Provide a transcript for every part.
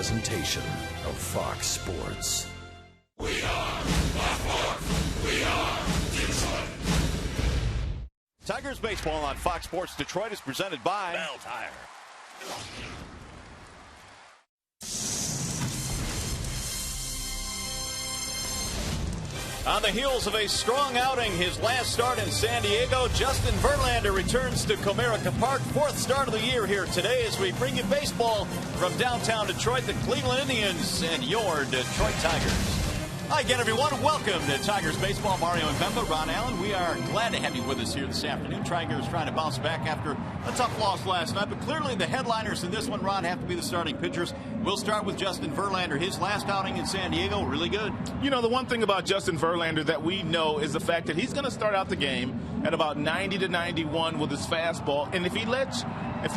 presentation of Fox Sports. We are Fox. We are Detroit. Tigers baseball on Fox Sports Detroit is presented by Bell Tire. On the heels of a strong outing, his last start in San Diego, Justin Verlander returns to Comerica Park. Fourth start of the year here today as we bring you baseball from downtown Detroit, the Cleveland Indians, and your Detroit Tigers. Hi again, everyone. Welcome to Tigers Baseball. Mario and Bemba, Ron Allen. We are glad to have you with us here this afternoon. Tigers trying to bounce back after a tough loss last night, but clearly the headliners in this one, Ron, have to be the starting pitchers. We'll start with Justin Verlander. His last outing in San Diego, really good. You know, the one thing about Justin Verlander that we know is the fact that he's going to start out the game at about 90 to 91 with his fastball, and if you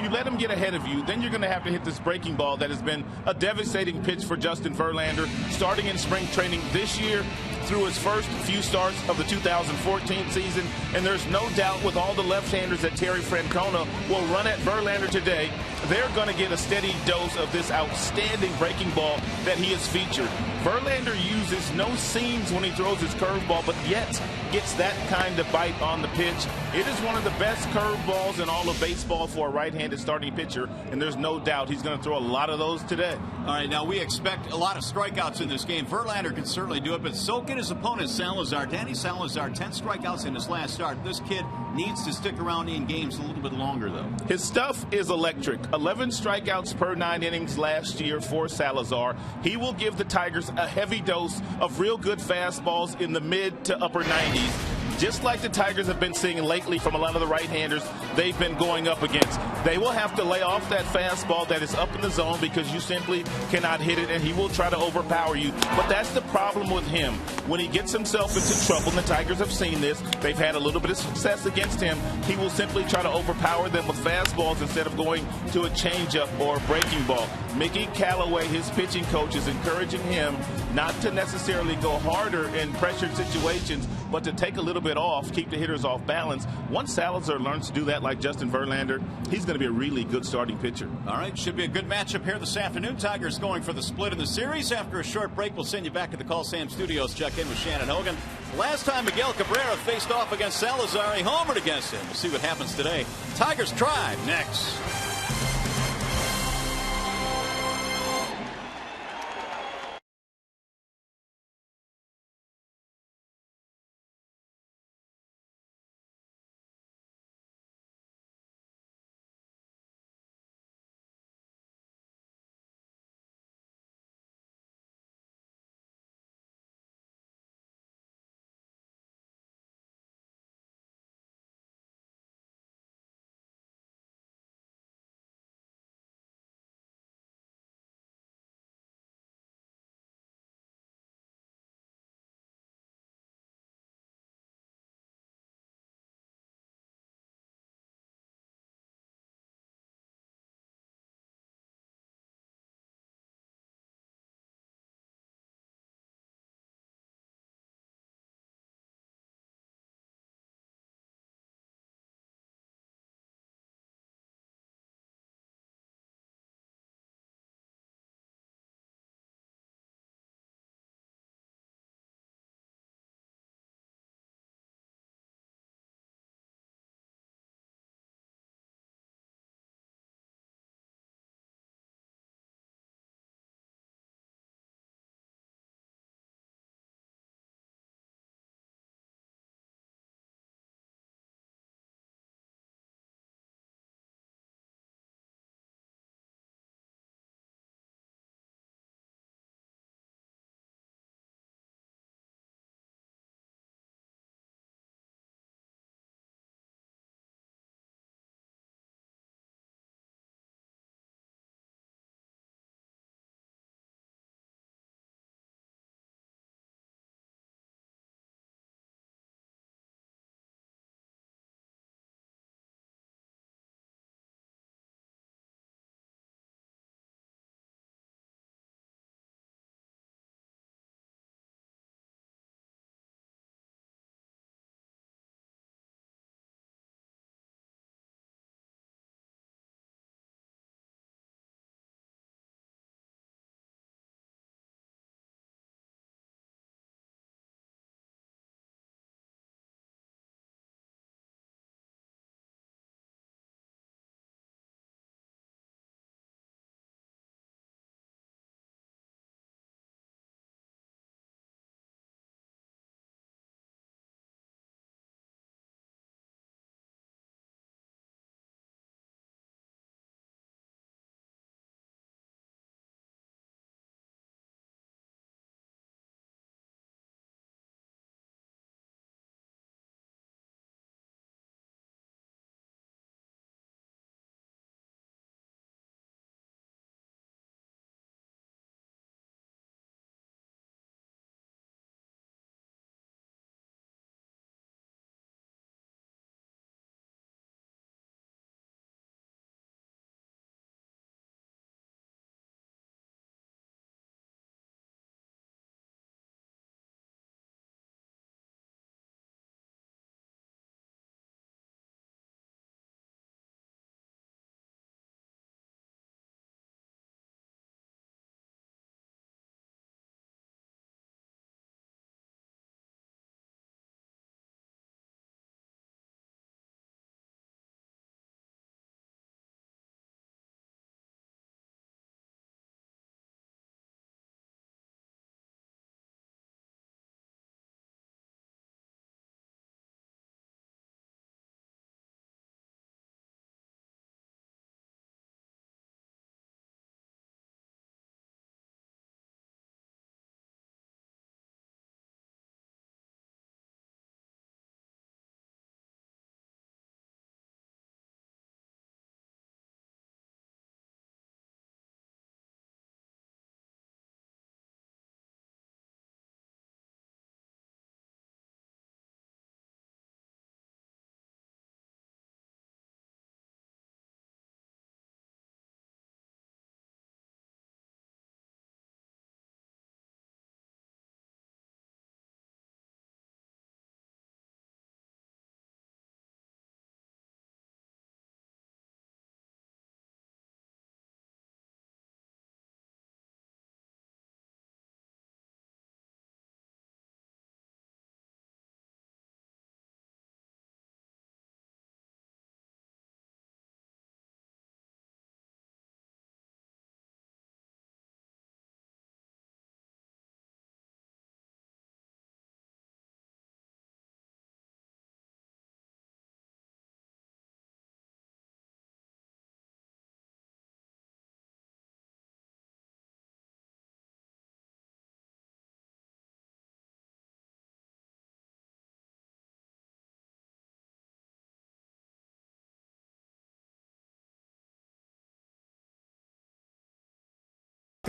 let him get ahead of you, then you're going to have to hit this breaking ball that has been a devastating pitch for Justin Verlander, starting in spring training this year through his first few starts of the 2014 season. And there's no doubt with all the left-handers that Terry Francona will run at Verlander today, they're going to get a steady dose of this outstanding breaking ball that he has featured. Verlander uses no seams when he throws his curveball, but yet gets that kind of bite on the pitch. It is one of the best curveballs in all of baseball for a right-handed starting pitcher, and there's no doubt he's going to throw a lot of those today. All right, now we expect a lot of strikeouts in this game. Verlander can certainly do it, but so can his opponent, Salazar. Danny Salazar, 10 strikeouts in his last start. This kid needs to stick around in games a little bit longer, though. His stuff is electric. 11 strikeouts per 9 innings last year for Salazar. He will give the Tigers a heavy dose of real good fastballs in the mid to upper 90s. Just like the Tigers have been seeing lately from a lot of the right-handers they've been going up against. They will have to lay off that fastball that is up in the zone because you simply cannot hit it, and he will try to overpower you. But that's the problem with him. When he gets himself into trouble, and the Tigers have seen this, they've had a little bit of success against him, he will simply try to overpower them with fastballs instead of going to a changeup or a breaking ball. Mickey Callaway, his pitching coach, is encouraging him not to necessarily go harder in pressured situations, but to take a little bit off, keep the hitters off balance. Once Salazar learns to do that like Justin Verlander, he's going to be a really good starting pitcher. All right, should be a good matchup here this afternoon. Tigers going for the split in the series. After a short break, we'll send you back to the Call Sam Studios. Check in with Shannon Hogan. Last time Miguel Cabrera faced off against Salazar, he homered against him. We'll see what happens today. Tigers Tribe next.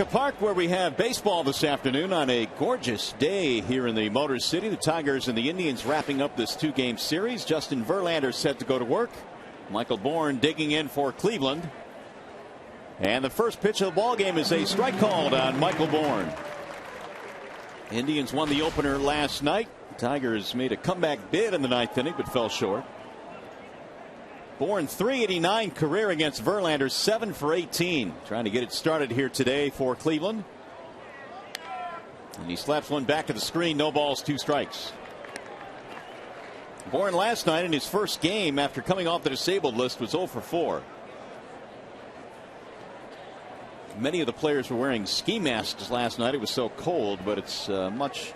Park, where we have baseball this afternoon on a gorgeous day here in the Motor City. The Tigers and the Indians wrapping up this 2-game series. Justin Verlander set to go to work. Michael Bourn digging in for Cleveland. And the first pitch of the ball game is a strike called on Michael Bourn. Indians won the opener last night. Tigers made a comeback bid in the 9th inning but fell short. Bourn .389 career against Verlander, 7 for 18. Trying to get it started here today for Cleveland. And he slaps one back to the screen. No balls, 2 strikes. Bourn last night in his first game after coming off the disabled list was 0 for 4. Many of the players were wearing ski masks last night. It was so cold, but it's a much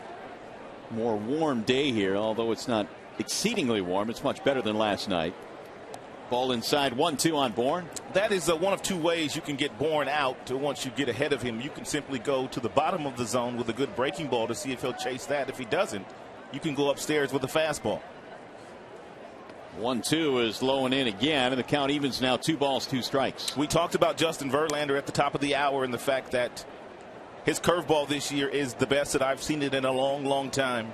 more warm day here. Although it's not exceedingly warm, it's much better than last night. Ball inside, 1-2 on Bourn. That is one of 2 ways you can get Bourn out. Once you get ahead of him, you can simply go to the bottom of the zone with a good breaking ball to see if he'll chase that. If he doesn't, you can go upstairs with a fastball. 1-2 is low and in again, and the count evens now 2 balls, 2 strikes. We talked about Justin Verlander at the top of the hour and the fact that his curveball this year is the best that I've seen it in a long, long time.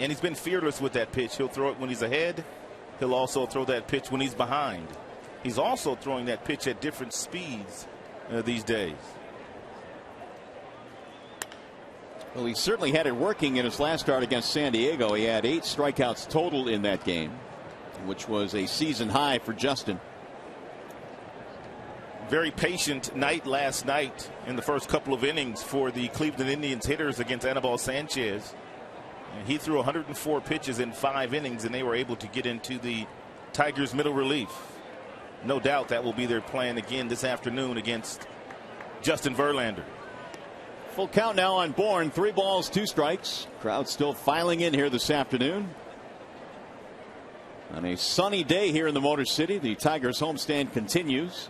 And he's been fearless with that pitch. He'll throw it when he's ahead. He'll also throw that pitch when he's behind. He's also throwing that pitch at different speeds these days. Well, he certainly had it working in his last start against San Diego. He had 8 strikeouts total in that game, which was a season high for Justin. Very patient night last night in the first couple of innings for the Cleveland Indians hitters against Anibal Sanchez. He threw 104 pitches in 5 innings, and they were able to get into the Tigers' middle relief. No doubt that will be their plan again this afternoon against Justin Verlander. Full count now on Bourn. 3 balls, 2 strikes. Crowd still filing in here this afternoon. On a sunny day here in the Motor City, the Tigers homestand continues.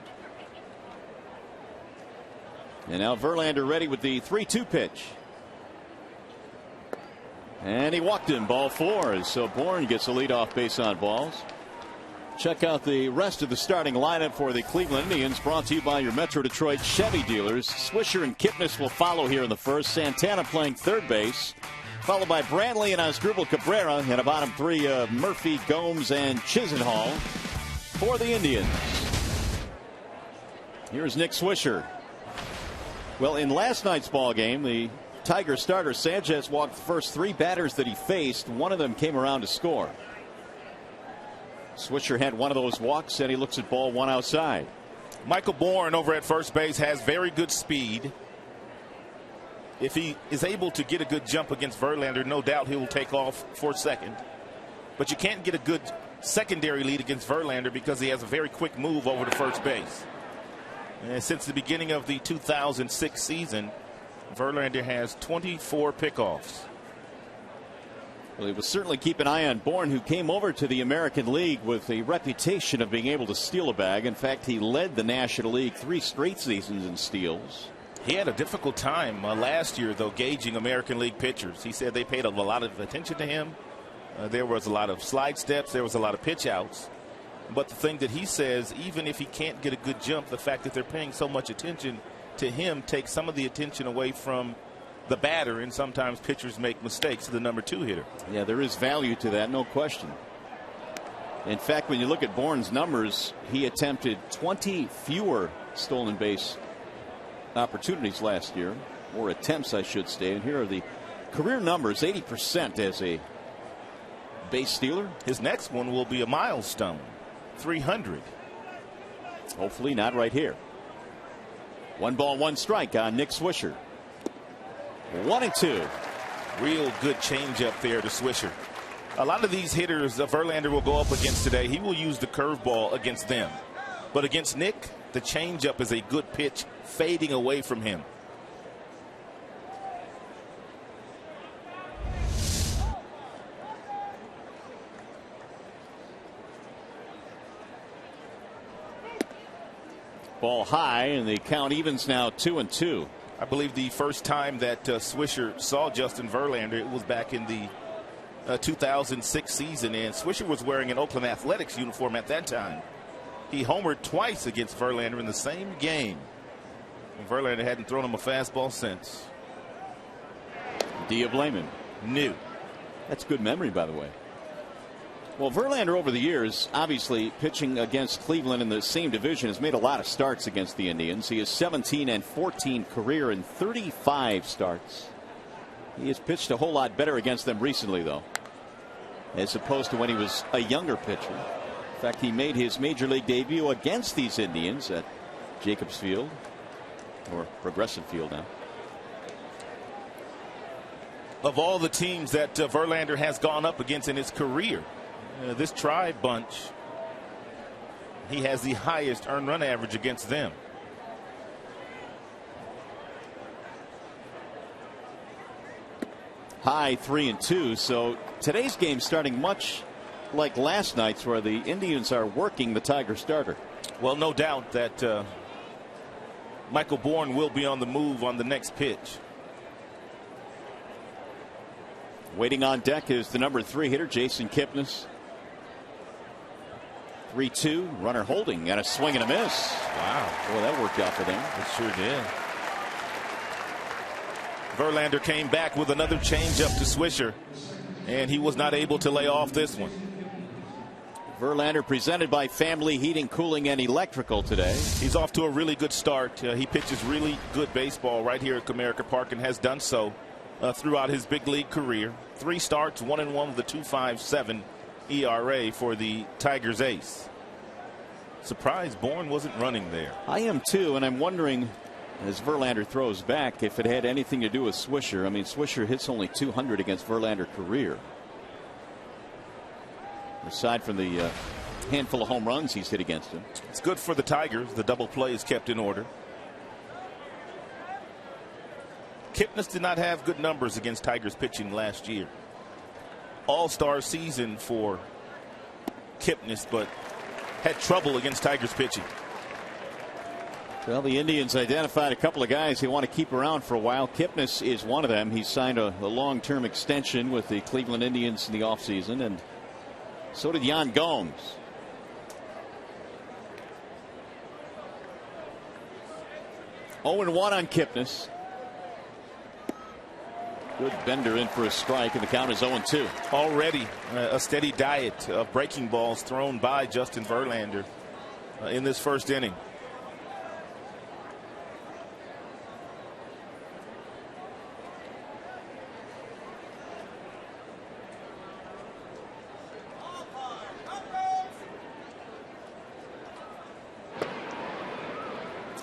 And now Verlander ready with the 3-2 pitch. And he walked him, ball 4, so Bourn gets a leadoff base on balls. Check out the rest of the starting lineup for the Cleveland Indians, brought to you by your Metro Detroit Chevy dealers. Swisher and Kipnis will follow here in the first. Santana playing third base, followed by Brantley and Asdrubal Cabrera, and a bottom 3 of Murphy, Gomes, and Chisenhall for the Indians. Here's Nick Swisher. Well, in last night's ball game, the Tiger starter Sanchez walked the first 3 batters that he faced. One of them came around to score. Swisher had one of those walks, and he looks at ball 1 outside. Michael Bourn over at first base has very good speed. If he is able to get a good jump against Verlander, no doubt he will take off for second. But you can't get a good secondary lead against Verlander because he has a very quick move over to first base. And since the beginning of the 2006 season, Verlander has 24 pickoffs. Well, he will certainly keep an eye on Bourn, who came over to the American League with a reputation of being able to steal a bag. In fact, he led the National League 3 straight seasons in steals. He had a difficult time last year, though, gauging American League pitchers. He said they paid a lot of attention to him. There was a lot of slide steps. There was a lot of pitch outs. But the thing that he says, even if he can't get a good jump, the fact that they're paying so much attention to him takes some of the attention away from the batter, and sometimes pitchers make mistakes to the number 2 hitter. Yeah, there is value to that, no question. In fact, when you look at Bourne's numbers, he attempted 20 fewer stolen base opportunities last year, or attempts, I should say. And here are the career numbers: 80% as a base stealer. His next one will be a milestone, 300. Hopefully not right here. 1 ball, 1 strike on Nick Swisher. 1-2. Real good changeup there to Swisher. A lot of these hitters Verlander will go up against today, he will use the curveball against them. But against Nick, the changeup is a good pitch fading away from him. Ball high, and the count evens now 2-2. I believe the first time that Swisher saw Justin Verlander, it was back in the 2006 season, and Swisher was wearing an Oakland Athletics uniform at that time. He homered twice against Verlander in the same game. And Verlander hadn't thrown him a fastball since. Do you blame him? New. That's good memory, by the way. Well, Verlander over the years, obviously pitching against Cleveland in the same division, has made a lot of starts against the Indians. He is 17-14 career in 35 starts. He has pitched a whole lot better against them recently, though, as opposed to when he was a younger pitcher. In fact, he made his major league debut against these Indians at Jacobs Field, or Progressive Field now. Of all the teams that Verlander has gone up against in his career, this Tribe bunch, he has the highest earned run average against them. High 3-2. So today's game starting much like last night's, where the Indians are working the Tiger starter. Well, no doubt that Michael Bourne will be on the move on the next pitch. Waiting on deck is the number 3 hitter, Jason Kipnis. 3-2, runner holding, and a swing and a miss. Wow. Boy, that worked out for them. It sure did. Verlander came back with another changeup to Swisher, and he was not able to lay off this one. Verlander presented by Family Heating, Cooling, and Electrical today. He's off to a really good start. He pitches really good baseball right here at Comerica Park and has done so throughout his big league career. 3 starts, 1-1 with a 2.57 ERA for the Tigers ace. Surprised Bourne wasn't running there. I am too, and I'm wondering, as Verlander throws back, if it had anything to do with Swisher. I mean, Swisher hits only 200 against Verlander career. Aside from the handful of home runs he's hit against him. It's good for the Tigers. The double play is kept in order. Kipnis did not have good numbers against Tigers pitching last year. All-star season for Kipnis, but had trouble against Tigers pitching. Well, the Indians identified a couple of guys they want to keep around for a while. Kipnis is one of them. He signed a long-term extension with the Cleveland Indians in the offseason, and so did Yan Gomes. Oh, 0-1 on Kipnis. Good bender in for a strike, and the count is 0-2. Already a steady diet of breaking balls thrown by Justin Verlander in this first inning.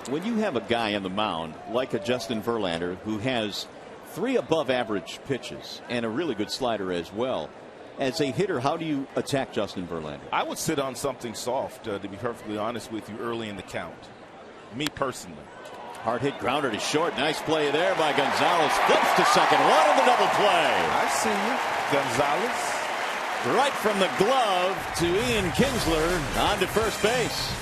When you have a guy on the mound like a Justin Verlander who has 3 above average pitches and a really good slider as well, as a hitter, how do you attack Justin Verlander? I would sit on something soft, to be perfectly honest with you, early in the count. Me personally. Hard hit grounder to short. Nice play there by Gonzalez. Flips to second. One in the double play. I see you, Gonzalez. Right from the glove to Ian Kinsler on to first base.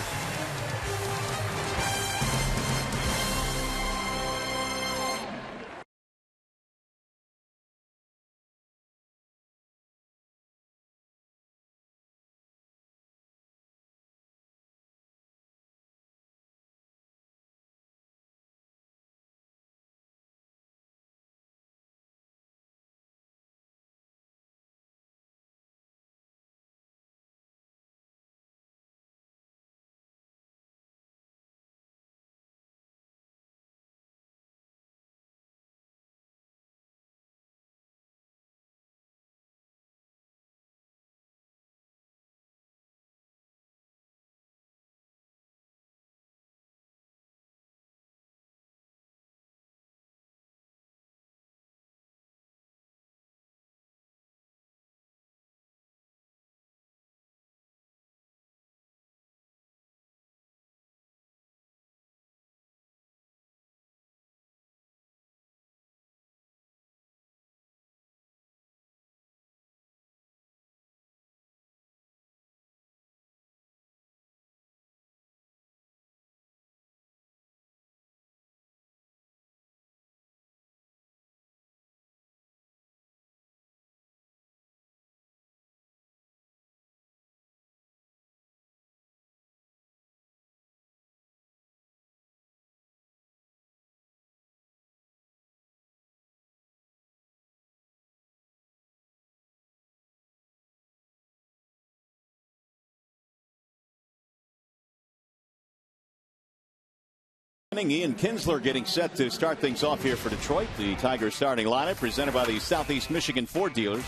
Ian Kinsler getting set to start things off here for Detroit. The Tigers starting lineup presented by the Southeast Michigan Ford dealers.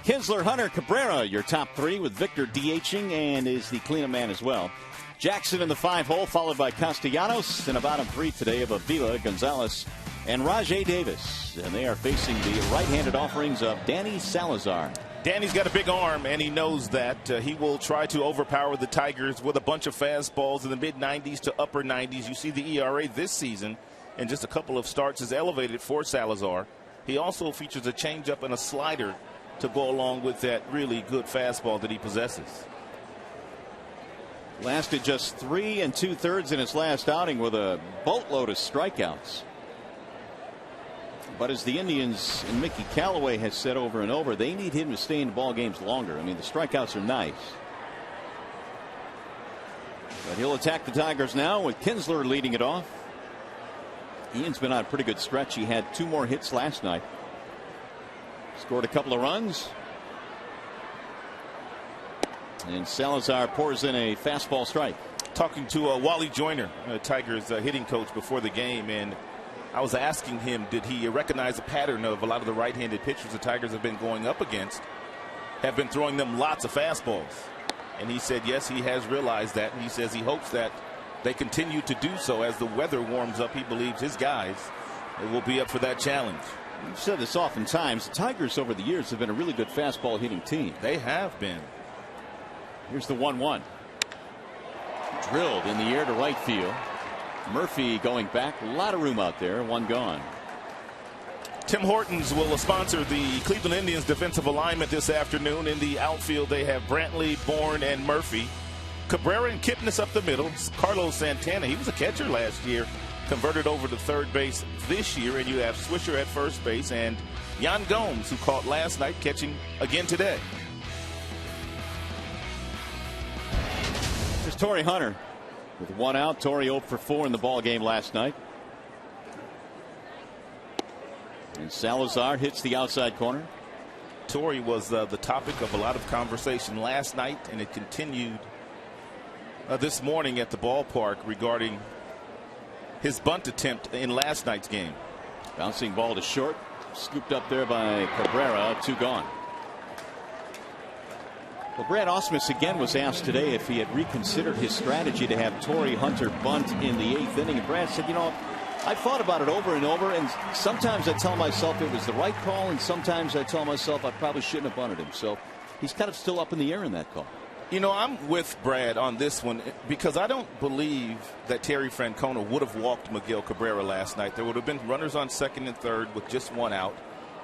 Kinsler, Hunter, Cabrera, your top three, with Victor DHing and is the cleanup man as well. Jackson in the 5-hole, followed by Castellanos, and a bottom three today of Avila, Gonzalez, and Rajai Davis. And they are facing the right-handed offerings of Danny Salazar. Danny's got a big arm, and he knows that. He will try to overpower the Tigers with a bunch of fastballs in the mid-90s to upper 90s. You see the ERA this season in just a couple of starts is elevated for Salazar. He also features a changeup and a slider to go along with that really good fastball that he possesses. Lasted just 3 2/3 in his last outing with a boatload of strikeouts. But as the Indians and Mickey Callaway has said over and over, they need him to stay in ball games longer. I mean, the strikeouts are nice. But he'll attack the Tigers now with Kinsler leading it off. Ian's been on a pretty good stretch. He had 2 more hits last night. Scored a couple of runs. And Salazar pours in a fastball strike. Talking to Wally Joyner, Tigers hitting coach, before the game, and I was asking him, did he recognize a pattern of a lot of the right-handed pitchers the Tigers have been going up against, have been throwing them lots of fastballs? And he said, yes, he has realized that. And he says he hopes that they continue to do so as the weather warms up. He believes his guys will be up for that challenge. I've said this oftentimes. The Tigers over the years have been a really good fastball hitting team. They have been. Here's the 1-1. Drilled in the air to right field. Murphy going back. A lot of room out there. One gone. Tim Hortons will sponsor the Cleveland Indians defensive alignment this afternoon. In the outfield, they have Brantley, Bourne, and Murphy. Cabrera and Kipnis up the middle. Carlos Santana, he was a catcher last year, converted over to third base this year. And you have Swisher at first base and Yan Gomes, who caught last night, catching again today. There's Torrey Hunter. With 1 out, Torrey 0 for 4 in the ball game last night. And Salazar hits the outside corner. Torrey was the topic of a lot of conversation last night, and it continued this morning at the ballpark regarding his bunt attempt in last night's game. Bouncing ball to short, scooped up there by Cabrera. 2 gone. Well, Brad Ausmus again was asked today if he had reconsidered his strategy to have Torrey Hunter bunt in the 8th inning. And Brad said, you know, I thought about it over and over, and sometimes I tell myself it was the right call, and sometimes I tell myself I probably shouldn't have bunted him. So he's kind of still up in the air in that call. You know, I'm with Brad on this one because I don't believe that Terry Francona would have walked Miguel Cabrera last night. There would have been runners on second and third with just 1 out.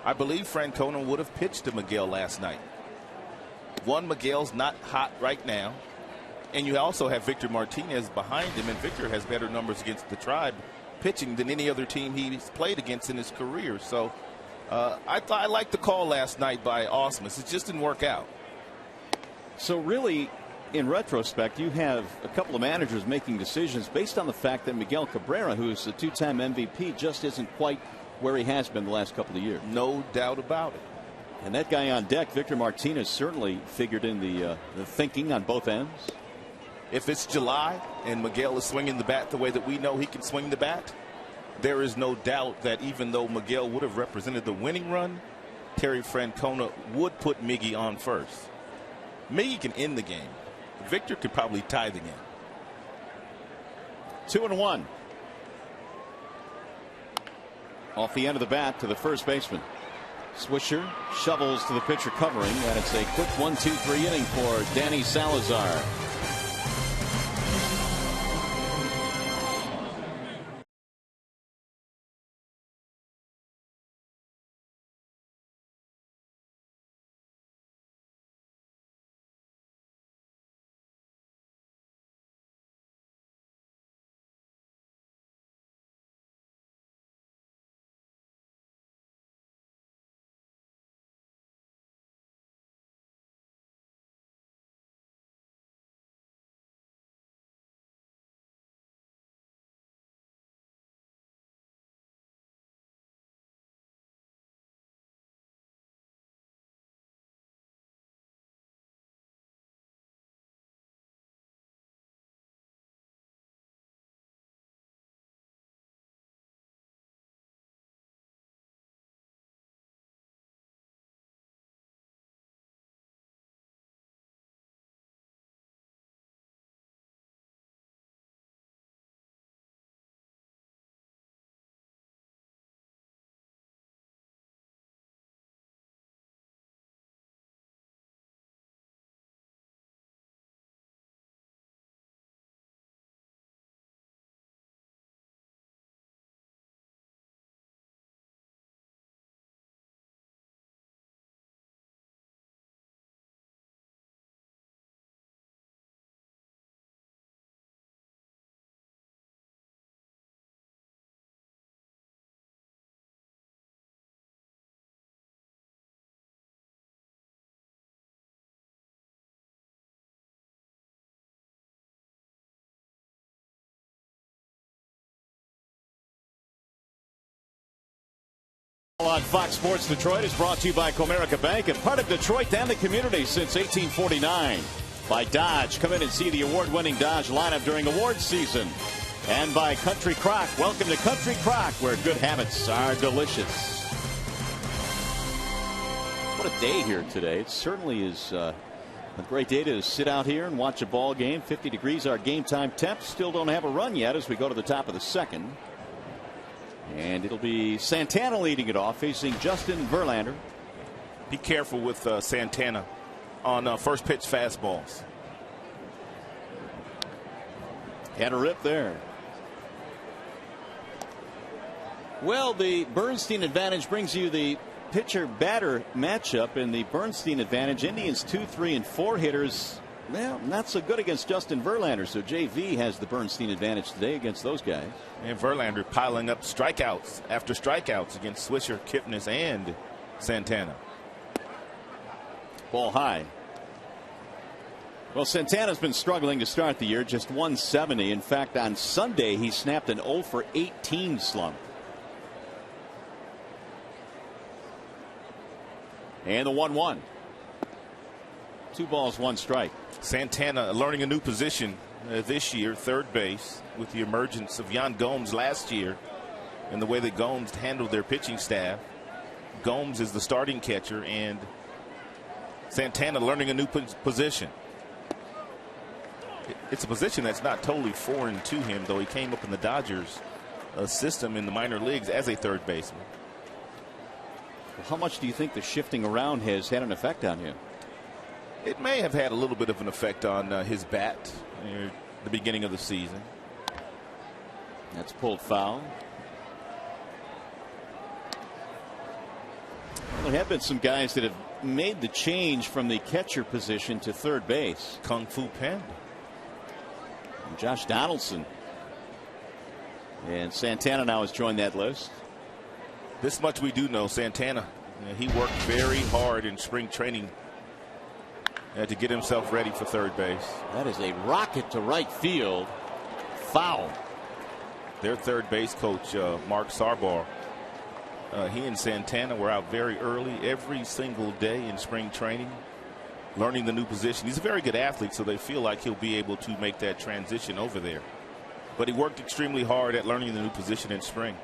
I believe Francona would have pitched to Miguel last night. One, Miguel's not hot right now, and you also have Victor Martinez behind him, and Victor has better numbers against the Tribe pitching than any other team he's played against in his career. So I liked the call last night by Ausmus. It just didn't work out. So really, in retrospect, you have a couple of managers making decisions based on the fact that Miguel Cabrera, who is the 2-time MVP, just isn't quite where he has been the last couple of years. No doubt about it. And that guy on deck, Victor Martinez, certainly figured in the thinking on both ends. If it's July and Miguel is swinging the bat the way that we know he can swing the bat, there is no doubt that even though Miguel would have represented the winning run, Terry Francona would put Miggy on first. Miggy can end the game. Victor could probably tie the game. 2-1. Off the end of the bat to the first baseman. Swisher shovels to the pitcher covering, and it's a quick 1-2-3 inning for Danny Salazar. On Fox Sports Detroit is brought to you by Comerica Bank, and part of Detroit and the community since 1849. By Dodge. Come in and see the award-winning Dodge lineup during awards season. And by Country Crock. Welcome to Country Crock, where good habits are delicious. What a day here today. It certainly is a great day to sit out here and watch a ball game. 50 degrees our game time temp. Still don't have a run yet as we go to the top of the second. And it'll be Santana leading it off, facing Justin Verlander. Be careful with Santana on first pitch fastballs. Had a rip there. Well, the Bernstein advantage brings you the pitcher-batter matchup. In the Bernstein advantage, Indians 2, 3, and 4 hitters. Well, not so good against Justin Verlander, so JV has the Bernstein advantage today against those guys. And Verlander piling up strikeouts after strikeouts against Swisher, Kipnis, and Santana. Ball high. Well, Santana's been struggling to start the year, just 170. In fact, on Sunday, he snapped an 0 for 18 slump. And the 1-1. 2 balls, 1 strike. Santana learning a new position this year, third base, with the emergence of Yan Gomes last year and the way that Gomes handled their pitching staff. Gomes is the starting catcher, and Santana learning a new position. It's a position that's not totally foreign to him, though he came up in the Dodgers system in the minor leagues as a third baseman. Well, how much do you think the shifting around has had an effect on him? It may have had a little bit of an effect on his bat near the beginning of the season. That's pulled foul. Well, there have been some guys that have made the change from the catcher position to third base. Kung Fu Panda. And Josh Donaldson. And Santana now has joined that list. This much we do know. Santana, he worked very hard in spring training to get himself ready for third base. That is a rocket to right field. Foul. Their third base coach, Mark Sarbar, he and Santana were out very early every single day in spring training, learning the new position. He's a very good athlete, so they feel like he'll be able to make that transition over there. But he worked extremely hard at learning the new position in spring.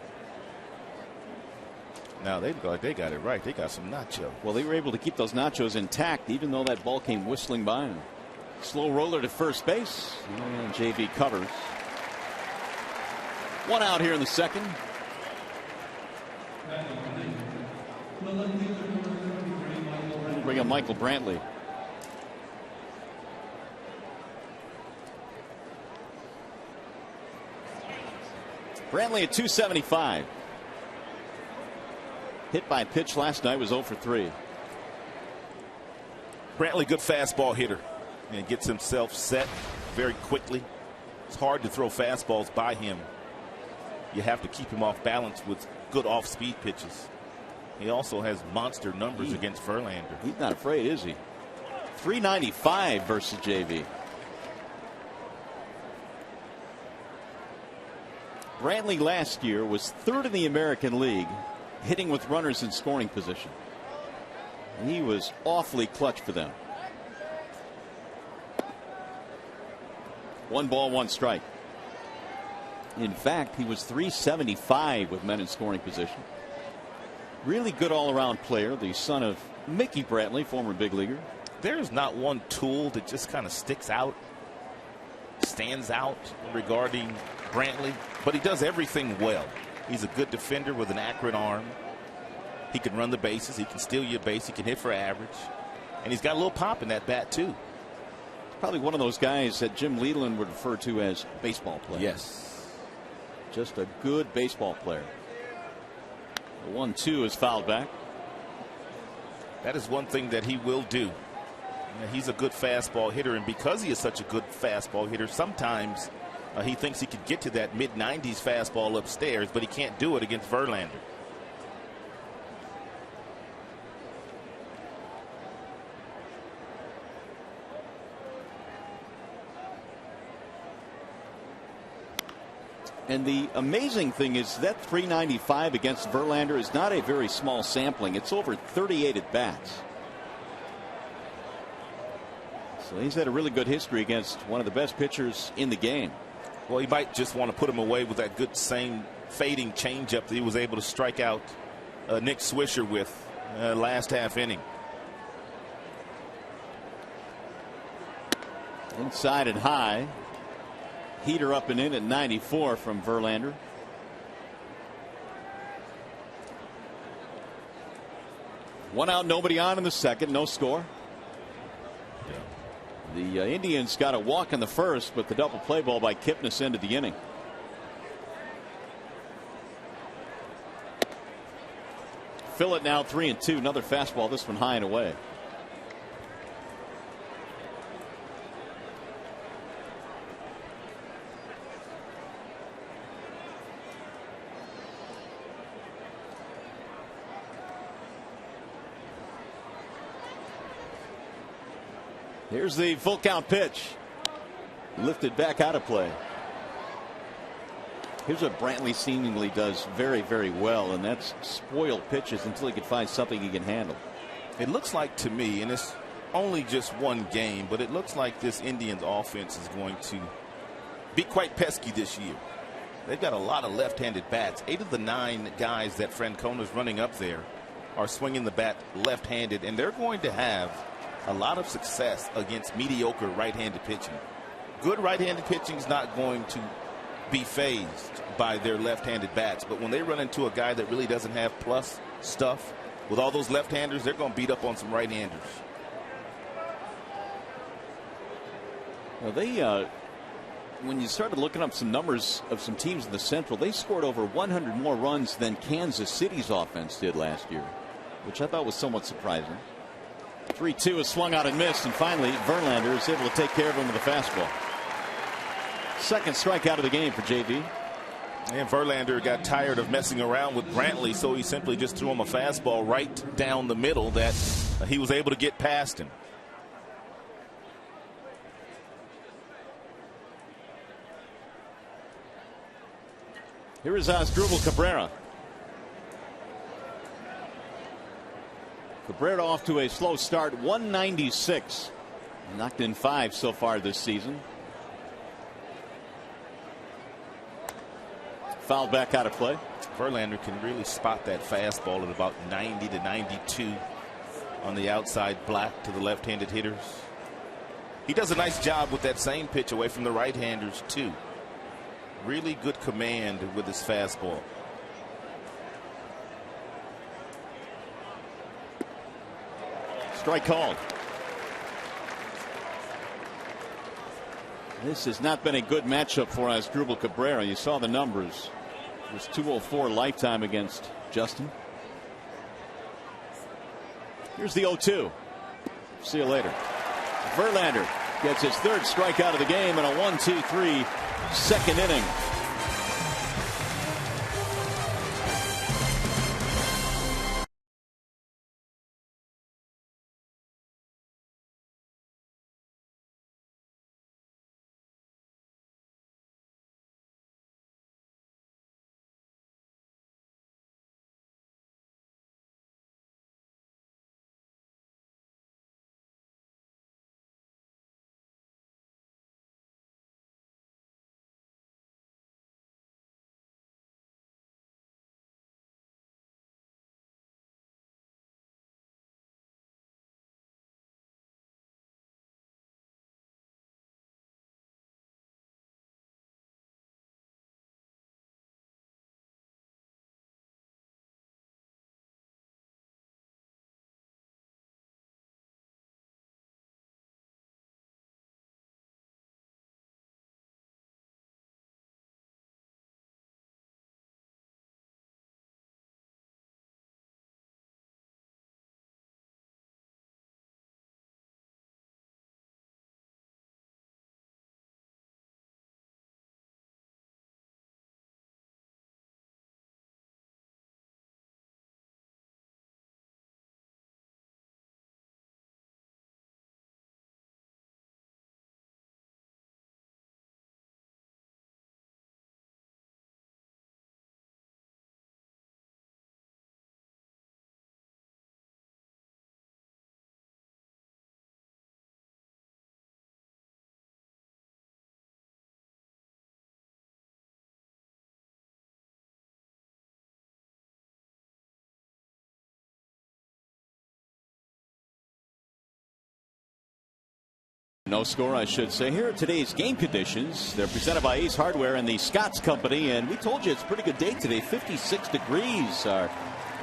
Now they look like they got it right. They got some nacho. Well, they were able to keep those nachos intact even though that ball came whistling by him. Slow roller to first base. And JV covers. 1 out here in the second. We'll bring up Michael Brantley. Brantley at 275. Hit by pitch last night, was 0 for 3. Brantley, good fastball hitter, and gets himself set very quickly. It's hard to throw fastballs by him. You have to keep him off balance with good off-speed pitches. He also has monster numbers against Verlander. He's not afraid, is he? 395 versus JV. Brantley last year was 3rd in the American League hitting with runners in scoring position. He was awfully clutch for them. 1 ball, 1 strike. In fact, he was 375 with men in scoring position. Really good all-around player, the son of Mickey Brantley, former big leaguer. There's not one tool that just kind of sticks out, stands out regarding Brantley, but he does everything well. He's a good defender with an accurate arm. He can run the bases. He can steal you a base. He can hit for average. And he's got a little pop in that bat, too. Probably one of those guys that Jim Leland would refer to as baseball player. Yes. Just a good baseball player. The 1-2 is fouled back. That is one thing that he will do. He's a good fastball hitter, and because he is such a good fastball hitter, sometimes he thinks he could get to that mid-90s fastball upstairs, but he can't do it against Verlander. And the amazing thing is that 395 against Verlander is not a very small sampling. It's over 38 at bats. So he's had a really good history against one of the best pitchers in the game. Well, he might just want to put him away with that good same fading changeup that he was able to strike out Nick Swisher with last half inning. Inside and high. Heater up and in at 94 from Verlander. One out, nobody on in the second, no score. The Indians got a walk in the first, but the double play ball by Kipnis ended the inning. Fill it now 3-2. Another fastball, this one high and away. Here's the full count pitch. Lifted back out of play. Here's what Brantley seemingly does very, very well, and that's spoil pitches until he can find something he can handle. It looks like to me, and it's only just one game, but it looks like this Indians offense is going to be quite pesky this year. They've got a lot of left-handed bats. 8 of the 9 guys that Francona's running up there are swinging the bat left-handed, and they're going to have a lot of success against mediocre right-handed pitching. Good right-handed pitching is not going to be phased by their left-handed bats, but when they run into a guy that really doesn't have plus stuff with all those left-handers, they're going to beat up on some right-handers. Well, they when you started looking up some numbers of some teams in the Central, they scored over 100 more runs than Kansas City's offense did last year, which I thought was somewhat surprising. 3-2 is swung out and missed, and finally Verlander is able to take care of him with a fastball. Second strikeout of the game for JV. And Verlander got tired of messing around with Brantley, so he simply just threw him a fastball right down the middle that he was able to get past him. Here is Asdrubal Cabrera. Cabrera off to a slow start, 196. Knocked in 5 so far this season. Fouled back out of play. Verlander can really spot that fastball at about 90 to 92 on the outside black to the left-handed hitters. He does a nice job with that same pitch away from the right-handers too. Really good command with his fastball. Strike called. This has not been a good matchup for Asdrubal Cabrera. You saw the numbers. It was 204 lifetime against Justin. Here's the 0-2. See you later. Verlander gets his third strikeout of the game in a 1-2-3 second inning. No score, I should say. Here are today's game conditions. They're presented by Ace Hardware and the Scott's Company. And we told you it's a pretty good day today. 56 degrees. Our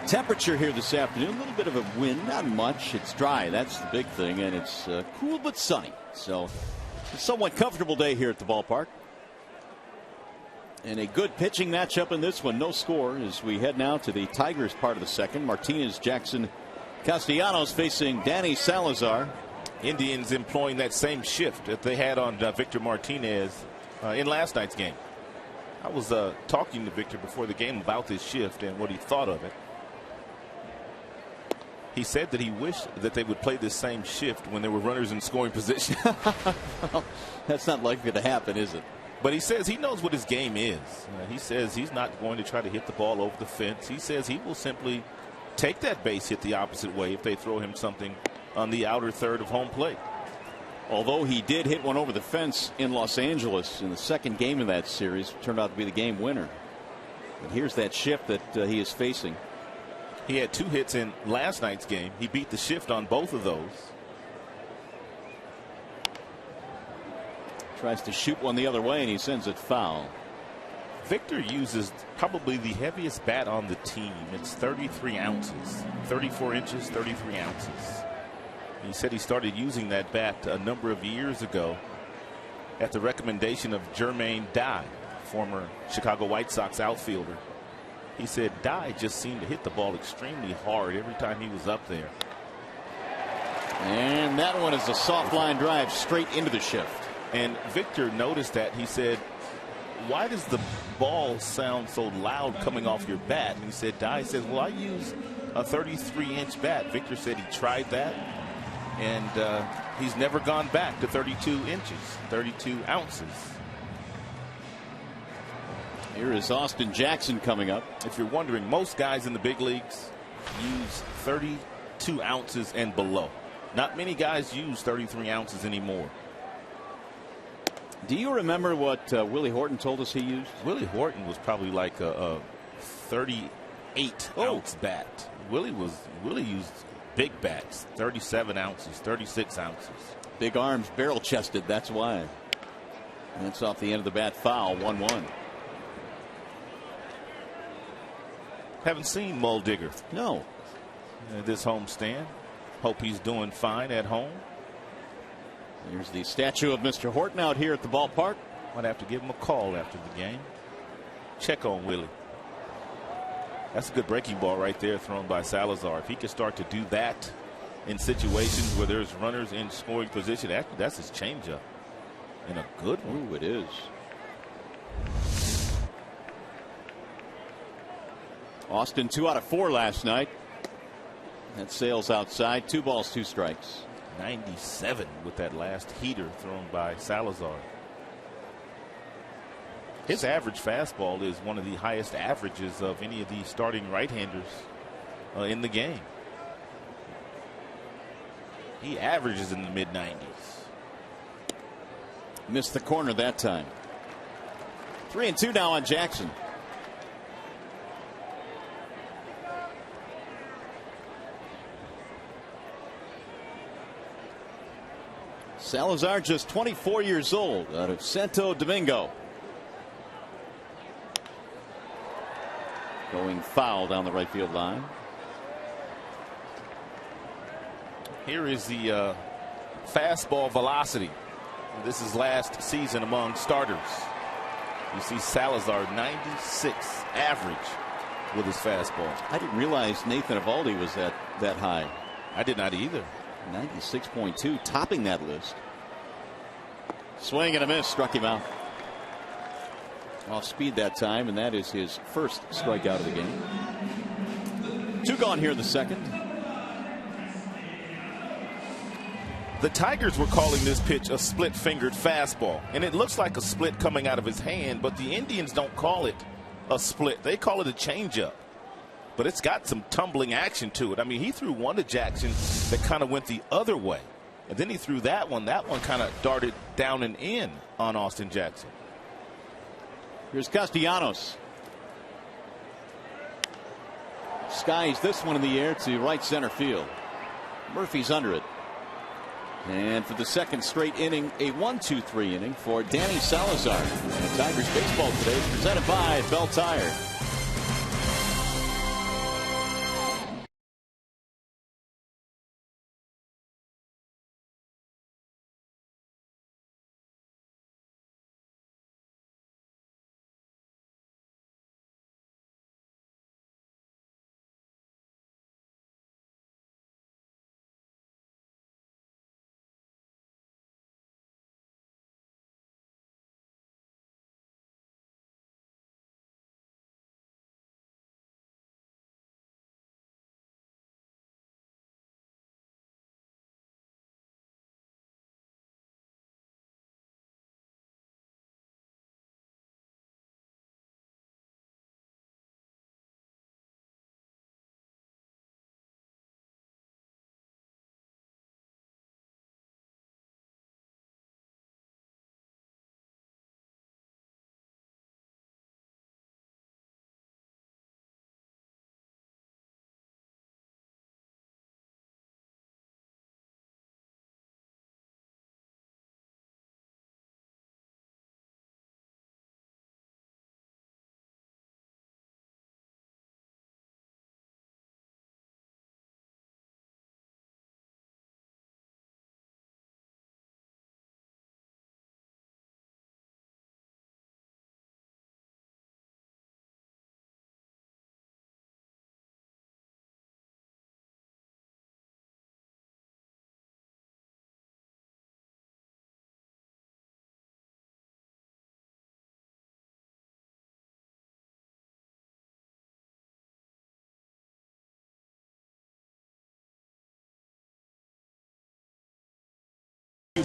temperature here this afternoon. A little bit of a wind, not much. It's dry. That's the big thing. And it's cool but sunny. So a somewhat comfortable day here at the ballpark. And a good pitching matchup in this one. No score as we head now to the Tigers part of the second. Martinez, Jackson, Castellanos facing Danny Salazar. Indians employing that same shift that they had on Victor Martinez in last night's game. I was talking to Victor before the game about this shift and what he thought of it. He said that he wished that they would play this same shift when there were runners in scoring position. Well, that's not likely to happen, is it? But he says he knows what his game is. He says he's not going to try to hit the ball over the fence. He says he will simply take that base hit the opposite way if they throw him something on the outer third of home plate. Although he did hit one over the fence in Los Angeles in the second game of that series, turned out to be the game winner. But here's that shift that he is facing. He had 2 hits in last night's game. He beat the shift on both of those. Tries to shoot one the other way and he sends it foul. Victor uses probably the heaviest bat on the team. It's 33 ounces, 34 inches, 33 ounces. He said he started using that bat a number of years ago at the recommendation of Jermaine Dye, former Chicago White Sox outfielder. He said Dye just seemed to hit the ball extremely hard every time he was up there. And that one is a soft line drive straight into the shift. And Victor noticed that. He said, why does the ball sound so loud coming off your bat? And he said, Dye says, well, I use a 33-inch bat. Victor said he tried that. And he's never gone back to 32 inches, 32 ounces. Here is Austin Jackson coming up. If you're wondering, most guys in the big leagues use 32 ounces and below. Not many guys use 33 ounces anymore. Do you remember what Willie Horton told us he used? Willie Horton was probably like a 38 ounce bat. Willie used big bats, 37 ounces, 36 ounces. Big arms, barrel chested. That's why. And that's off the end of the bat foul. 1-1. Haven't seen Muldigger. No. This homestand. Hope he's doing fine at home. Here's the statue of Mr. Horton out here at the ballpark. Might have to give him a call after the game. Check on Willie. That's a good breaking ball right there thrown by Salazar. If he could start to do that in situations where there's runners in scoring position, that's his changeup. And a good one. Ooh, it is. Austin 2 out of 4 last night. That sails outside. 2 balls, 2 strikes. 97 with that last heater thrown by Salazar. His average fastball is one of the highest averages of any of the starting right-handers in the game. He averages in the mid-90s. Missed the corner that time. 3-2 now on Jackson. Salazar just 24 years old out of Santo Domingo. Going foul down the right field line. Here is the fastball velocity. This is last season among starters. You see Salazar 96 average with his fastball. I didn't realize Nathan Eovaldi was that high. I did not either. 96.2, topping that list. Swing and a miss, struck him out. Off speed that time, and that is his first strikeout of the game. 2 gone here in the second. The Tigers were calling this pitch a split-fingered fastball, and it looks like a split coming out of his hand, but the Indians don't call it a split. They call it a changeup. But it's got some tumbling action to it. I mean, he threw one to Jackson that kind of went the other way. And then he threw that one. That one kind of darted down and in on Austin Jackson. Here's Castellanos. Skies this one in the air to right center field. Murphy's under it. And for the second straight inning, a 1-2-3 inning for Danny Salazar. And Tigers baseball today is presented by Bell Tire.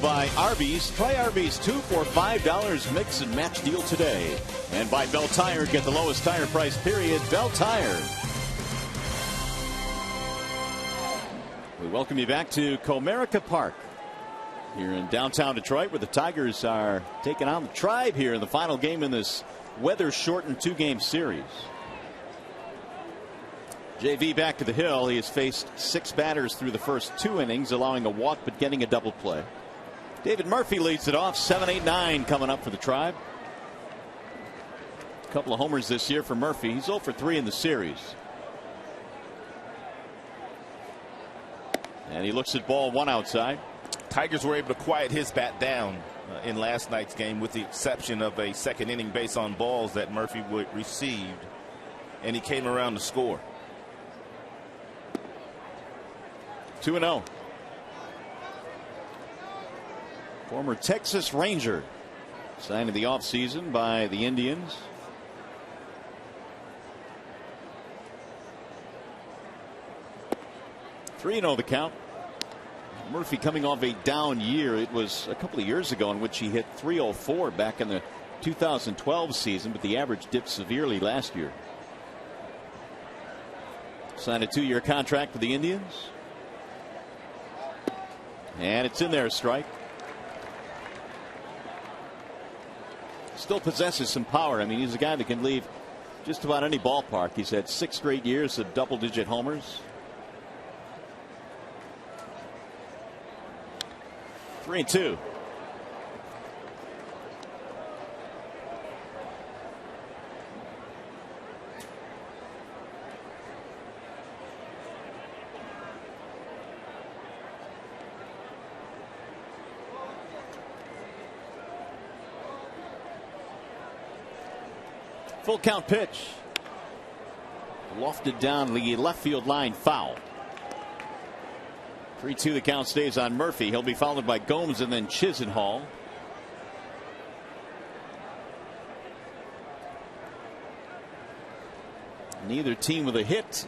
By Arby's. Try Arby's 2 for $5 mix and match deal today. And by Bell Tire, get the lowest tire price period. Bell Tire. We welcome you back to Comerica Park here in downtown Detroit, where the Tigers are taking on the Tribe here in the final game in this weather shortened 2-game series. JV back to the hill. He has faced 6 batters through the first 2 innings, allowing a walk but getting a double play. David Murphy leads it off. 7-8-9 coming up for the Tribe. A couple of homers this year for Murphy. He's 0 for 3 in the series. And he looks at ball 1 outside. Tigers were able to quiet his bat down in last night's game, with the exception of a second inning base on balls that Murphy received, and he came around to score. 2-0. Former Texas Ranger, signed in the offseason by the Indians. (3-0) the count. Murphy coming off a down year. It was a couple of years ago in which he hit .304 back in the 2012 season, but the average dipped severely last year. Signed a 2-year contract with the Indians. And it's in there, a strike. Still possesses some power. I mean, he's a guy that can leave just about any ballpark. He's had 6 straight years of double-digit homers. 3-2. Full count pitch. Lofted down the left field line, foul. 3-2 the count stays on Murphy. He'll be followed by Gomes and then Chisenhall. Neither team with a hit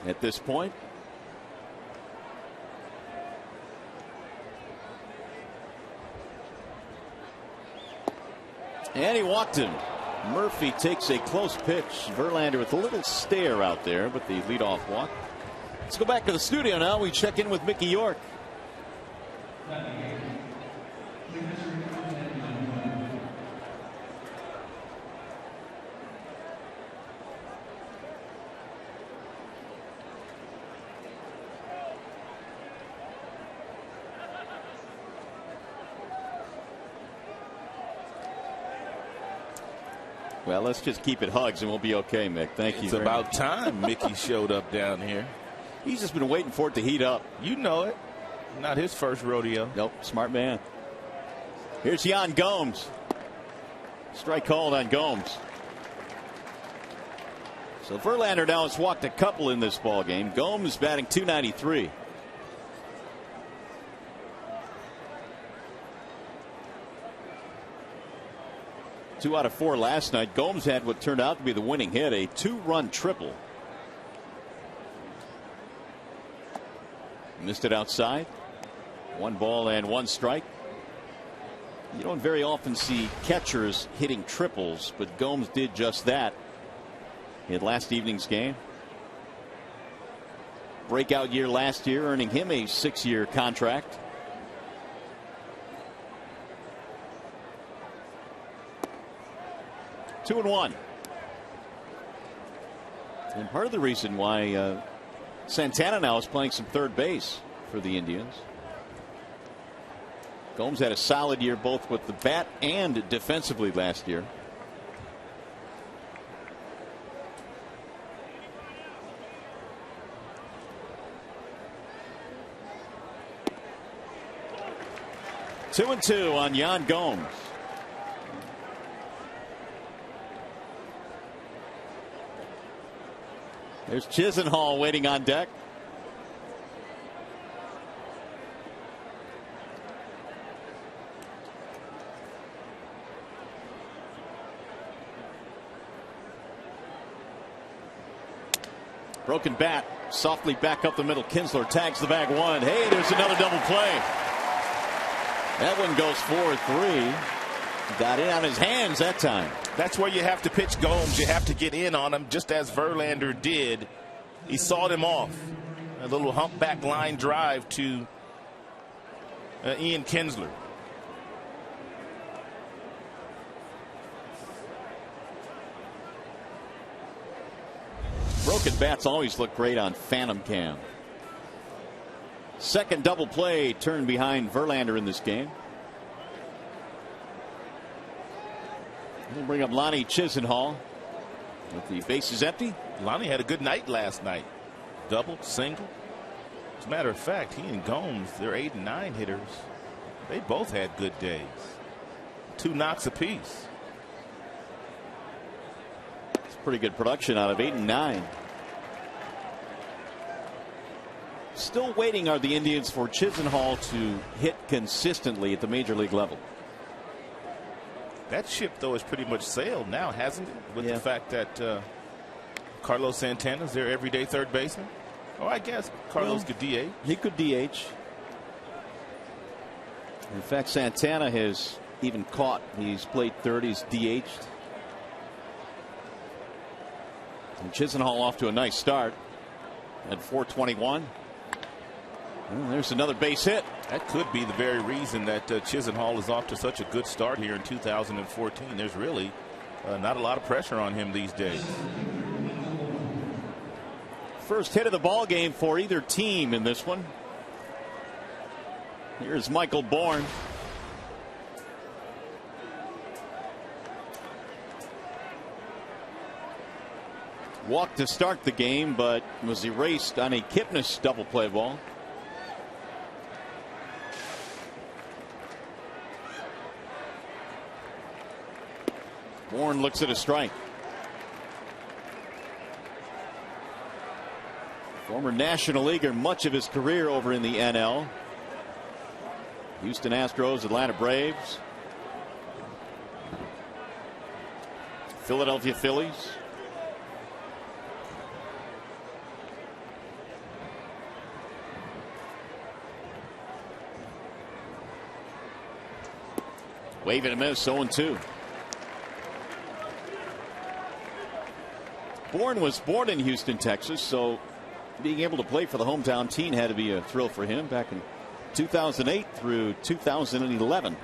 at this point. And he walked him. Murphy takes a close pitch. Verlander with a little stare out there, but the leadoff walk. Let's go back to the studio now. We check in with Mickey York. Well, let's just keep it hugs and we'll be okay, Mick. Thank you. It's about time Mickey showed up down here. He's just been waiting for it to heat up. You know it. Not his first rodeo. Nope. Smart man. Here's Yan Gomes. Strike called on Gomes. So Verlander now has walked a couple in this ball game. Gomes batting .293. Two out of four last night. Gomes had what turned out to be the winning hit, a 2-run triple. Missed it outside. 1 ball and 1 strike. You don't very often see catchers hitting triples, but Gomes did just that in last evening's game. Breakout year last year, earning him a 6-year contract. Two and one. And part of the reason why Santana now is playing some third base for the Indians. Gomes had a solid year both with the bat and defensively last year. Two and two on Yan Gomes. There's Chisenhall waiting on deck. Broken bat, softly back up the middle. Kinsler tags the bag 1. Hey, there's another double play. That one goes 4-3. Got in on his hands that time. That's where you have to pitch Gomes. You have to get in on him, just as Verlander did. He sawed him off. A little humpback line drive to Ian Kinsler. Broken bats always look great on Phantom Cam. Second double play turned behind Verlander in this game. We'll bring up Lonnie Chisenhall with the bases empty. Lonnie had a good night last night. Double, single. As a matter of fact, he and Gomes, they're 8 and 9 hitters. They both had good days. 2 knocks apiece. It's pretty good production out of 8 and 9. Still waiting are the Indians for Chisenhall to hit consistently at the major league level. That ship, though, has pretty much sailed now, hasn't it? With the fact that Carlos Santana's their everyday third baseman. Oh, I guess Carlos could DH. He could DH. In fact, Santana has even caught. He's played third. He's DH'd. And Chisenhall off to a nice start at 421. Well, there's another base hit. That could be the very reason that Chisenhall is off to such a good start here in 2014. There's really not a lot of pressure on him these days. First hit of the ball game for either team in this one. Here's Michael Bourne. Walked to start the game, but was erased on a Kipnis double play ball. Bourne looks at a strike. Former National Leaguer, much of his career over in the NL. Houston Astros, Atlanta Braves, Philadelphia Phillies. Wave and a miss, 0-2. Bourne was born in Houston, Texas, so being able to play for the hometown team had to be a thrill for him back in 2008 through 2011.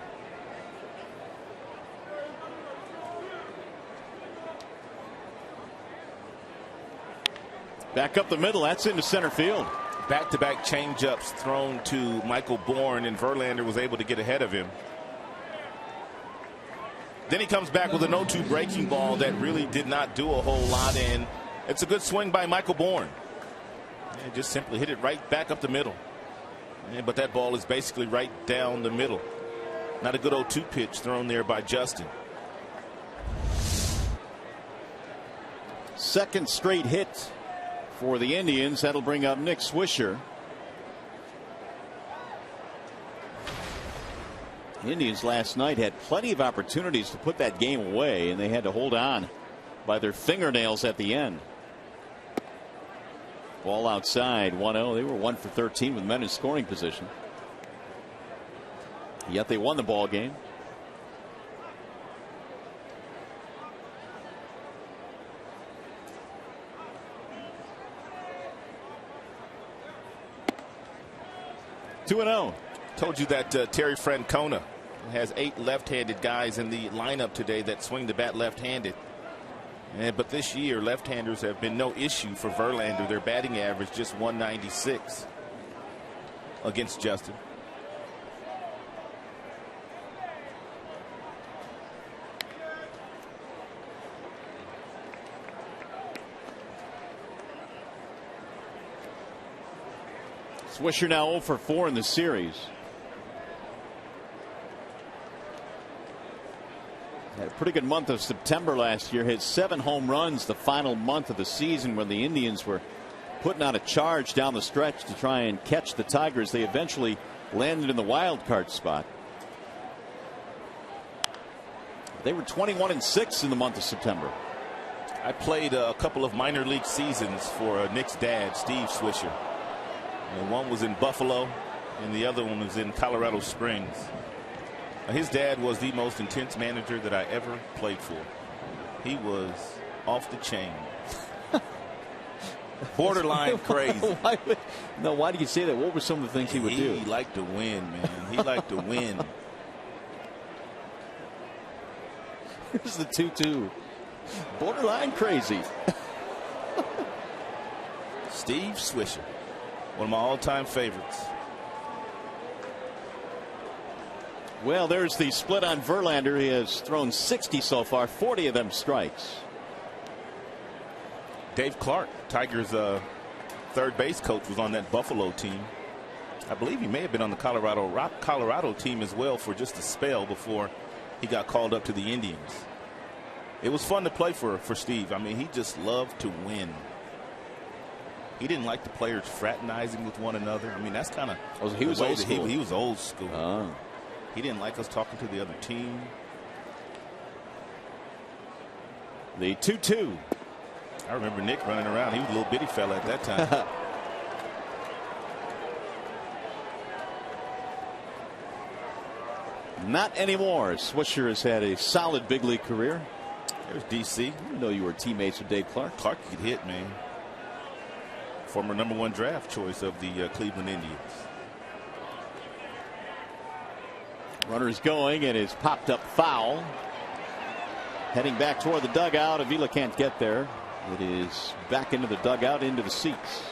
Back up the middle, that's into center field. Back-to-back changeups thrown to Michael Bourne, and Verlander was able to get ahead of him. Then he comes back with an 0-2 breaking ball that really did not do a whole lot, and it's a good swing by Michael Bourne. And just simply hit it right back up the middle. But that ball is basically right down the middle. Not a good 0-2 pitch thrown there by Justin. Second straight hit for the Indians. That'll bring up Nick Swisher. The Indians last night had plenty of opportunities to put that game away, and they had to hold on by their fingernails at the end. Ball outside, 1-0. They were 1 for 13 with men in scoring position. Yet they won the ball game. Two and 0. Told you that Terry Francona has 8 left-handed guys in the lineup today that swing the bat left-handed. But this year, left-handers have been no issue for Verlander. Their batting average just 196 against Justin. Swisher now 0 for 4 in the series. Had a pretty good month of September last year. Hit 7 home runs the final month of the season when the Indians were putting out a charge down the stretch to try and catch the Tigers. They eventually landed in the wild card spot. They were 21-6 in the month of September. I played a couple of minor league seasons for Nick's dad, Steve Swisher. And one was in Buffalo and the other one was in Colorado Springs. His dad was the most intense manager that I ever played for. He was off the chain. Borderline crazy. Why do you say that? What were some of the things he would do? He liked to win, man. He liked to win. Here's the 2-2. Borderline crazy. Steve Swisher, one of my all-time favorites. Well, there's the split on Verlander. He has thrown 60 so far, 40 of them strikes. Dave Clark, Tigers' third base coach, was on that Buffalo team. I believe he may have been on the Colorado team as well for just a spell before he got called up to the Indians. It was fun to play for Steve. I mean, he just loved to win. He didn't like the players fraternizing with one another. I mean, that's kind of he was old school. He was old school. Oh. He didn't like us talking to the other team. The 2-2. I remember Nick running around. He was a little bitty fella at that time. Not anymore. Swisher has had a solid big league career. There's DC. I didn't know you were teammates with Dave Clark. Clark could hit, man. Former #1 draft choice of the Cleveland Indians. Runner's going, and it's popped up foul. Heading back toward the dugout. Avila can't get there. It is back into the dugout, into the seats.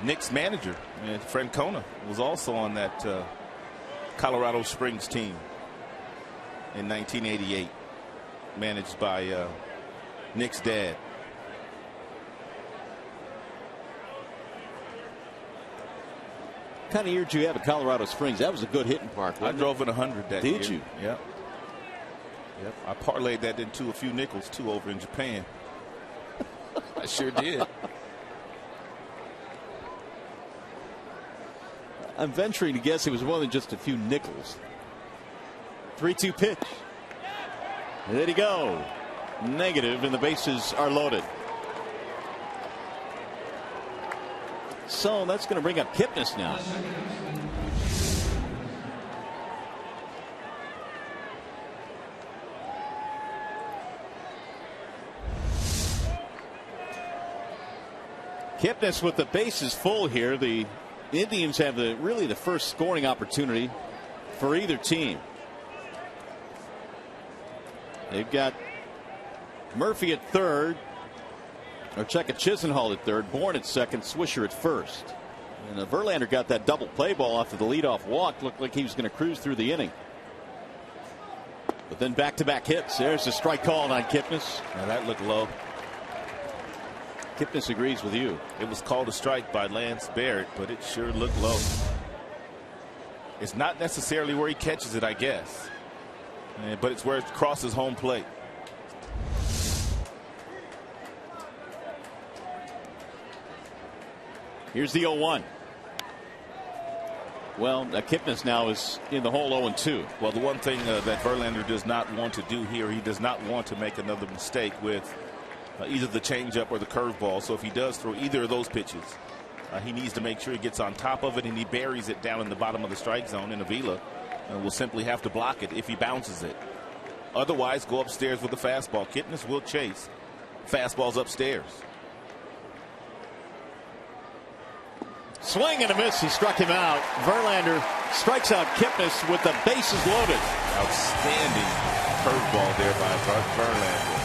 Nick's manager, Francona, was also on that Colorado Springs team in 1988, managed by Nick's dad. What kind of year did you have at Colorado Springs? That was a good hitting park. I drove in 100 that year. Did you? Yep. I parlayed that into a few nickels too over in Japan. I sure did. I'm venturing to guess it was more than just a few nickels. 3-2 pitch. There you go. Negative, and the bases are loaded. So that's going to bring up Kipnis now. Kipnis with the bases full here. The Indians have really the first scoring opportunity for either team. They've got Murphy at third, or Chisenhall at third, Bourne at second, Swisher at first. And Verlander got that double play ball off of the leadoff walk. Looked like he was going to cruise through the inning. But then back-to-back hits. There's the strike called on Kipnis. Now that looked low. Kipnis agrees with you. It was called a strike by Lance Barrett, but it sure looked low. It's not necessarily where he catches it, I guess, but it's where it crosses home plate. Here's the 0-1. Well, Kipnis now is in the hole 0-2. Well, the one thing that Verlander does not want to do here, he does not want to make another mistake with either the changeup or the curveball. So if he does throw either of those pitches, he needs to make sure he gets on top of it and he buries it down in the bottom of the strike zone. And Avila will simply have to block it if he bounces it. Otherwise, go upstairs with the fastball. Kipnis will chase fastballs upstairs. Swing and a miss. He struck him out. Verlander strikes out Kipnis with the bases loaded. Outstanding curveball there by Verlander.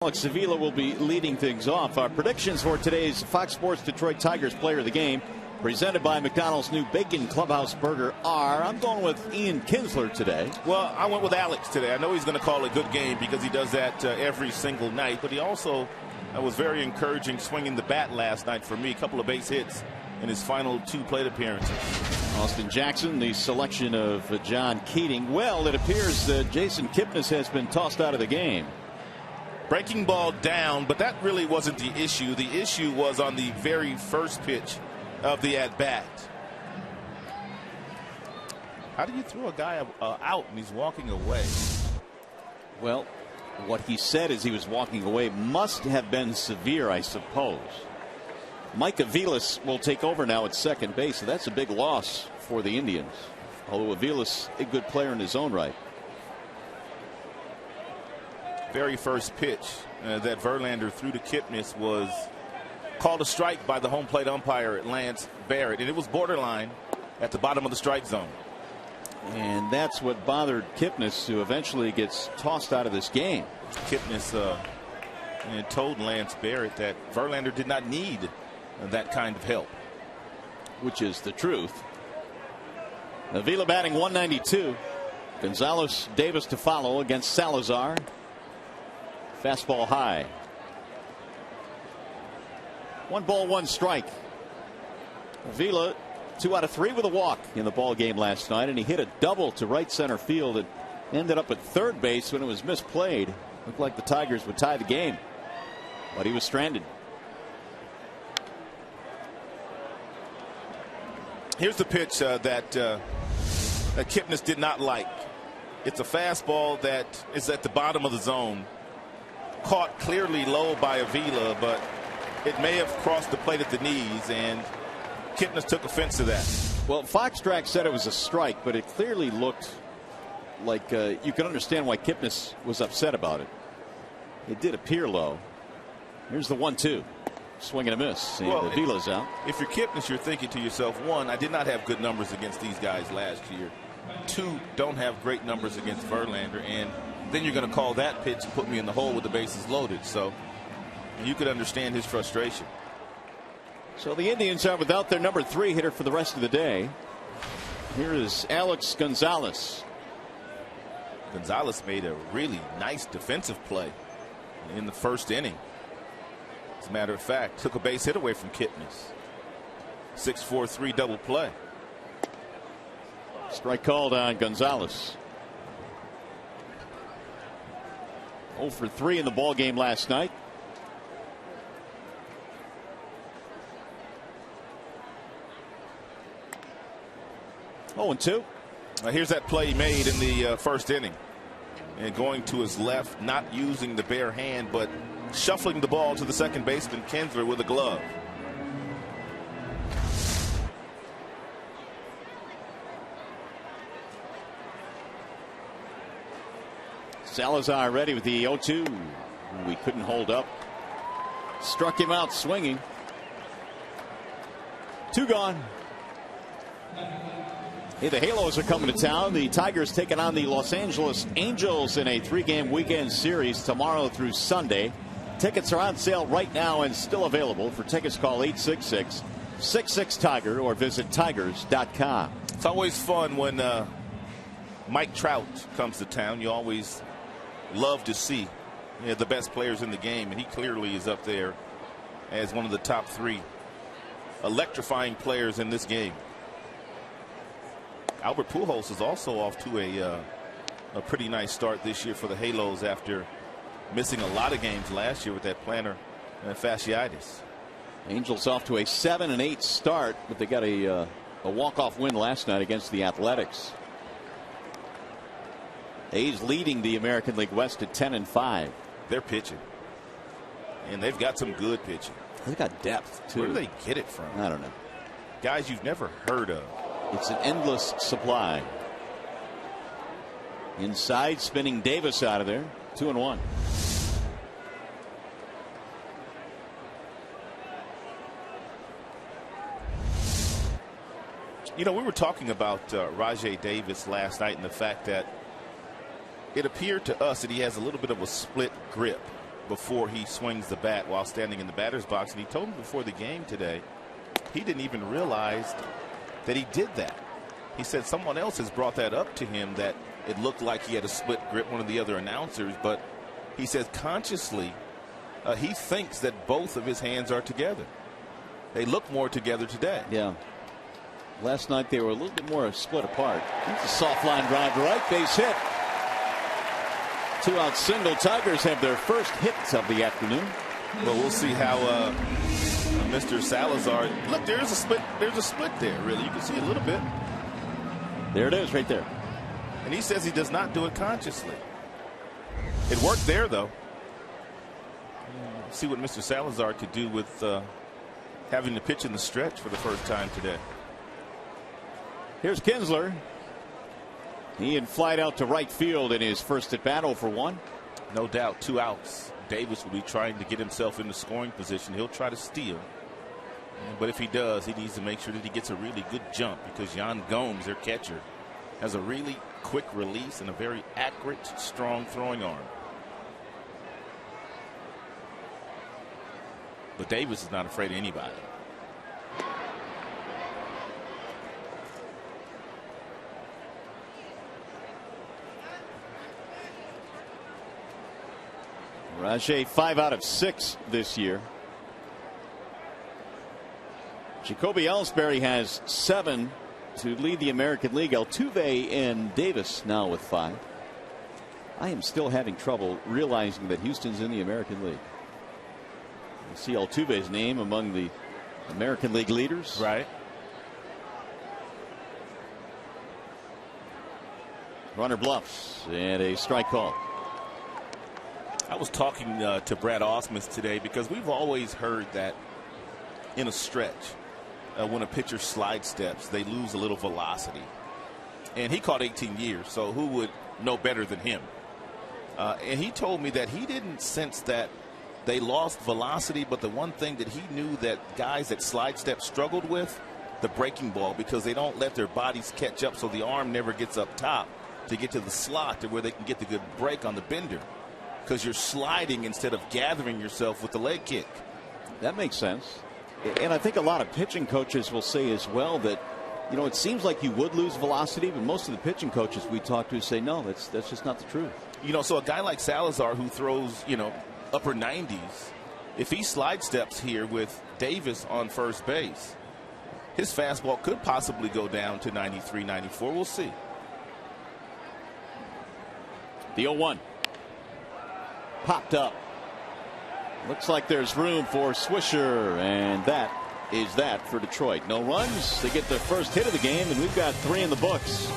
Alex Avila will be leading things off. Our predictions for today's Fox Sports Detroit Tigers Player of the Game, presented by McDonald's new Bacon Clubhouse Burger, are. I'm going with Ian Kinsler today. Well, I went with Alex today. I know he's going to call a good game because he does that every single night, but he also was very encouraging swinging the bat last night for me. A couple of base hits in his final 2 plate appearances. Austin Jackson, the selection of John Keating. Well, it appears that Jason Kipnis has been tossed out of the game. Breaking ball down, but that really wasn't the issue. The issue was on the very first pitch of the at-bat. How do you throw a guy out and he's walking away? Well, what he said as he was walking away must have been severe, I suppose. Mike Aviles will take over now at second base, so that's a big loss for the Indians. Although Aviles, a good player in his own right. Very first pitch that Verlander threw to Kipnis was called a strike by the home plate umpire, Lance Barrett, and it was borderline at the bottom of the strike zone. And that's what bothered Kipnis, who eventually gets tossed out of this game. Kipnis told Lance Barrett that Verlander did not need that kind of help. Which is the truth. Avila batting 192. Gonzalez Davis to follow against Salazar. Fastball high. 1 ball, 1 strike. Avila 2 out of 3 with a walk in the ball game last night, and he hit a double to right center field that ended up at third base when it was misplayed. Looked like the Tigers would tie the game, but he was stranded. Here's the pitch that Kipnis did not like. It's a fastball that is at the bottom of the zone. Caught clearly low by Avila, but it may have crossed the plate at the knees, and Kipnis took offense to that. Well, Foxtrack said it was a strike, but it clearly looked like you can understand why Kipnis was upset about it. It did appear low. Here's the 1-2. Swing and a miss. Well, Vila's out. If you're Kipnis, you're thinking to yourself, one, I did not have good numbers against these guys last year. Two, don't have great numbers against Verlander. And then you're going to call that pitch and put me in the hole with the bases loaded. So you could understand his frustration. So the Indians are without their number 3 hitter for the rest of the day. Here is Alex Gonzalez. Gonzalez made a really nice defensive play in the first inning. As a matter of fact, took a base hit away from Kipnis. 6-4-3 double play. Strike called on Gonzalez. 0 for 3 in the ball game last night. Oh, and 2. Here's that play he made in the first inning. And going to his left, not using the bare hand, but shuffling the ball to the second baseman, Kinsler, with a glove. Salazar ready with the 0-2. We couldn't hold up. Struck him out swinging. 2 gone. Hey, the Halos are coming to town. The Tigers taking on the Los Angeles Angels in a 3-game weekend series tomorrow through Sunday. Tickets are on sale right now and still available. For tickets, call 866-66-TIGER or visit tigers.com. It's always fun when Mike Trout comes to town. You always love to see the best players in the game, and he clearly is up there as one of the top 3 electrifying players in this game. Albert Pujols is also off to a pretty nice start this year for the Halos after missing a lot of games last year with that plantar fasciitis. Angels off to a 7-8 start, but they got a walk-off win last night against the Athletics. A's leading the American League West at 10-5. They're pitching, and they've got some good pitching. They've got depth too. Where do they get it from? I don't know. Guys you've never heard of. It's an endless supply. Inside, spinning Davis out of there. 2-1. You know, we were talking about Rajai Davis last night and the fact that it appeared to us that he has a little bit of a split grip before he swings the bat while standing in the batter's box. And he told me before the game today he didn't even realize that he did that. He said someone else has brought that up to him, that it looked like he had a split grip, one of the other announcers, but he says consciously he thinks that both of his hands are together. They look more together today. Yeah. Last night they were a little bit more split apart. It's a soft line drive to right, base hit. 2-out single. Tigers have their first hits of the afternoon. Well, we'll see how Mr. Salazar. Look, there's a split. There's a split there. Really, you can see a little bit. There it is, right there. And he says he does not do it consciously. It worked there, though. See what Mr. Salazar could do with having to pitch in the stretch for the first time today. Here's Kinsler. He in flight out to right field in his first at bat, 0 for 1. No doubt, 2 outs. Davis will be trying to get himself into scoring position. He'll try to steal. But if he does, he needs to make sure that he gets a really good jump, because Yan Gomes, their catcher, has a really quick release and a very accurate, strong throwing arm. But Davis is not afraid of anybody. Rajai 5 out of 6 this year. Jacoby Ellsbury has 7 to lead the American League. Altuve and Davis now with 5. I am still having trouble realizing that Houston's in the American League. You see Altuve's name among the American League leaders. Right. Runner bluffs and a strike call. I was talking to Brad Ausmus today, because we've always heard that in a stretch when a pitcher slide steps, they lose a little velocity. And he caught 18 years, so who would know better than him? And he told me that he didn't sense that they lost velocity, but the one thing that he knew that guys that slide step struggled with, the breaking ball, because they don't let their bodies catch up, so the arm never gets up top to get to the slot to where they can get the good break on the bender, because you're sliding instead of gathering yourself with the leg kick. That makes sense. And I think a lot of pitching coaches will say as well that, you know, it seems like you would lose velocity, but most of the pitching coaches we talk to say, no, that's just not the truth. You know, so a guy like Salazar who throws, you know, upper 90s, if he slide steps here with Davis on first base, his fastball could possibly go down to 93, 94. We'll see. The 0-1 popped up. Looks like there's room for Swisher, and that is that for Detroit. No runs. They get the first hit of the game, and we've got 3 in the books.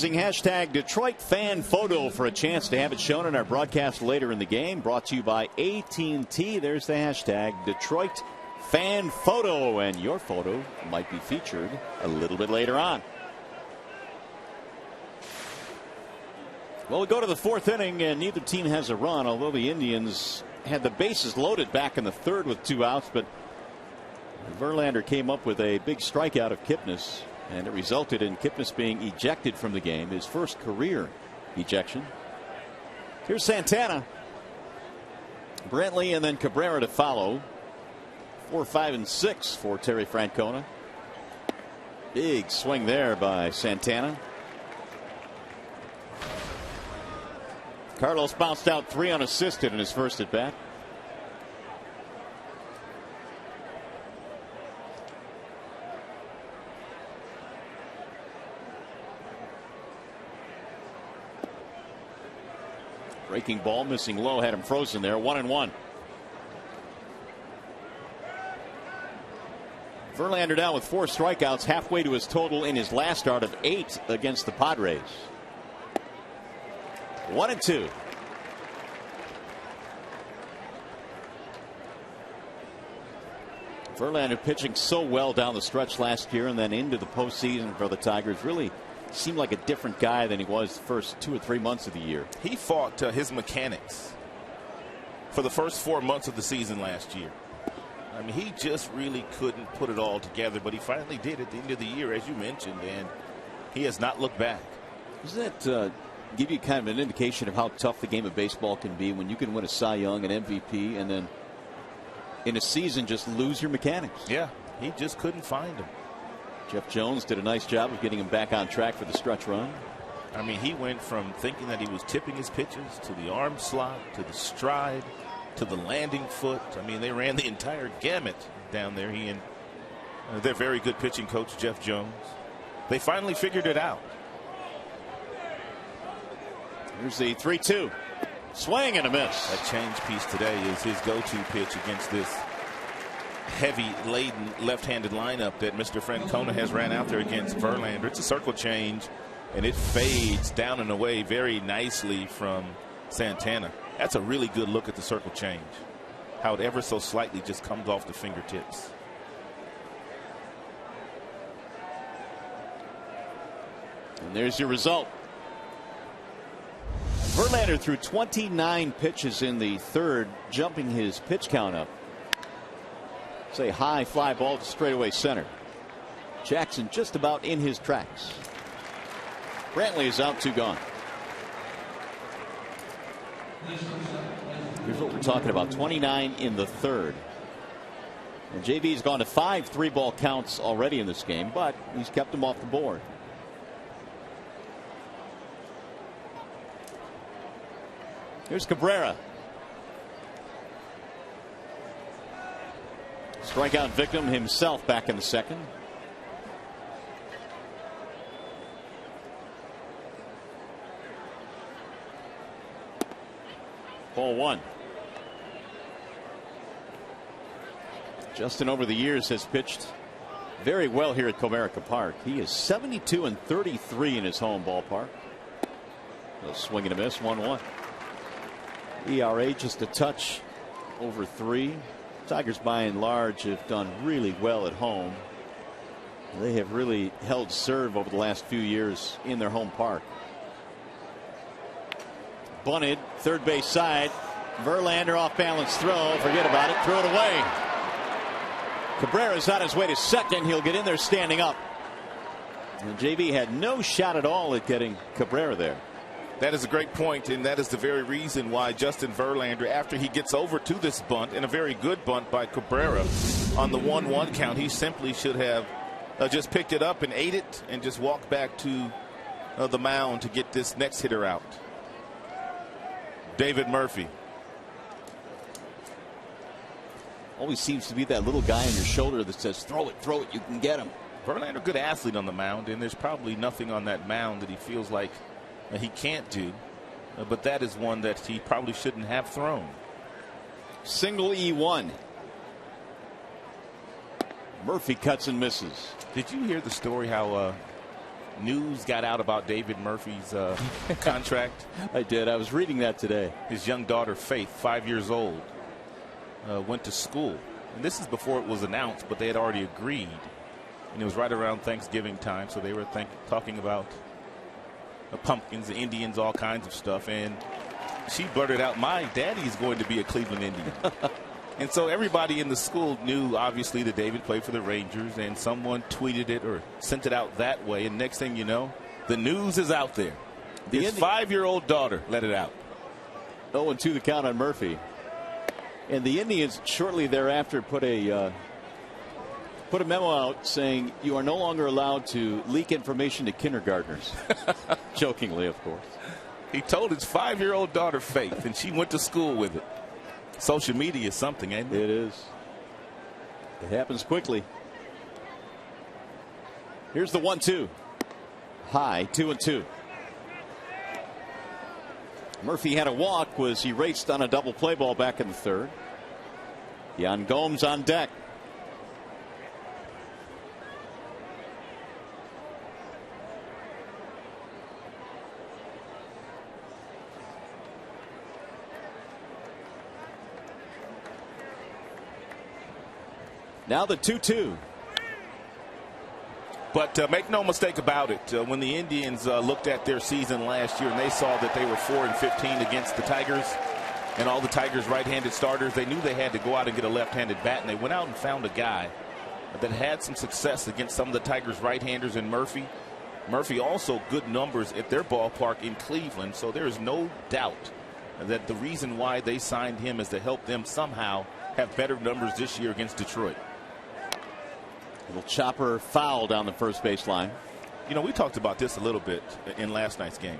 Hashtag Detroit fan photo for a chance to have it shown in our broadcast later in the game. Brought to you by AT&T. There's the hashtag Detroit fan photo, and your photo might be featured a little bit later on. Well, we go to the 4th inning, and neither team has a run, although the Indians had the bases loaded back in the 3rd with 2 outs, but Verlander came up with a big strikeout of Kipnis, and it resulted in Kipnis being ejected from the game, his first career ejection. Here's Santana, Brantley, and then Cabrera to follow. 4, 5, and 6 for Terry Francona. Big swing there by Santana. Carlos bounced out 3 unassisted in his first at bat. Breaking ball, missing low, had him frozen there. 1-1. Verlander down with 4 strikeouts, halfway to his total in his last start of 8 against the Padres. 1-2. Verlander pitching so well down the stretch last year and then into the postseason for the Tigers. Really seemed like a different guy than he was the first 2 or 3 months of the year. He fought his mechanics for the first 4 months of the season last year. I mean, he just really couldn't put it all together, but he finally did at the end of the year, as you mentioned, and he has not looked back. Doesn't that give you kind of an indication of how tough the game of baseball can be when you can win a Cy Young, an MVP, and then in a season just lose your mechanics? Yeah, he just couldn't find them. Jeff Jones did a nice job of getting him back on track for the stretch run. I mean, he went from thinking that he was tipping his pitches to the arm slot to the stride to the landing foot. I mean, they ran the entire gamut down there. He and their very good pitching coach, Jeff Jones. They finally figured it out. Here's the 3-2. Swing and a miss. That change piece today is his go-to pitch against this heavy laden left-handed lineup that Mr. Francona has ran out there against Verlander. It's a circle change, and it fades down and away very nicely from Santana. That's a really good look at the circle change. How it ever so slightly just comes off the fingertips. And there's your result. Verlander threw 29 pitches in the third, jumping his pitch count up. It's a high fly ball to straightaway center. Jackson just about in his tracks. Brantley is out, 2 gone. Here's what we're talking about. 29 in the third. And JV's gone to 5 3-ball counts already in this game, but he's kept them off the board. Here's Cabrera. Strikeout victim himself back in the second. Ball 1. Justin over the years has pitched very well here at Comerica Park. He is 72-33 in his home ballpark. A swing and a miss, 1-1. ERA just a touch over 3. Tigers by and large have done really well at home. They have really held serve over the last few years in their home park. Bunted, third base side. Verlander off balance throw. Forget about it. Throw it away. Cabrera's on his way to second. He'll get in there standing up. And JV had no shot at all at getting Cabrera there. That is a great point, and that is the very reason why Justin Verlander, after he gets over to this bunt, and a very good bunt by Cabrera on the 1-1 count, he simply should have just picked it up and ate it and just walked back to the mound to get this next hitter out. David Murphy. Always seems to be that little guy on your shoulder that says, throw it, you can get him. Verlander, good athlete on the mound, and there's probably nothing on that mound that he feels like he can't do, but that is one that he probably shouldn't have thrown. Single E1. Murphy cuts and misses. Did you hear the story how news got out about David Murphy's contract? I did. I was reading that today. His young daughter Faith, 5 years old, went to school, and this is before it was announced, but they had already agreed, and it was right around Thanksgiving time, so they were talking about the pumpkins, the Indians, all kinds of stuff, and she blurted out, "My daddy's going to be a Cleveland Indian." And so everybody in the school knew, obviously, that David played for the Rangers, and someone tweeted it or sent it out that way, and next thing you know, the news is out there. His 5-year-old daughter let it out. 0-2 the count on Murphy. And the Indians shortly thereafter put a memo out saying you are no longer allowed to leak information to kindergartners. Jokingly, of course. He told his 5-year-old daughter Faith, and she went to school with it. Social media is something, ain't it? It is. It happens quickly. Here's the 1-2. High, 2-2. Murphy had a walk, was erased on a double play ball back in the third. Yan Gomes on deck. Now the 2-2. But make no mistake about it, when the Indians looked at their season last year and they saw that they were 4-15 against the Tigers and all the Tigers right-handed starters, they knew they had to go out and get a left-handed bat, and they went out and found a guy that had some success against some of the Tigers right-handers in Murphy. Murphy also good numbers at their ballpark in Cleveland, so there is no doubt that the reason why they signed him is to help them somehow have better numbers this year against Detroit. Little chopper foul down the first base line. You know, we talked about this a little bit in last night's game.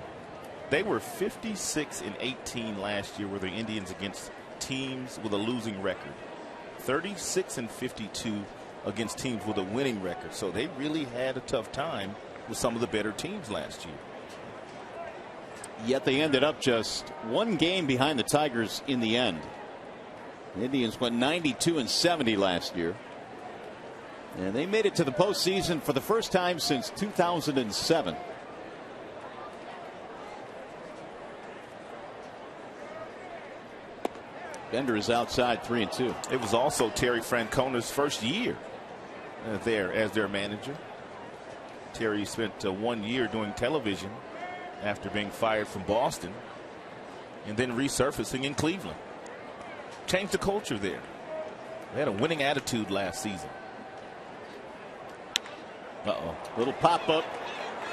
They were 56-18 last year, were the Indians, against teams with a losing record. 36-52 against teams with a winning record. So they really had a tough time with some of the better teams last year. Yet they ended up just one game behind the Tigers in the end. The Indians went 92-70 last year. And they made it to the postseason for the first time since 2007. Bender is outside 3-2. It was also Terry Francona's first year there as their manager. Terry spent 1 year doing television after being fired from Boston and then resurfacing in Cleveland. Changed the culture there. They had a winning attitude last season. Little pop-up.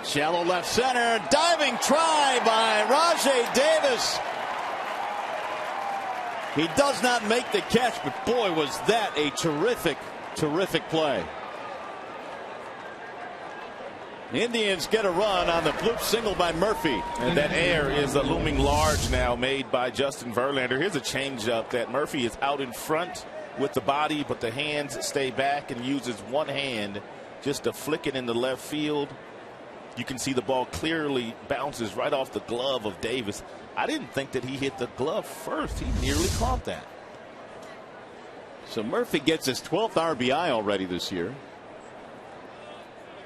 Shallow left center. Diving try by Rajai Davis. He does not make the catch, but boy, was that a terrific, terrific play. The Indians get a run on the bloop single by Murphy. And that air is looming large now, made by Justin Verlander. Here's a changeup that Murphy is out in front with the body, but the hands stay back and uses one hand just to flick it in the left field. You can see the ball clearly bounces right off the glove of Davis. I didn't think that he hit the glove first. He nearly caught that. So Murphy gets his 12th RBI already this year.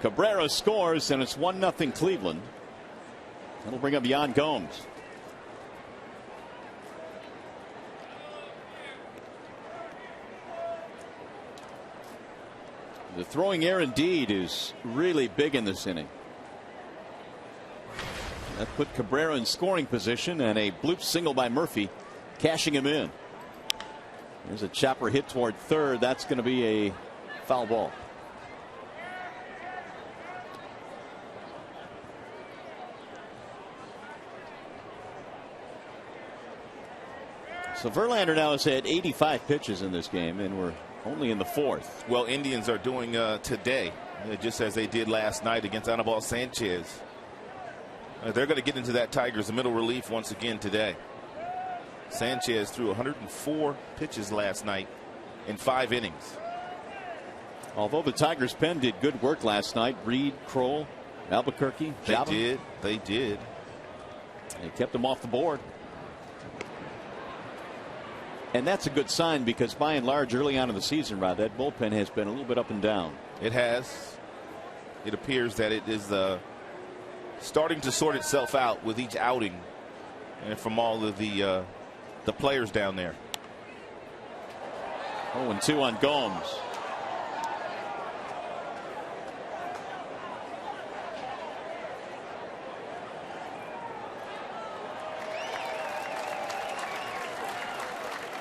Cabrera scores, and it's 1-0 Cleveland. That'll bring up Yan Gomes. The throwing air indeed is really big in this inning. That put Cabrera in scoring position, and a bloop single by Murphy, cashing him in. There's a chopper hit toward third. That's going to be a foul ball. So Verlander now has had 85 pitches in this game, and we're only in the fourth. Well, Indians are doing today, just as they did last night against Anibal Sanchez. They're going to get into that Tigers middle relief once again today. Sanchez threw 104 pitches last night in 5 innings. Although the Tigers pen did good work last night, Reed, Kroll, Albuquerque, They did. They kept them off the board. And that's a good sign, because by and large early on in the season, Rod, that bullpen has been a little bit up and down. It has. It appears that it is starting to sort itself out with each outing and from all of the players down there. 0-2 on Gomes.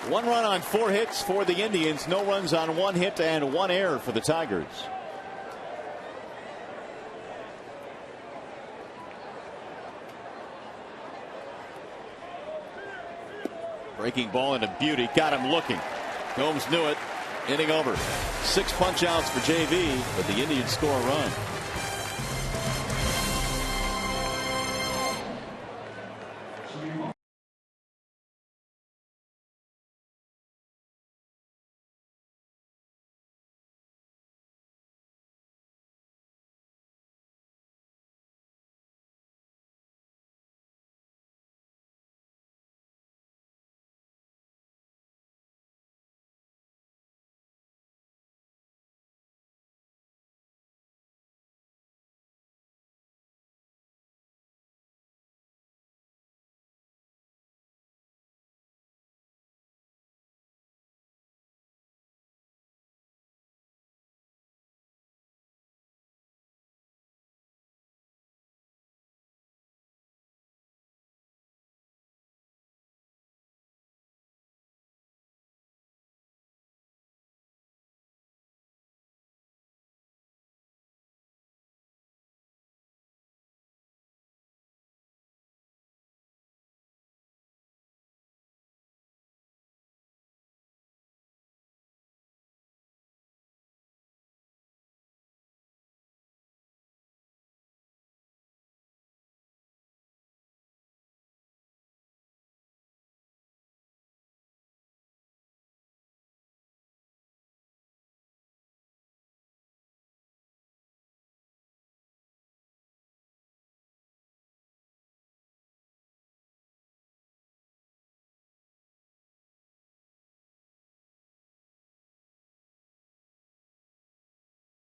One run on 4 hits for the Indians. No runs on 1 hit and 1 error for the Tigers. Breaking ball into beauty. Got him looking. Gomes knew it. Inning over. 6 punch outs for JV, but the Indians score a run.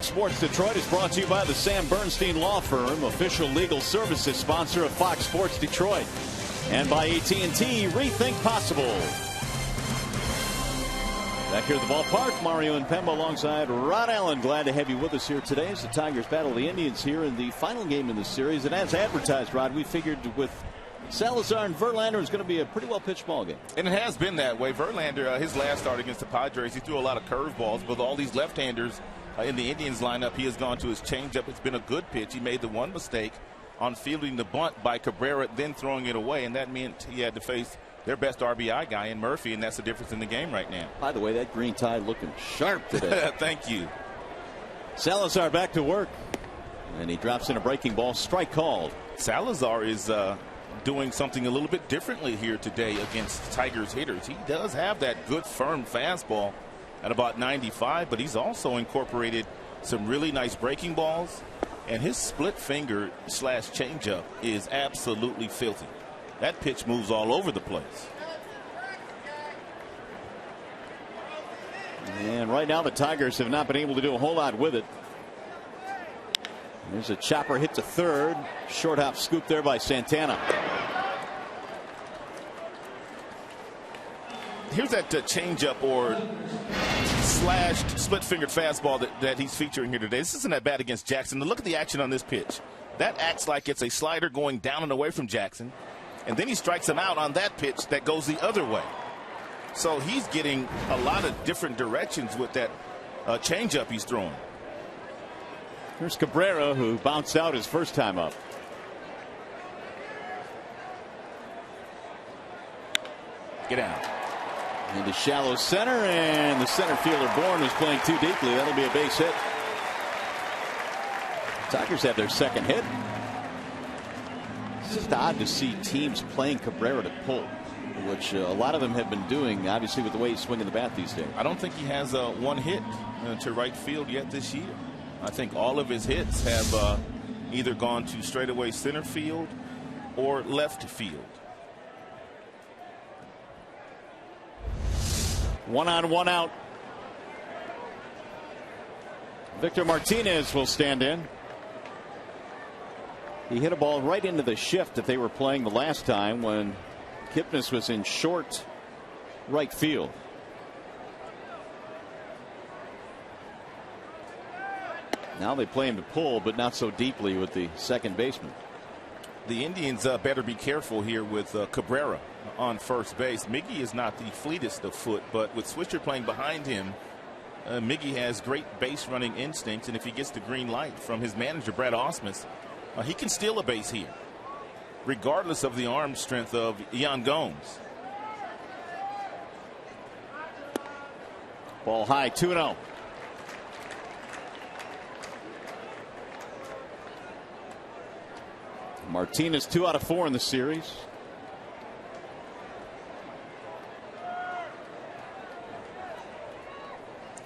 Sports Detroit is brought to you by the Sam Bernstein Law Firm, official legal services sponsor of Fox Sports Detroit, and by AT&T Rethink Possible. Back here at the ballpark, Mario and Pemba alongside Rod Allen. Glad to have you with us here today as the Tigers battle the Indians here in the final game in the series. And as advertised, Rod, we figured with Salazar and Verlander is going to be a pretty well pitched ball game. And it has been that way. Verlander, his last start against the Padres, he threw a lot of curveballs. With all these left-handers in the Indians lineup, he has gone to his changeup. It's been a good pitch. He made the one mistake on fielding the bunt by Cabrera, then throwing it away, and that meant he had to face their best RBI guy in Murphy, and that's the difference in the game right now. By the way, that green tie looking sharp today. Thank you. Salazar back to work, and he drops in a breaking ball. Strike called. Salazar is doing something a little bit differently here today against Tigers hitters. He does have that good firm fastball at about 95, but he's also incorporated some really nice breaking balls, and his split finger / changeup is absolutely filthy. That pitch moves all over the place. And right now the Tigers have not been able to do a whole lot with it. There's a chopper hit to third. Short hop scoop there by Santana. Here's that changeup or slashed split-fingered fastball that he's featuring here today. This isn't that bad against Jackson. Look at the action on this pitch. That acts like it's a slider going down and away from Jackson. And then he strikes him out on that pitch that goes the other way. So he's getting a lot of different directions with that changeup he's throwing. Here's Cabrera, who bounced out his first time up. Get out. Into shallow center, and the center fielder Bourne was playing too deeply. That'll be a base hit. Tigers have their second hit. It's just odd to see teams playing Cabrera to pull, which a lot of them have been doing, obviously, with the way he's swinging the bat these days. I don't think he has one hit to right field yet this year. I think all of his hits have either gone to straightaway center field or left field. 1 on, 1 out. Victor Martinez will stand in. He hit a ball right into the shift that they were playing the last time when Kipnis was in short right field. Now they play him to pull, but not so deeply with the second baseman. The Indians better be careful here with Cabrera on first base. Miggy is not the fleetest of foot, but with Switzer playing behind him, Miggy has great base running instincts, and if he gets the green light from his manager, Brad Ausmus, he can steal a base here, regardless of the arm strength of Yan Gomes. Ball high, 2-0. Martinez 2 out of 4 in the series.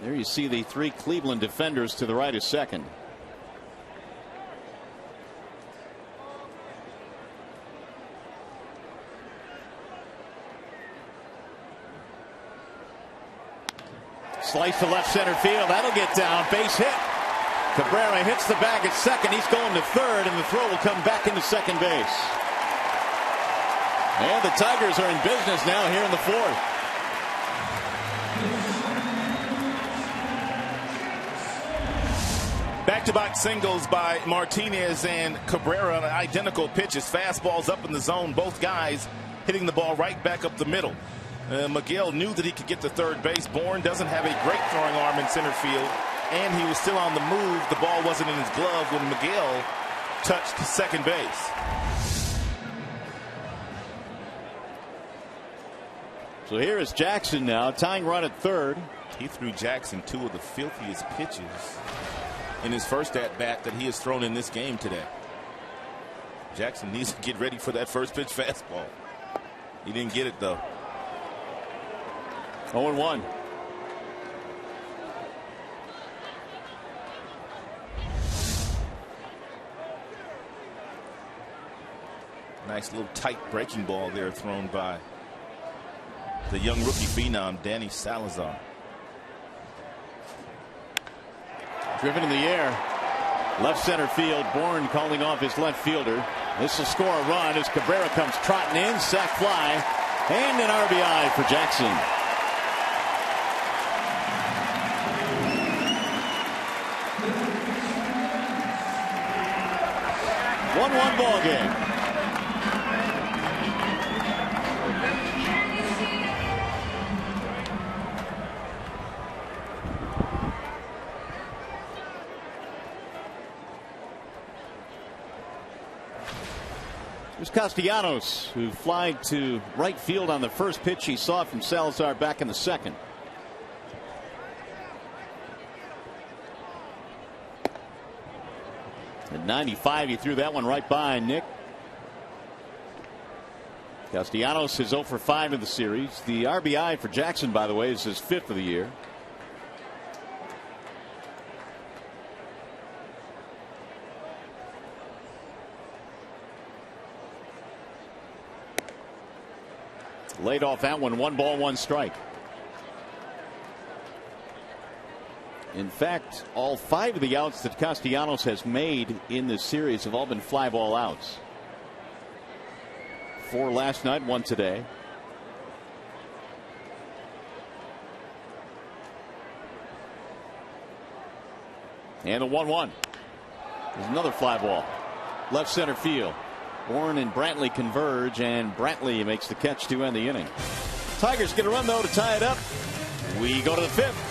There you see the 3 Cleveland defenders to the right of second. Slice to left center field. That'll get down. Base hit. Cabrera hits the bag at second. He's going to third, and the throw will come back into second base. And the Tigers are in business now here in the fourth. Back-to-back singles by Martinez and Cabrera on identical pitches. Fastballs up in the zone. Both guys hitting the ball right back up the middle. Miguel knew that he could get to third base. Bourne doesn't have a great throwing arm in center field, and he was still on the move. The ball wasn't in his glove when Miguel touched second base. So here is Jackson now, tying run at third. He threw Jackson 2 of the filthiest pitches in his first at-bat that he has thrown in this game today. Jackson needs to get ready for that first pitch fastball. He didn't get it, though. 0-1. Nice little tight breaking ball there thrown by the young rookie phenom, Danny Salazar. Driven in the air. Left center field. Bourne calling off his left fielder. This will score a run as Cabrera comes trotting in. Sac fly. And an RBI for Jackson. 1-1 ball game. Here's Castellanos, who flied to right field on the first pitch he saw from Salazar back in the second. At 95, he threw that one right by Nick. Castellanos is 0 for 5 in the series. The RBI for Jackson, by the way, is his 5th of the year. Laid off that one. 1 ball, 1 strike. In fact, all 5 of the outs that Castellanos has made in this series have all been fly ball outs. 4 last night, 1 today. And a 1-1. There's another fly ball. Left center field. Bourne and Brantley converge, and Brantley makes the catch to end the inning. Tigers get a run, though, to tie it up. We go to the 5th.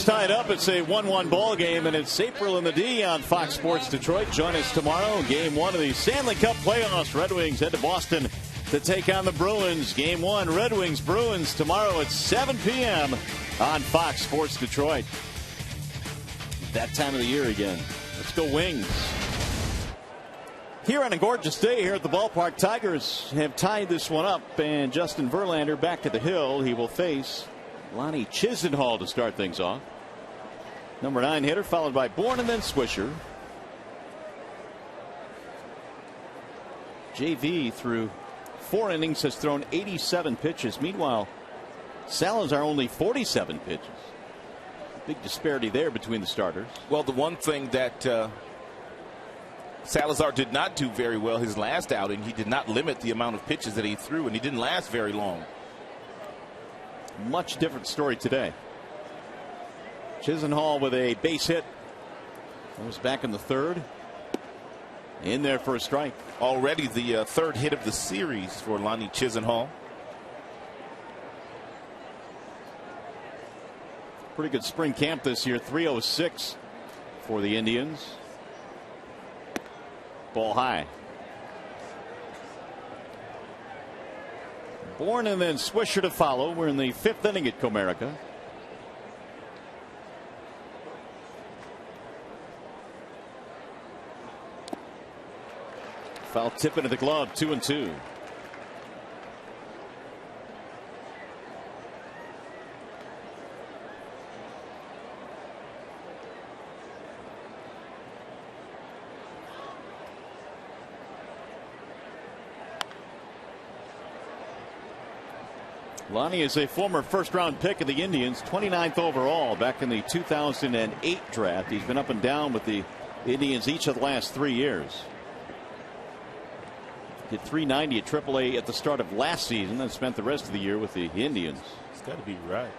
Tied up. It's a 1-1 ball game, and it's April in the D on Fox Sports Detroit. Join us tomorrow. Game 1 of the Stanley Cup playoffs. Red Wings head to Boston to take on the Bruins. Game 1, Red Wings Bruins, tomorrow at 7 p.m. on Fox Sports Detroit. That time of the year again. Let's go Wings. Here on a gorgeous day here at the ballpark, Tigers have tied this one up, and Justin Verlander back at the hill. He will face Lonnie Chisenhall to start things off. Number 9 hitter, followed by Bourne and then Swisher. JV through 4 innings has thrown 87 pitches. Meanwhile, Salazar only 47 pitches. Big disparity there between the starters. Well, the one thing that Salazar did not do very well his last outing, he did not limit the amount of pitches that he threw, and he didn't last very long. Much different story today. Chisenhall with a base hit. Was back in the 3rd. In there for a strike. Already the 3rd hit of the series for Lonnie Chisenhall. Pretty good spring camp this year. 306 for the Indians. Ball high. Bourne and then Swisher to follow. We're in the 5th inning at Comerica. Foul tip into the glove. 2-2. Lonnie is a former first-round pick of the Indians, 29th overall back in the 2008 draft. He's been up and down with the Indians each of the last 3 years. Hit .390 at AAA at the start of last season and spent the rest of the year with the Indians. It's got to be right.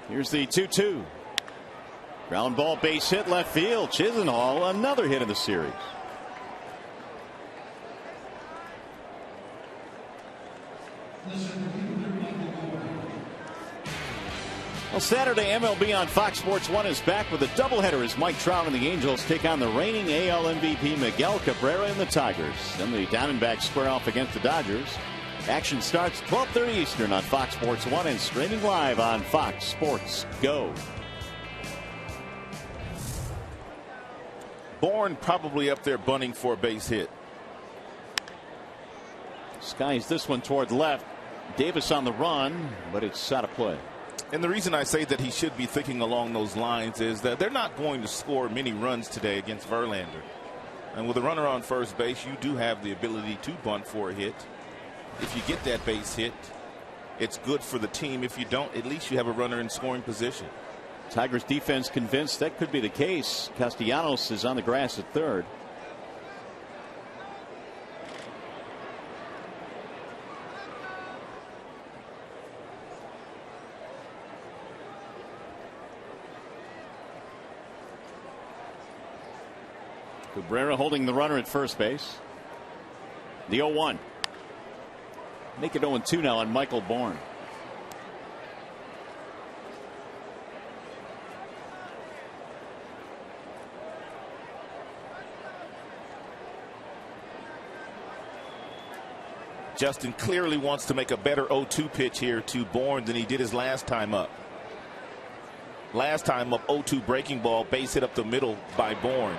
Here's the 2-2. Ground ball, base hit, left field. Chisenhall, another hit in the series. Well, Saturday MLB on Fox Sports 1 is back with a doubleheader as Mike Trout and the Angels take on the reigning AL MVP Miguel Cabrera and the Tigers. Then the Diamondbacks square off against the Dodgers. Action starts 12:30 Eastern on Fox Sports 1 and streaming live on Fox Sports Go. Bourne probably up there bunting for a base hit. Skies this one toward left. Davis on the run, but it's out of play. And the reason I say that he should be thinking along those lines is that they're not going to score many runs today against Verlander. And with a runner on first base, you do have the ability to bunt for a hit. If you get that base hit, it's good for the team. If you don't, at least you have a runner in scoring position. Tigers defense convinced that could be the case. Castellanos is on the grass at third. Cabrera holding the runner at first base. The 0-1. Make it 0-2 now on Michael Bourne. Justin clearly wants to make a better 0-2 pitch here to Bourne than he did his last time up. Last time up, 0-2 breaking ball, base hit up the middle by Bourne.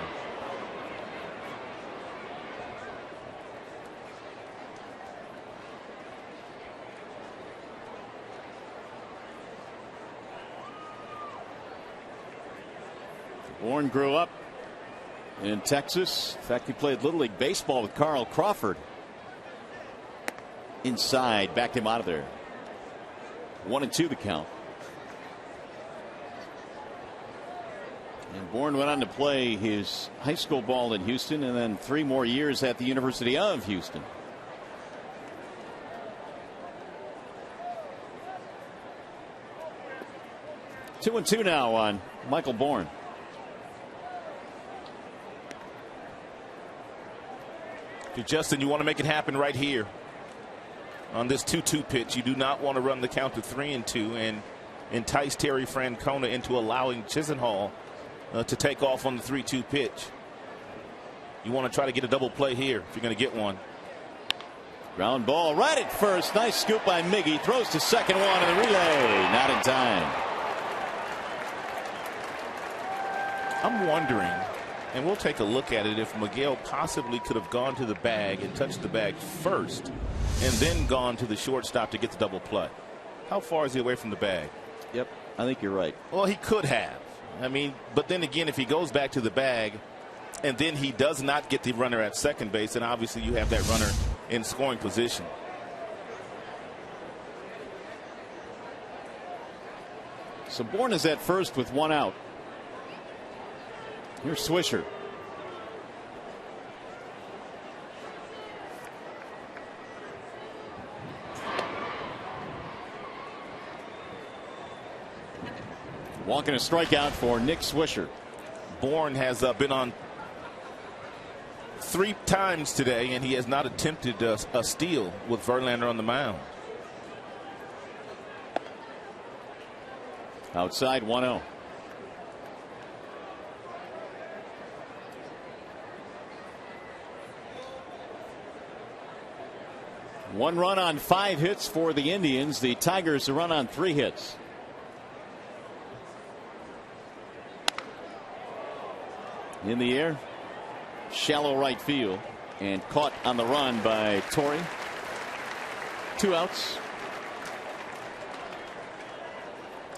Bourne grew up in Texas. In fact, he played Little League Baseball with Carl Crawford. Inside, backed him out of there. 1-2 the count. And Bourne went on to play his high school ball in Houston and then 3 more years at the University of Houston. Two and two now on Michael Bourne. Justin, you want to make it happen right here on this 2-2 pitch. You do not want to run the count to 3-2 and entice Terry Francona into allowing Chisenhall to take off on the 3-2 pitch. You want to try to get a double play here if you're going to get one. Ground ball right at first. Nice scoop by Miggy. Throws to second, one in the relay. Not in time. I'm wondering, and we'll take a look at it, if Miguel possibly could have gone to the bag and touched the bag first and then gone to the shortstop to get the double play. How far is he away from the bag? Yep, I think you're right. Well, he could have. I mean, but then again, if he goes back to the bag and then he does not get the runner at second base, then obviously you have that runner in scoring position. So Bourne is at first with 1 out. Here's Swisher. Walking a strikeout for Nick Swisher. Bourne has been on 3 times today, and he has not attempted a steal with Verlander on the mound. Outside 1-0. One run on 5 hits for the Indians. The Tigers a run on 3 hits. in the air, shallow right field, and caught on the run by Torrey. 2 outs.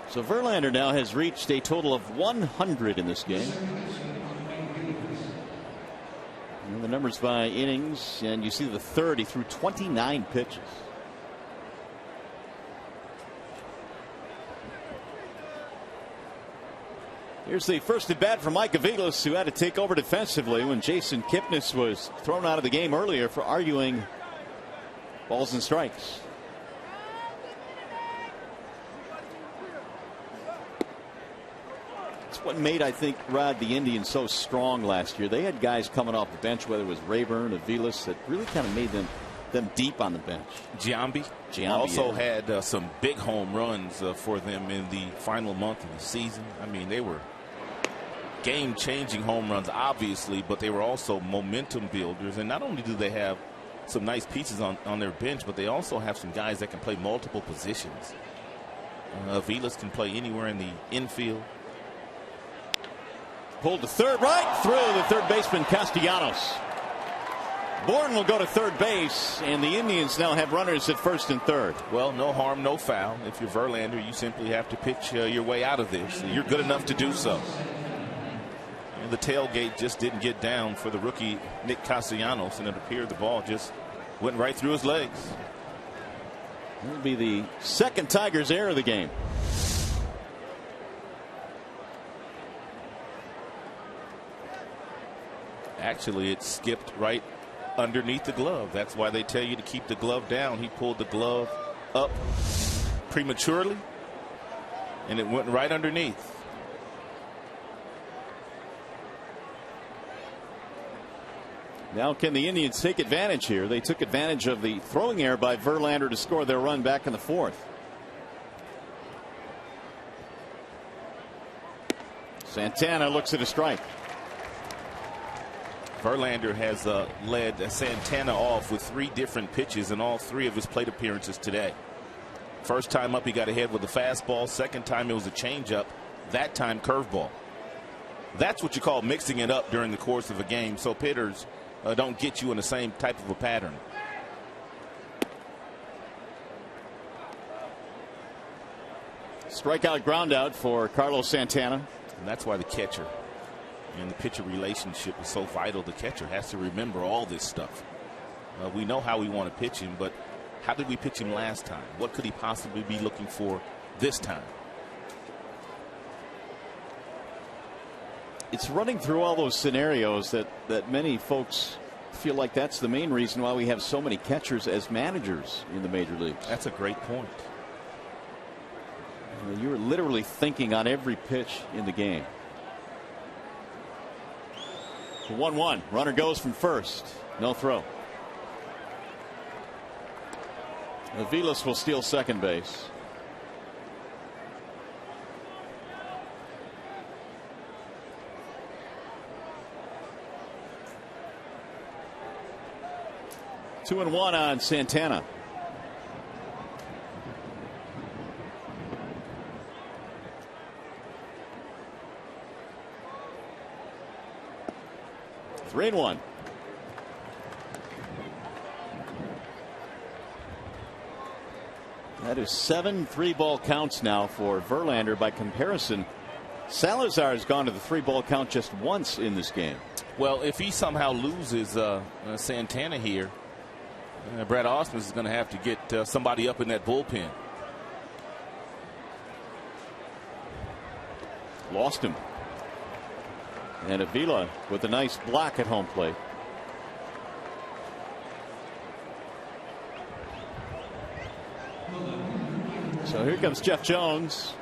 So Verlander now has reached a total of 100 in this game. And the numbers by innings, and you see the third, he threw 29 pitches. Here's the first at bat for Mike Aviles, who had to take over defensively when Jason Kipnis was thrown out of the game earlier for arguing balls and strikes. It's what made, I think, Rod, the Indians so strong last year. They had guys coming off the bench, whether it was Rayburn, Aviles, that really kind of made them deep on the bench. Giambi also had some big home runs for them in the final month of the season. I mean, they were game-changing home runs, obviously, but they were also momentum builders. And not only do they have some nice pieces on their bench, but they also have some guys that can play multiple positions. Aviles can play anywhere in the infield. Pulled to third, right through the third baseman Castellanos. Bourne will go to third base, and the Indians now have runners at first and third. Well, no harm, no foul. If you're Verlander, you simply have to pitch your way out of this. You're good enough to do so. And the tailgate just didn't get down for the rookie Nick Castellanos, and it appeared the ball just went right through his legs. It'll be the second Tigers error of the game. Actually, it skipped right underneath the glove. That's why they tell you to keep the glove down. He pulled the glove up prematurely, and it went right underneath. Now can the Indians take advantage here? They took advantage of the throwing error by Verlander to score their run back in the fourth. Santana looks at a strike. Verlander has led Santana off with 3 different pitches in all 3 of his plate appearances today. First time up, he got ahead with a fastball. Second time, it was a changeup. That time, curveball. That's what you call mixing it up during the course of a game, so hitters don't get you in the same type of a pattern. Strikeout, ground out for Carlos Santana. And that's why the catcher and the pitcher relationship is so vital. The catcher has to remember all this stuff. We know how we want to pitch him, but how did we pitch him last time? What could he possibly be looking for this time? It's running through all those scenarios that many folks feel like that's the main reason why we have so many catchers as managers in the major leagues. That's a great point. You're literally thinking on every pitch in the game. 1-1. Runner goes from first. No throw. Aviles will steal second base. Two and one on Santana. 3-1. That is 7 3-ball counts now for Verlander. By comparison, Salazar has gone to the 3-ball count just once in this game. Well, if he somehow loses Santana here, Brad Ausmus is going to have to get somebody up in that bullpen. Lost him. And Avila with a nice block at home plate. So here comes Jeff Jones.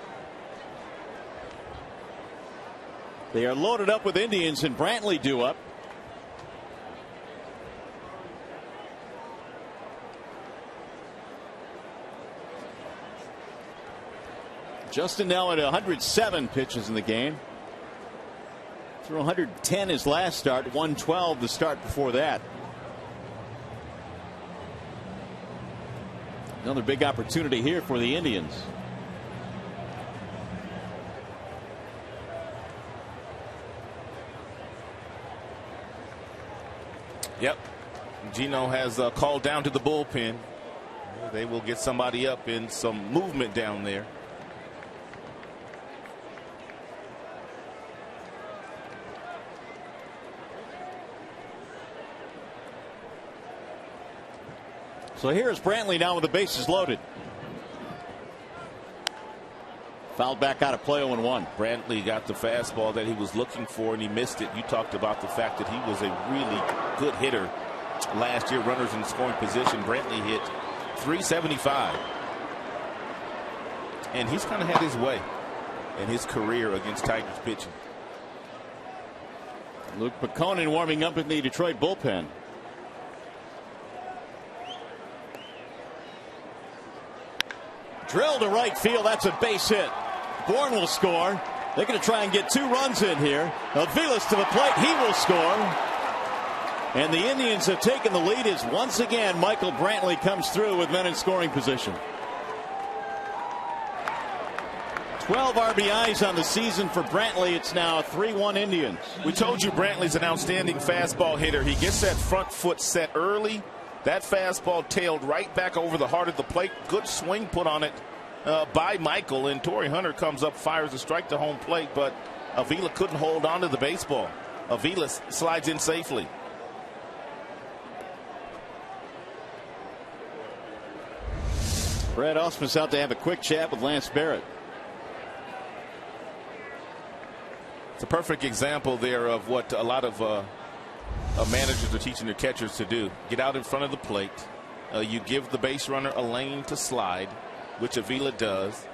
They are loaded up with Indians, and Brantley due up. Justin now at 107 pitches in the game. Through 110 his last start, 112 the start before that. Another big opportunity here for the Indians. Yep. Gino has called down to the bullpen. They will get somebody up in some movement down there. So here's Brantley now with the bases loaded. Fouled back out of play 0-1. Brantley got the fastball that he was looking for, and he missed it. You talked about the fact that he was a really good hitter last year, runners in scoring position. Brantley hit .375. And he's kind of had his way in his career against Tigers pitching. Luke Peconin warming up in the Detroit bullpen. Drill to right field. That's a base hit. Bourne will score. They're going to try and get 2 runs in here. Aviles to the plate. He will score. And the Indians have taken the lead as once again Michael Brantley comes through with men in scoring position. 12 RBIs on the season for Brantley. It's now 3-1 Indians. We told you Brantley's an outstanding fastball hitter. He gets that front foot set early. That fastball tailed right back over the heart of the plate. Good swing put on it by Michael. And Torrey Hunter comes up, fires a strike to home plate, but Avila couldn't hold on to the baseball. Avila slides in safely. Brad Ausmus out to have a quick chat with Lance Barrett. It's a perfect example there of what a lot of managers are teaching their catchers to do. Get out in front of the plate. You give the base runner a lane to slide, which Avila does.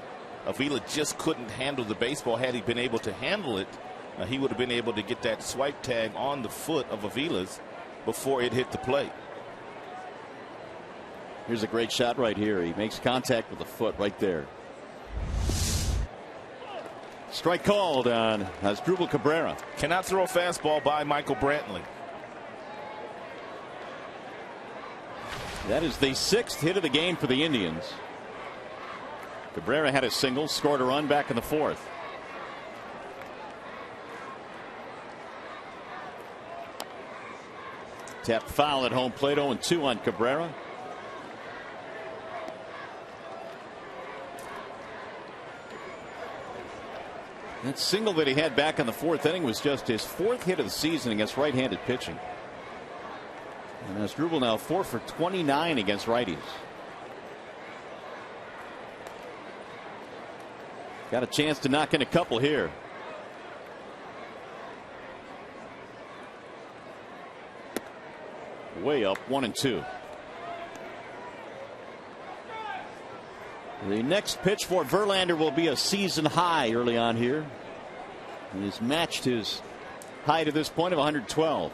Avila just couldn't handle the baseball. Had he been able to handle it, he would have been able to get that swipe tag on the foot of Avila's before it hit the plate. Here's a great shot right here. He makes contact with the foot right there. Strike called on Asdrubal Cabrera. Cannot throw a fastball by Michael Brantley. That is the 6th hit of the game for the Indians. Cabrera had a single, scored a run back in the 4th. Tapped foul at home plate. 0-2 on Cabrera. That single that he had back in the 4th inning was just his 4th hit of the season against right-handed pitching. And Asdrubal now 4 for 29 against righties. Got a chance to knock in a couple here. Way up, 1-2. The next pitch for Verlander will be a season high early on here. He's matched his high to this point of 112.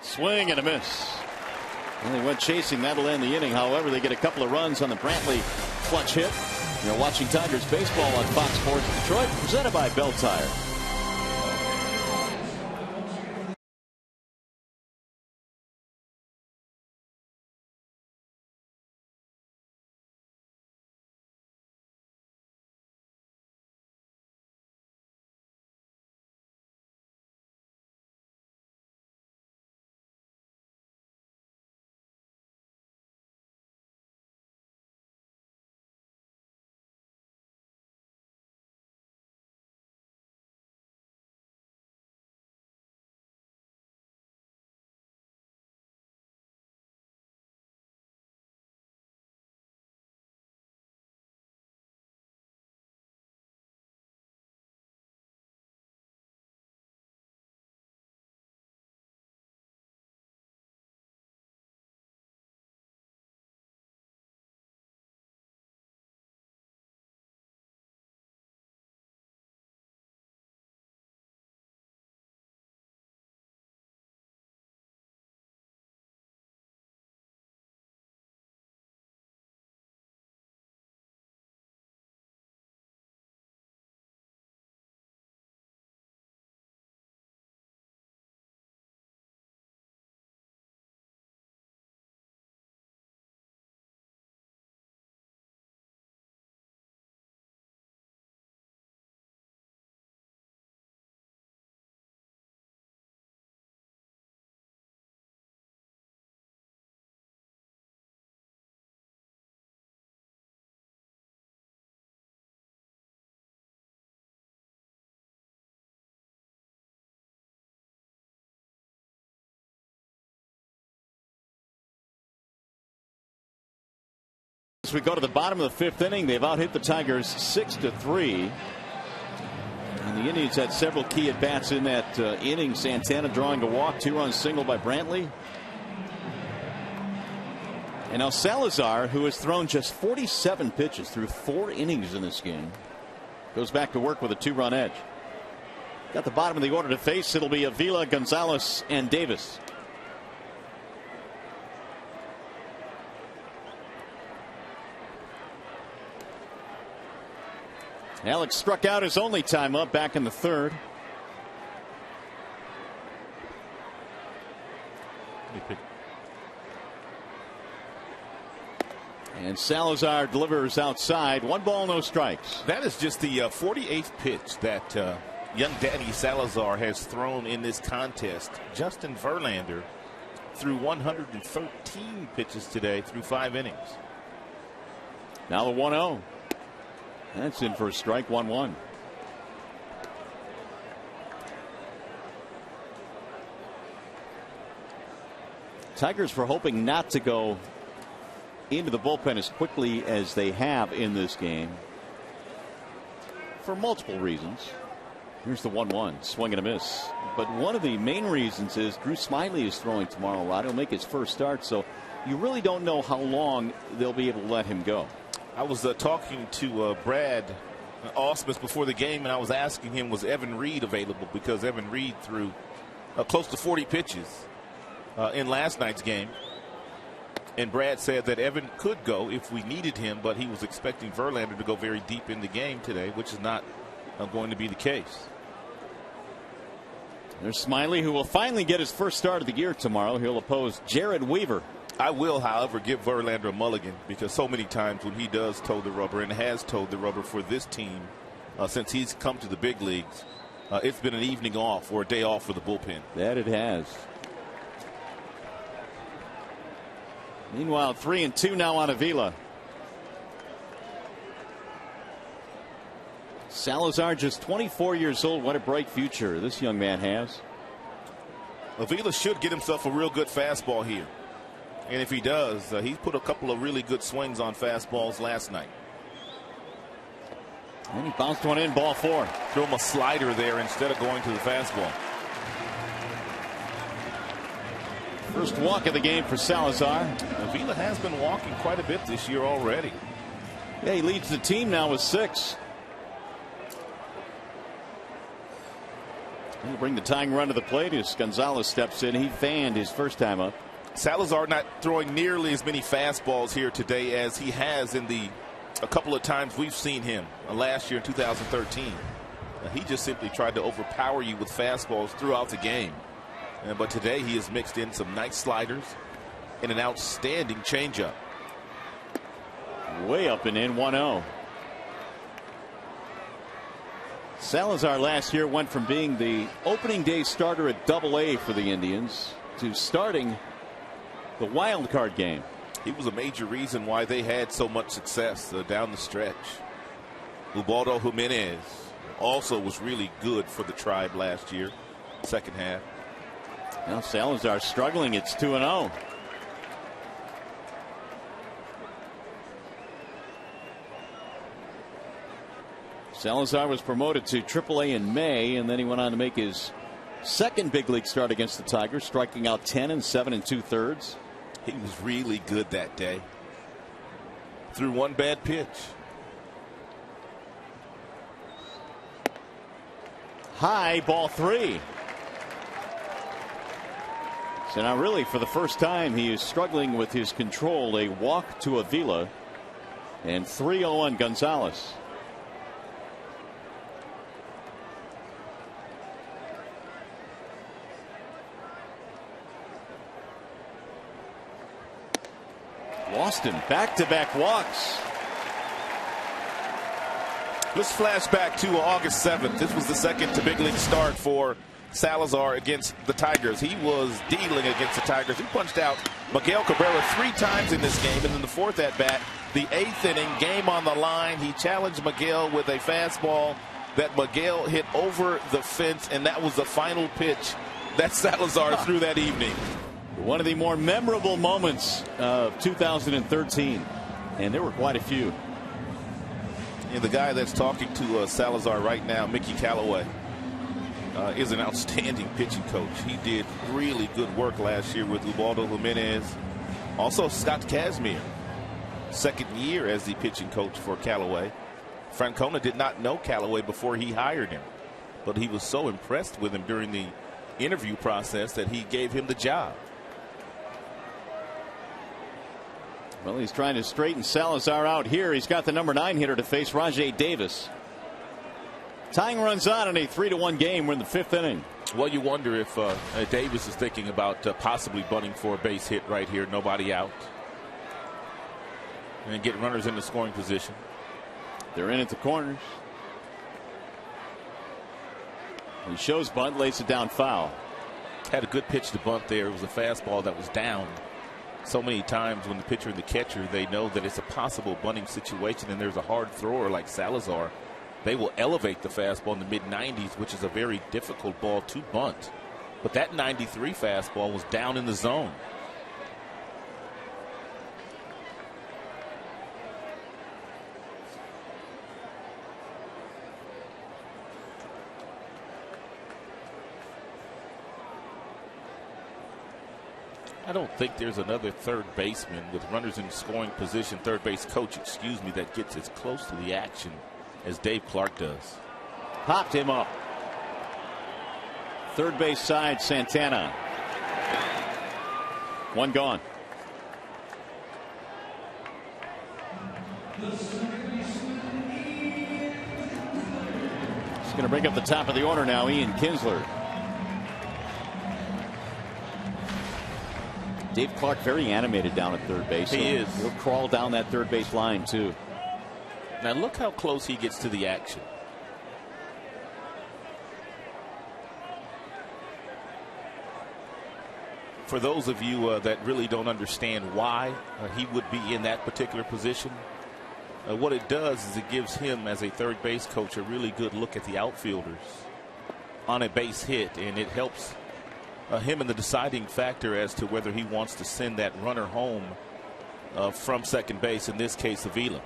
Swing and a miss. And they went chasing. That'll end the inning. However, they get a couple of runs on the Brantley clutch hit. You're watching Tigers baseball on Fox Sports Detroit, presented by Bell Tire. we go to the bottom of the 5th inning. They've out hit the Tigers 6-3. And the Indians had several key at bats in that inning. Santana drawing a walk, 2-run single by Brantley. And now Salazar, who has thrown just 47 pitches through 4 innings in this game, goes back to work with a 2-run edge. Got the bottom of the order to face. It'll be Avila, Gonzalez, and Davis. Alex struck out his only time up back in the 3rd. And Salazar delivers outside. 1 ball, no strikes. That is just the 48th pitch that young Daddy Salazar has thrown in this contest. Justin Verlander threw 113 pitches today through 5 innings. Now the 1-0. That's in for a strike. 1-1. Tigers were hoping not to go into the bullpen as quickly as they have in this game for multiple reasons. Here's the 1-1. Swing and a miss. But one of the main reasons is Drew Smyly is throwing tomorrow. Rod. He'll make his first start, so you really don't know how long they'll be able to let him go. I was talking to Brad Ausmus before the game, and I was asking him, was Evan Reed available, because Evan Reed threw close to 40 pitches in last night's game. And Brad said that Evan could go if we needed him, but he was expecting Verlander to go very deep in the game today, which is not going to be the case. There's Smyly, who will finally get his first start of the year tomorrow. He'll oppose Jared Weaver. I will, however, give Verlander a mulligan, because so many times when he does toe the rubber, and has toed the rubber for this team since he's come to the big leagues, it's been an evening off or a day off for the bullpen. That it has. Meanwhile, 3-2 now on Avila. Salazar just 24 years old. What a bright future this young man has. Avila should get himself a real good fastball here. And if he does, he put a couple of really good swings on fastballs last night. And he bounced one in, ball 4. Threw him a slider there instead of going to the fastball. First walk of the game for Salazar. Avila has been walking quite a bit this year already. Yeah, he leads the team now with 6. He'll bring the tying run to the plate as Gonzalez steps in. He fanned his first time up. Salazar not throwing nearly as many fastballs here today as he has in a couple of times we've seen him last year in 2013. He just simply tried to overpower you with fastballs throughout the game. But today he has mixed in some nice sliders and an outstanding changeup. Way up and in. 1-0. Salazar last year went from being the opening day starter at AA for the Indians to starting the wild card game. He was a major reason why they had so much success down the stretch. Ubaldo Jimenez also was really good for the Tribe last year, second half. Now Salazar struggling. It's 2-0. Salazar was promoted to AAA in May, and then he went on to make his second big league start against the Tigers, striking out 10 in 7 2/3. He was really good that day. Threw one bad pitch. High, ball 3. So now really for the first time he is struggling with his control. A walk to Avila and 3-0 on Gonzalez. Lost him. Back-to-back walks. Let's flash back to August 7th. This was the second to big league start for Salazar against the Tigers. He was dealing against the Tigers. He punched out Miguel Cabrera 3 times in this game, and in the 4th at bat, the 8th inning, game on the line, he challenged Miguel with a fastball that Miguel hit over the fence, and that was the final pitch that Salazar threw that evening. One of the more memorable moments of 2013. And there were quite a few. And the guy that's talking to Salazar right now, Mickey Callaway, is an outstanding pitching coach. He did really good work last year with Ubaldo Jimenez. Also Scott Kazmir, second year as the pitching coach for Callaway. Francona did not know Callaway before he hired him, but he was so impressed with him during the interview process that he gave him the job. Well, he's trying to straighten Salazar out here. He's got the number 9 hitter to face Rajay Davis. Tying runs on in a 3-1 game. We're in the 5th inning. Well, you wonder if Davis is thinking about possibly bunting for a base hit right here. Nobody out. And get runners in the scoring position. They're in at the corners. He shows bunt, lays it down foul. Had a good pitch to bunt there. It was a fastball that was down. So many times when the pitcher and the catcher, they know that it's a possible bunting situation and there's a hard thrower like Salazar, they will elevate the fastball in the mid-90s, which is a very difficult ball to bunt. But that 93 fastball was down in the zone. I don't think there's another third baseman with runners in scoring position, third base coach, excuse me, that gets as close to the action as Dave Clark does. Popped him up. Third base side, Santana. One gone. He's going to bring up the top of the order now, Ian Kinsler. Dave Clark very animated down at third base. He is. He'll crawl down that third base line too. Now look how close he gets to the action. For those of you that really don't understand why he would be in that particular position, what it does is it gives him as a third base coach a really good look at the outfielders on a base hit, and it helps him in the deciding factor as to whether he wants to send that runner home from second base, in this case Avila.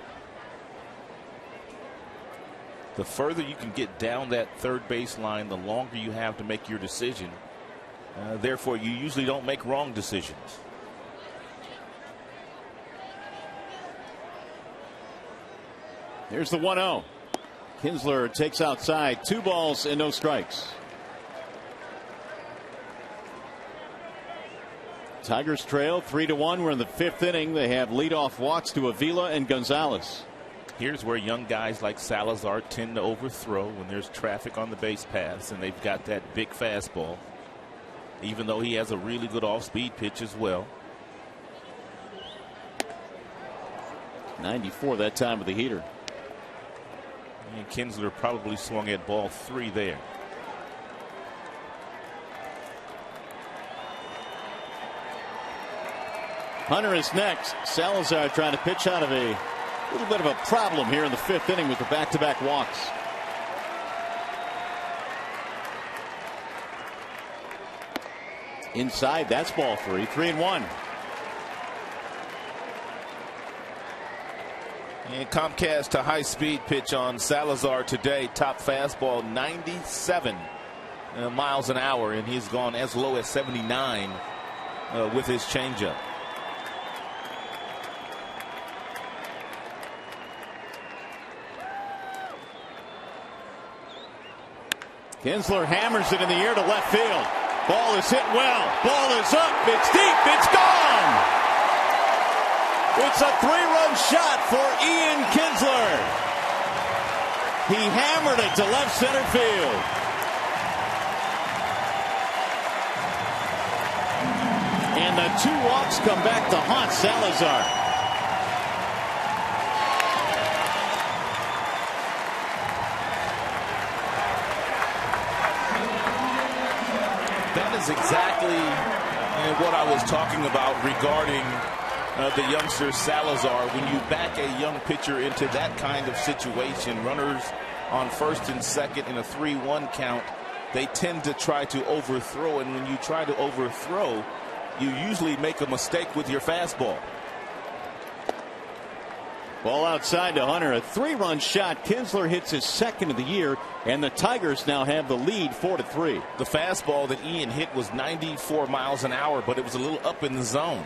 The further you can get down that third base line, the longer you have to make your decision. Therefore, you usually don't make wrong decisions. Here's the 1-0. Kinsler takes outside. 2 balls and no strikes. Tigers trail 3-1. We're in the 5th inning. They have leadoff walks to Avila and Gonzalez. Here's where young guys like Salazar tend to overthrow when there's traffic on the base paths and they've got that big fastball, even though he has a really good off-speed pitch as well. 94 that time with the heater. And Kinsler probably swung at ball 3 there. Hunter is next. Salazar trying to pitch out of a little bit of a problem here in the 5th inning with the back-to-back walks. Inside, that's ball 3. 3-1. And Comcast to high-speed pitch on Salazar today. Top fastball 97 miles an hour, and he's gone as low as 79 with his changeup. Kinsler hammers it in the air to left field. Ball is hit well. Ball is up. It's deep. It's gone. It's a 3-run shot for Ian Kinsler. He hammered it to left center field. And the 2 walks come back to haunt Salazar. That is exactly what I was talking about regarding the youngster Salazar. When you back a young pitcher into that kind of situation, runners on first and second in a 3-1 count, they tend to try to overthrow. And when you try to overthrow, you usually make a mistake with your fastball. Ball outside to Hunter. A 3-run shot. Kinsler hits his second of the year, and the Tigers now have the lead 4-3. The fastball that Ian hit was 94 miles an hour, but it was a little up in the zone.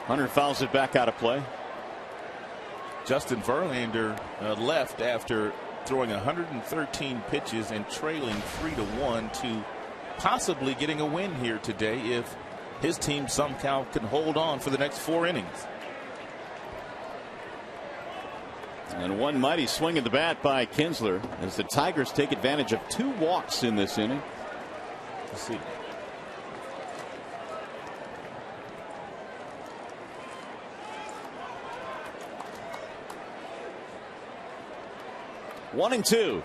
Hunter fouls it back out of play. Justin Verlander left after throwing 113 pitches and trailing 3-1 to possibly getting a win here today if his team somehow can hold on for the next 4 innings. And one mighty swing of the bat by Kinsler as the Tigers take advantage of 2 walks in this inning. Let's see. One and two.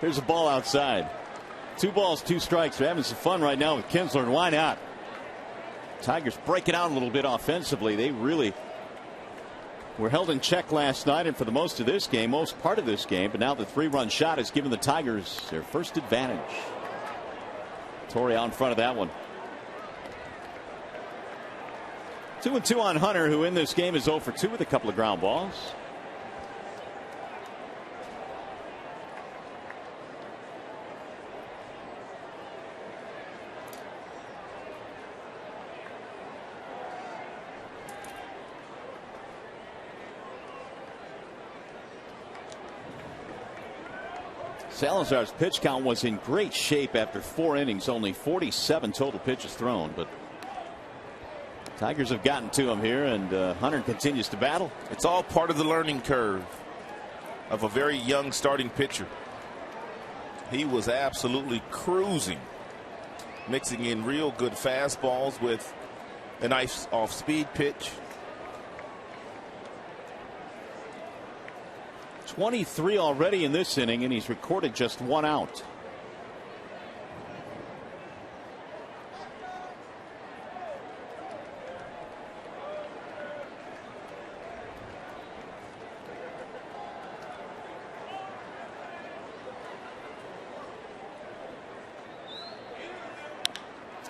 There's a ball outside. 2 balls, 2 strikes. They're having some fun right now with Kinsler, and why not? Tigers breaking out a little bit offensively. They really were held in check last night and for the most part of this game, but now the 3-run shot has given the Tigers their first advantage. Torre out in front of that one. 2-2 on Hunter, who in this game is 0 for 2 with a couple of ground balls. Salazar's pitch count was in great shape after 4 innings, only 47 total pitches thrown, but Tigers have gotten to him here, and Hunter continues to battle. It's all part of the learning curve of a very young starting pitcher. He was absolutely cruising, mixing in real good fastballs with a nice off-speed pitch. 23 already in this inning, and he's recorded just 1 out.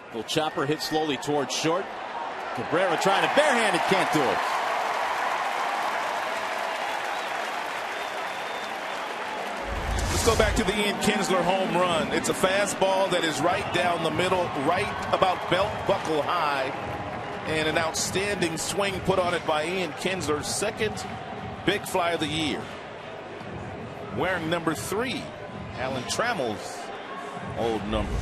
Little chopper hit slowly towards short. Cabrera trying to barehanded, can't do it. Go back to the Ian Kinsler home run. It's a fastball that is right down the middle, right about belt buckle high, and an outstanding swing put on it by Ian Kinsler, second big fly of the year. Wearing number 3, Alan Trammell's old number.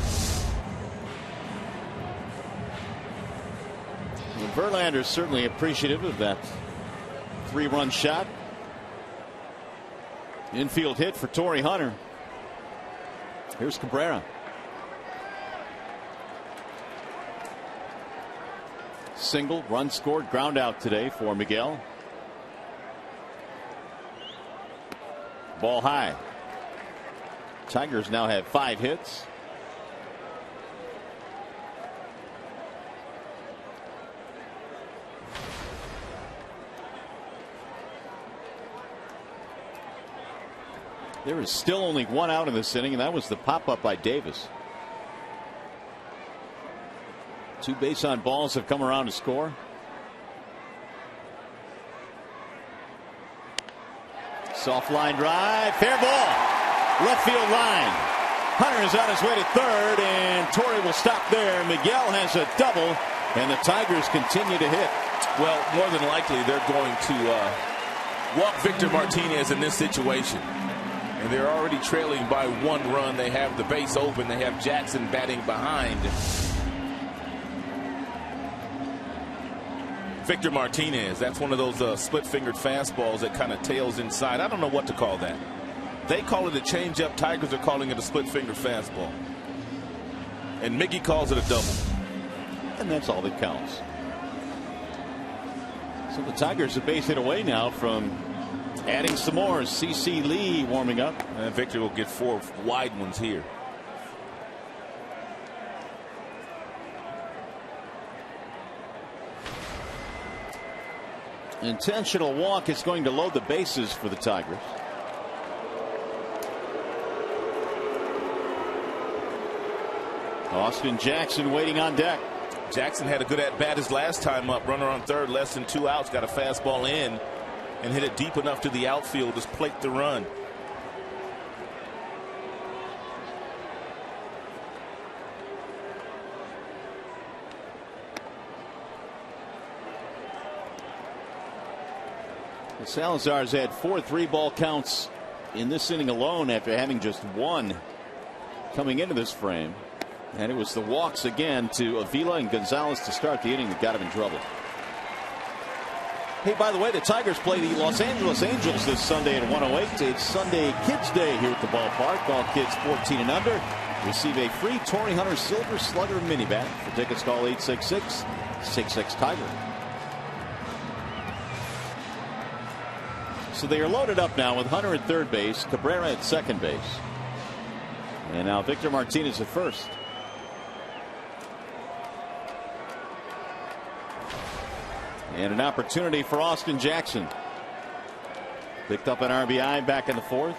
Well, Verlander's certainly appreciative of that 3-run shot. Infield hit for Torrey Hunter. Here's Cabrera. Single, run scored, ground out today for Miguel. Ball high. Tigers now have 5 hits. There is still only 1 out in this inning, and that was the pop-up by Davis. 2 base on balls have come around to score. Soft line drive, fair ball, left field line. Hunter is on his way to third, and Torrey will stop there. Miguel has a double, and the Tigers continue to hit. Well, more than likely they're going to walk Victor Martinez in this situation. And they're already trailing by 1 run. They have the base open. They have Jackson batting behind. Victor Martinez, that's one of those split-fingered fastballs that kind of tails inside. I don't know what to call that. They call it a changeup. Tigers are calling it a split-fingered fastball. And Mickey calls it a double. And that's all that counts. So the Tigers are base hit away now from adding some more. CC Lee warming up. And Victor will get 4 wide ones here. Intentional walk is going to load the bases for the Tigers. Austin Jackson waiting on deck. Jackson had a good at bat his last time up. Runner on third, less than 2 outs. Got a fastball in and hit it deep enough to the outfield to plate the run. Salazar's had 4 3-ball counts in this inning alone after having just 1 coming into this frame. And it was the walks again to Avila and Gonzalez to start the inning that got him in trouble. Hey, by the way, the Tigers play the Los Angeles Angels this Sunday at 1:08. It's Sunday Kids Day here at the ballpark. All kids 14 and under receive a free Torrey Hunter Silver Slugger mini bat. For tickets, call 866-66-TIGER. So they are loaded up now with Hunter at third base, Cabrera at second base, and now Victor Martinez at first. And an opportunity for Austin Jackson. Picked up an RBI back in the fourth.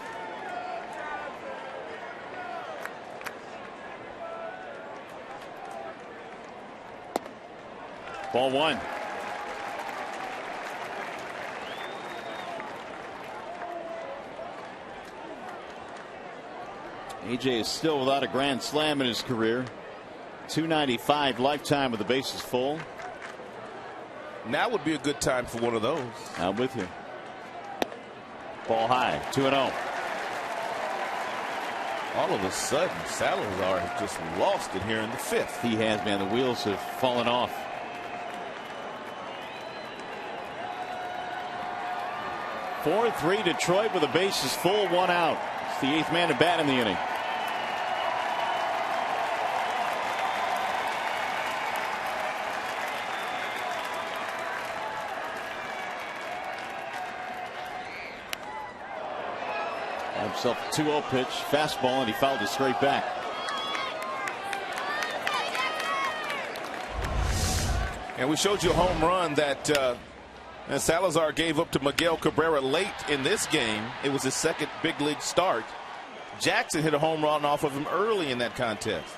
Ball 1. AJ is still without a grand slam in his career. .295 lifetime with the bases full. Now would be a good time for one of those. I'm with you. Ball high, 2-0. All of a sudden, Salazar has just lost it here in the fifth. He has, man. The wheels have fallen off. .4-3 Detroit with the bases full, 1 out. It's the 8th man to bat in the inning. Himself a 2-0 pitch, fastball, and he fouled it straight back. And we showed you a home run that Salazar gave up to Miguel Cabrera late in this game. It was his second big league start. Jackson hit a home run off of him early in that contest.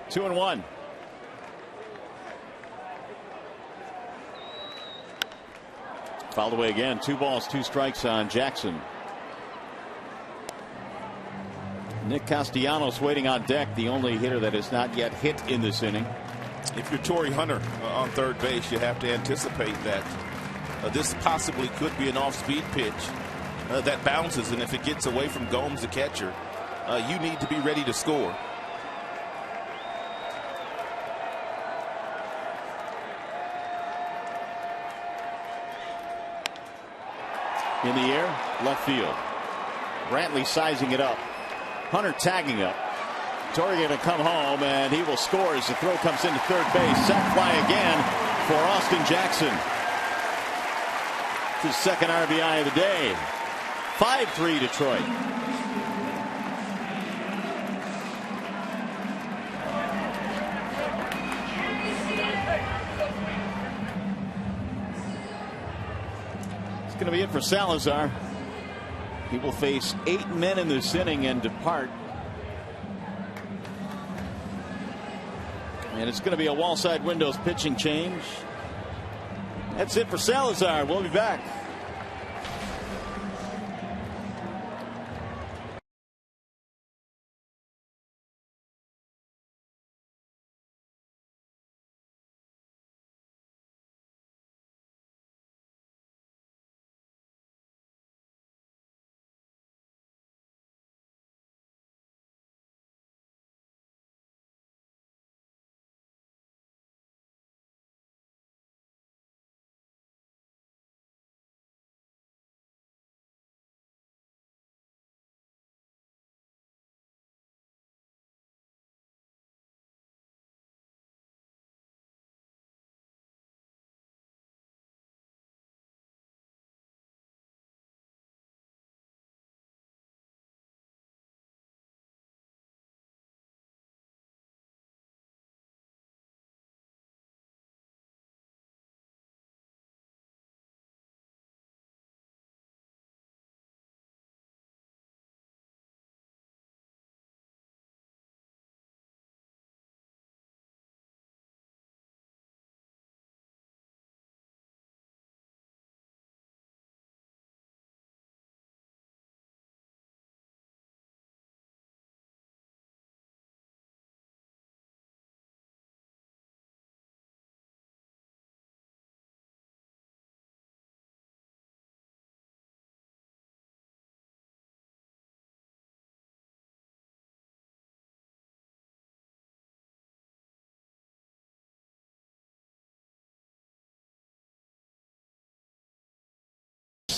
2-1. Fouled away again. 2 balls, 2 strikes on Jackson. Nick Castellanos waiting on deck, the only hitter that has not yet hit in this inning. If you're Torrey Hunter on third base, you have to anticipate that this possibly could be an off-speed pitch that bounces, and if it gets away from Gomes, the catcher, you need to be ready to score. In the air, left field. Brantley sizing it up. Hunter tagging up. Torrey going to come home, and he will score as the throw comes into third base. Sac fly again for Austin Jackson. It's his second RBI of the day. 5-3 Detroit. Going to be it for Salazar. He will face 8 men in this inning and depart. And it's going to be a wall side windows pitching change. That's it for Salazar. We'll be back.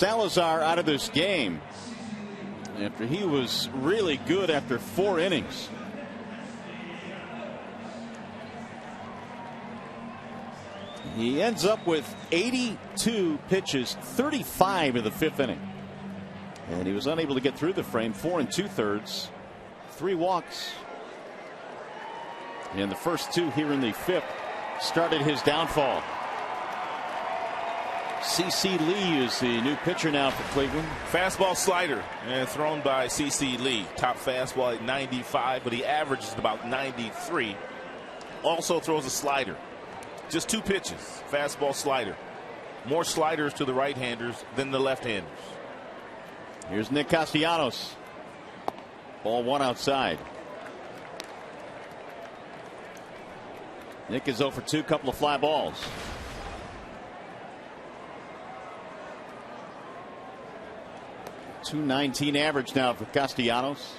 Salazar out of this game after he was really good after 4 innings. He ends up with 82 pitches, 35 in the 5th inning. And he was unable to get through the frame. 4 2/3, 3 walks. And the first 2 here in the 5th started his downfall. CC Lee is the new pitcher now for Cleveland. Fastball slider and thrown by CC Lee. Top fastball at 95, but he averages about 93. Also throws a slider. Just 2 pitches. Fastball slider. More sliders to the right-handers than the left-handers. Here's Nick Castellanos. Ball 1 outside. Nick is 0 for 2, couple of fly balls. .219 average now for Castellanos.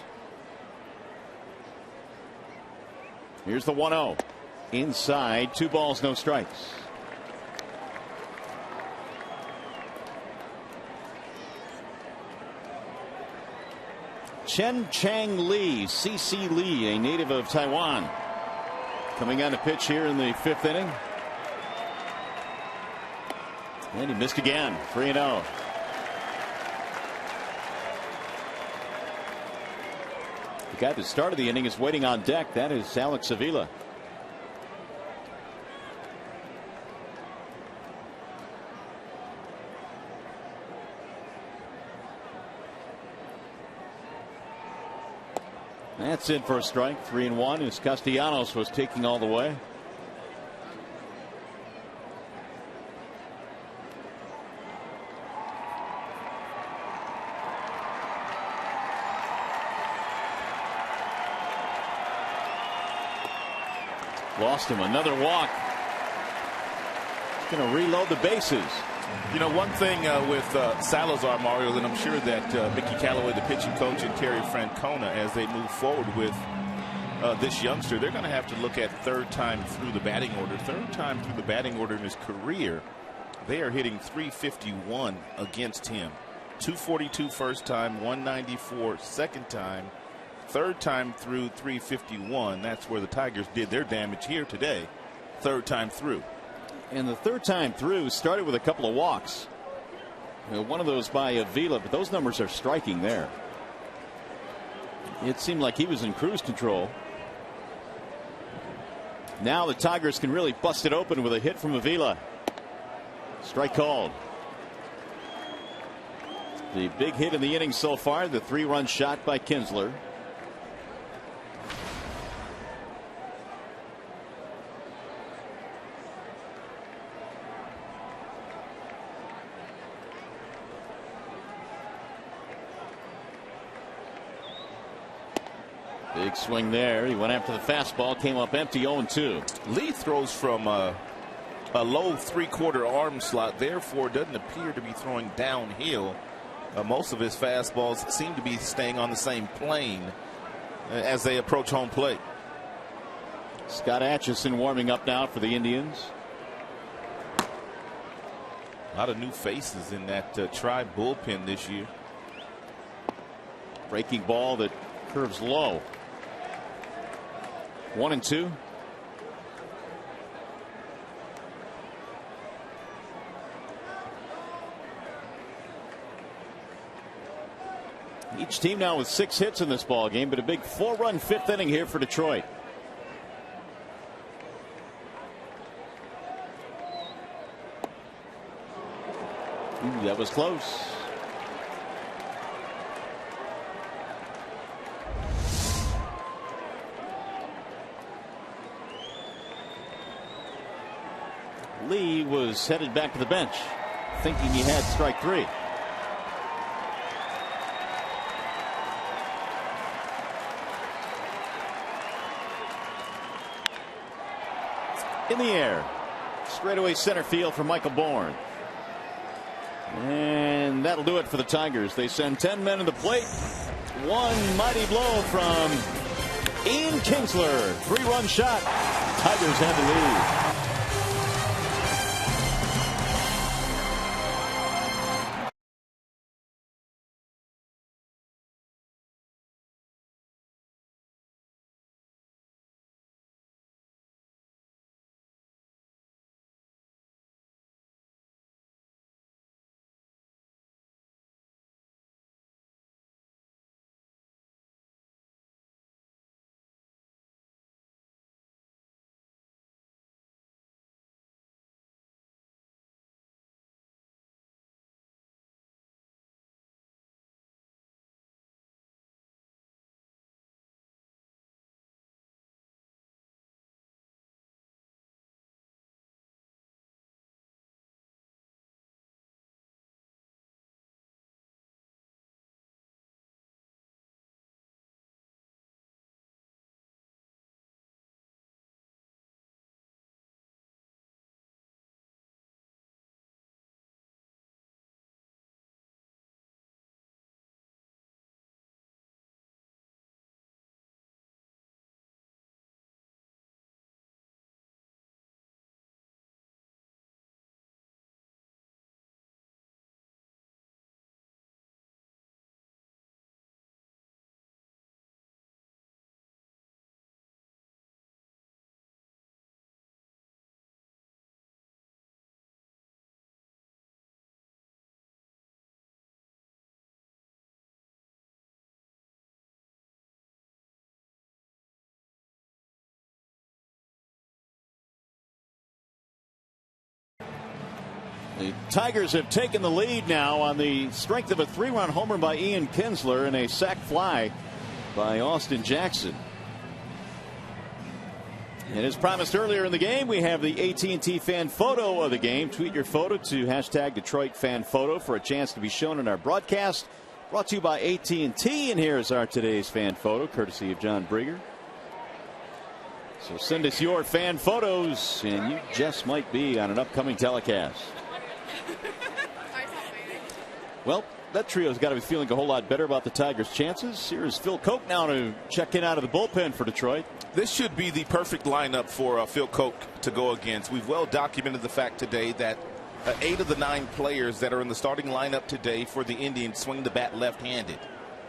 Here's the 1-0. Inside, 2 balls, no strikes. Chen Chang Lee, CC Lee, a native of Taiwan, coming on to pitch here in the 5th inning. And he missed again. 3-0. The guy that started the inning is waiting on deck. That is Alex Avila. That's in for a strike. 3-1 as Castellanos was taking all the way. Lost him. Another walk. Going to reload the bases. You know, one thing with Salazar, Mario, and I'm sure that Mickey Callaway, the pitching coach, and Terry Francona, as they move forward with this youngster, they're going to have to look at 3rd time through the batting order. 3rd time through the batting order in his career, they are hitting .351 against him. .242 first time, .194 second time. 3rd time through .351. That's where the Tigers did their damage here today. 3rd time through. And the 3rd time through started with a couple of walks. One of those by Avila, but those numbers are striking there. It seemed like he was in cruise control. Now the Tigers can really bust it open with a hit from Avila. Strike called. The big hit in the inning so far, the 3-run shot by Kinsler. Big swing there. He went after the fastball, came up empty. 0-2. Lee throws from a low 3/4 arm slot, therefore doesn't appear to be throwing downhill. Most of his fastballs seem to be staying on the same plane as they approach home plate. Scott Atchison warming up now for the Indians. A lot of new faces in that Tribe bullpen this year. Breaking ball that curves low. 1-2. Each team now with 6 hits in this ball game, but a big 4-run 5th inning here for Detroit. Ooh, that was close. Lee was headed back to the bench, thinking he had strike 3. In the air. Straightaway center field for Michael Bourne. And that'll do it for the Tigers. They send 10 men to the plate. One mighty blow from Ian Kinsler. 3-run shot. Tigers have the lead. The Tigers have taken the lead now on the strength of a 3-run homer by Ian Kinsler and a sac fly by Austin Jackson. And as promised earlier in the game, we have the AT&T fan photo of the game. Tweet your photo to hashtag Detroit Fan Photo for a chance to be shown in our broadcast. Brought to you by AT&T, and here's our today's fan photo, courtesy of John Brieger. So send us your fan photos, and you just might be on an upcoming telecast. Well, that trio's got to be feeling a whole lot better about the Tigers' chances. Here's Phil Koch now to check in out of the bullpen for Detroit. This should be the perfect lineup for Phil Koch to go against. We've well documented the fact today that 8 of the 9 players that are in the starting lineup today for the Indians swing the bat left-handed.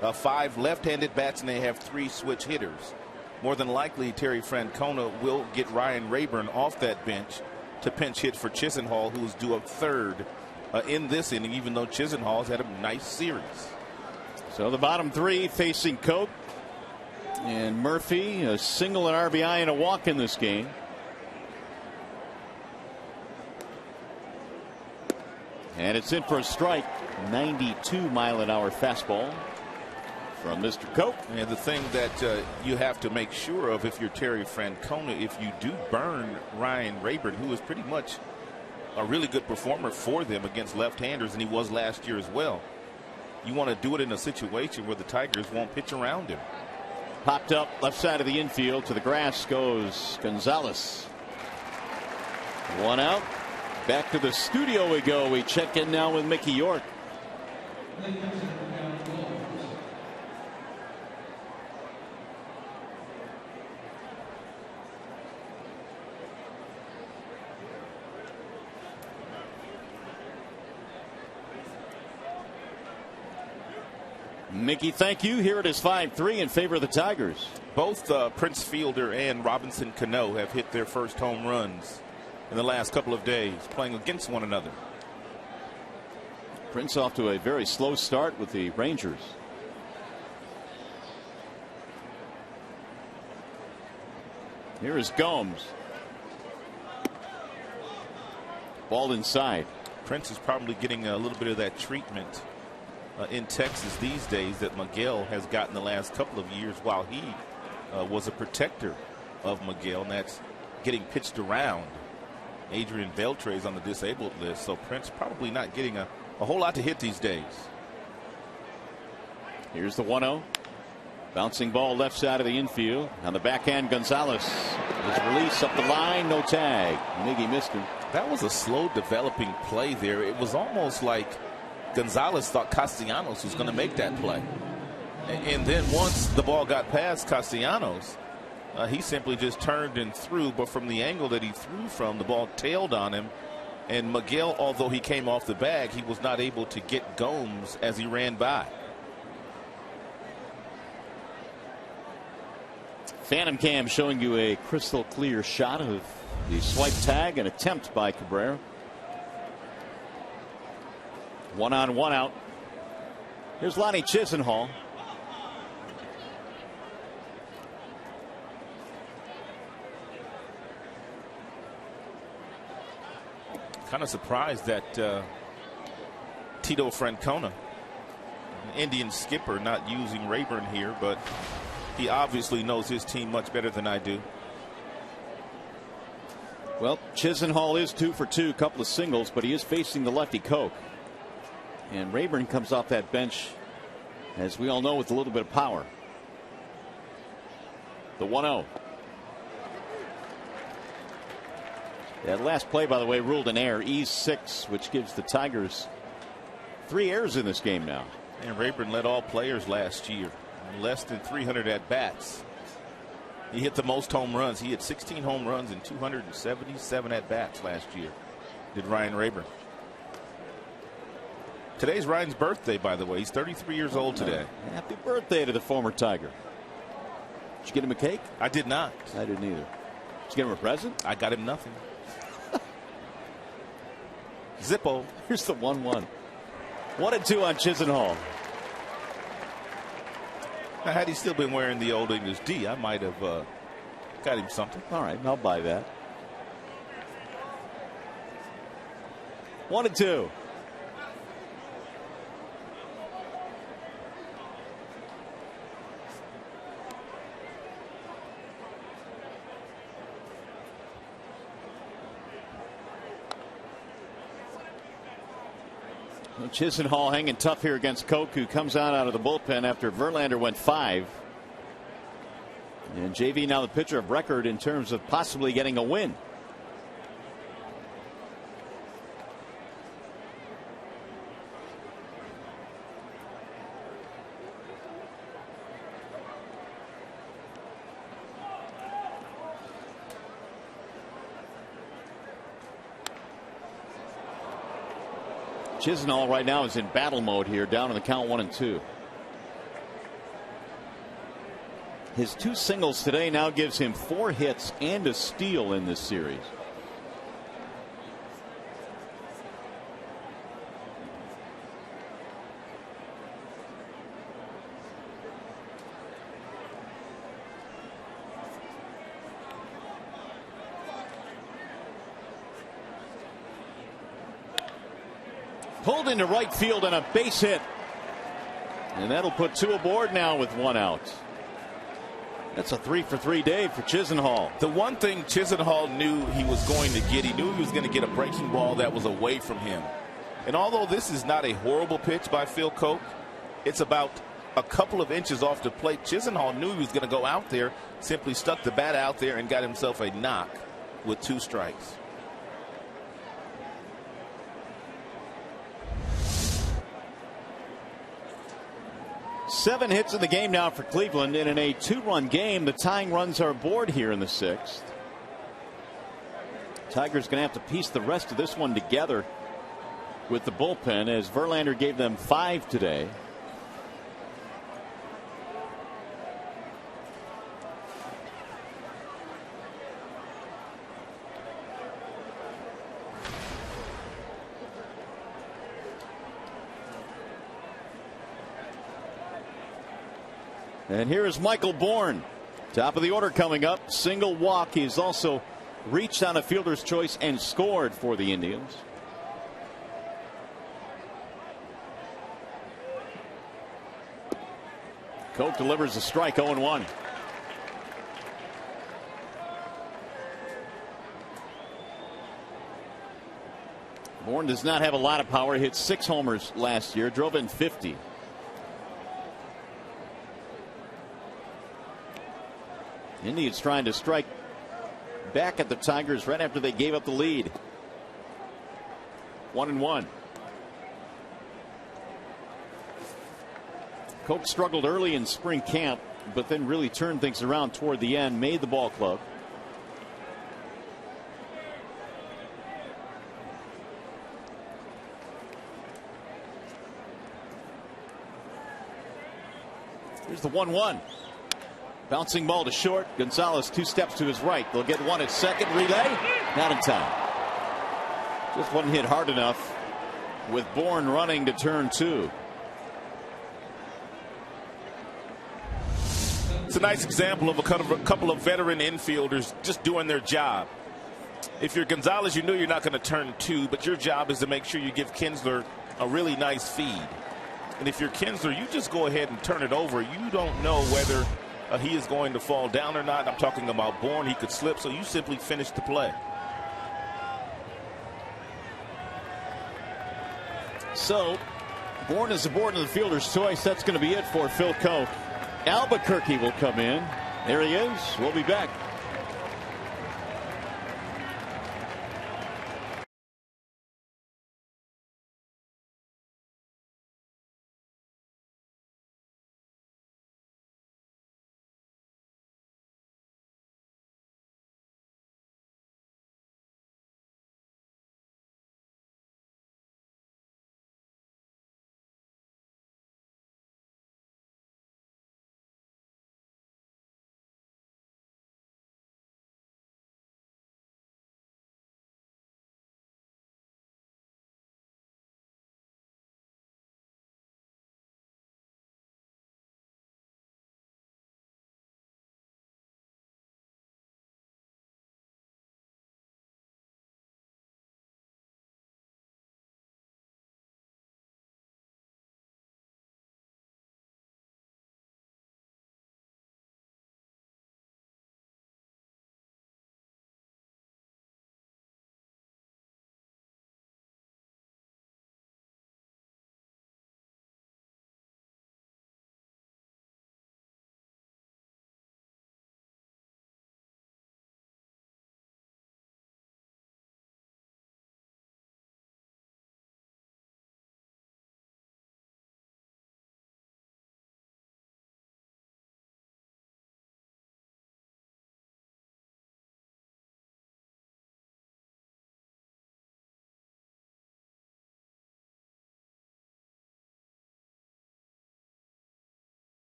5 left-handed bats, and they have 3 switch hitters. More than likely, Terry Francona will get Ryan Rayburn off that bench to pinch hit for Chisenhall, who is due up third in this inning, even though Chisenhall has had a nice series. So the bottom 3 facing Koch and Murphy, a single, an RBI, and a walk in this game. And it's in for a strike. 92-mile-an-hour fastball from Mr. Koch. And the thing that you have to make sure of if you're Terry Francona, if you do burn Ryan Rayburn, who is pretty much a really good performer for them against left-handers, and he was last year as well, you want to do it in a situation where the Tigers won't pitch around him. Popped up left side of the infield. To the grass goes Gonzalez. 1 out. Back to the studio we go. We check in now with Mickey York. Mickey, thank you. Here it is 5-3 in favor of the Tigers. Both Prince Fielder and Robinson Cano have hit their first home runs in the last couple of days, playing against one another. Prince off to a very slow start with the Rangers. Here is Gomes. Ball inside. Prince is probably getting a little bit of that treatment in Texas these days that Miguel has gotten the last couple of years while he was a protector of Miguel, and that's getting pitched around. Adrian Beltre's on the disabled list, so Prince probably not getting a whole lot to hit these days. Here's the 1-0. Bouncing ball left side of the infield. On the backhand, Gonzalez. His release up the line, no tag. Miggy missed him. That was a slow developing play there. It was almost like Gonzalez thought Castellanos was going to make that play. And then once the ball got past Castellanos, he simply just turned and threw. But from the angle that he threw from, the ball tailed on him. And Miguel, although he came off the bag, he was not able to get Gomes as he ran by. Phantom Cam showing you a crystal clear shot of the swipe tag, an attempt by Cabrera. 1 on, 1 out. Here's Lonnie Chisenhall. Kind of surprised that Tito Francona, an Indian skipper, not using Rayburn here, but he obviously knows his team much better than I do. Well, Chisenhall is 2 for 2, couple of singles, but he is facing the lefty Koch. And Rayburn comes off that bench, as we all know, with a little bit of power. The 1-0. That last play, by the way, ruled an error, E6, which gives the Tigers 3 errors in this game now. And Rayburn led all players last year, less than 300 at bats. He hit the most home runs. He had 16 home runs and 277 at bats last year. Did Ryan Rayburn. Today's Ryan's birthday, by the way. He's 33 years old today. Happy birthday to the former Tiger. Did you get him a cake? I did not. I didn't either. Did you get him a present? I got him nothing. Zippo. Here's the 1-1. 1-2 on Chisenhall. Now, had he still been wearing the Old English D, I might have got him something. All right, I'll buy that. 1-2. Chisenhall hanging tough here against Koch, who comes out of the bullpen after Verlander went 5. And JV now the pitcher of record in terms of possibly getting a win. Chisenhall right now is in battle mode here, down in the count 1-2. His 2 singles today now gives him 4 hits and a steal in this series. Pulled into right field and a base hit. And that'll put 2 aboard now with 1 out. That's a 3-for-3 day for Chisenhall. The one thing Chisenhall knew he was going to get, he knew he was going to get a breaking ball that was away from him. And although this is not a horrible pitch by Phil Koch, it's about a couple of inches off the plate. Chisenhall knew he was going to go out there, simply stuck the bat out there and got himself a knock with 2 strikes. Seven hits in the game now for Cleveland, and in a 2-run game, the tying runs are aboard here in the 6th. Tigers going to have to piece the rest of this one together with the bullpen, as Verlander gave them 5 today. And here is Michael Bourne. Top of the order coming up. Single walk. He's also reached on a fielder's choice and scored for the Indians. Koch delivers a strike, 0-1. Bourne does not have a lot of power. Hit 6 homers last year. Drove in 50. Indians trying to strike back at the Tigers right after they gave up the lead. 1-1. Koch struggled early in spring camp, but then really turned things around toward the end, made the ball club. Here's the 1-1. Bouncing ball to short. Gonzalez 2 steps to his right. They'll get 1 at second. Relay. Not in time. Just wasn't hit hard enough with Bourne running to turn 2. It's a nice example of a couple of veteran infielders just doing their job. If you're Gonzalez, you know you're not going to turn 2, but your job is to make sure you give Kinsler a really nice feed. And if you're Kinsler, you just go ahead and turn it over. You don't know whether he is going to fall down or not. I'm talking about Bourne. He could slip, so you simply finish the play. So Bourne is aboard in the fielder's choice. That's going to be it for Phil Koch. Albuquerque will come in. There he is. We'll be back.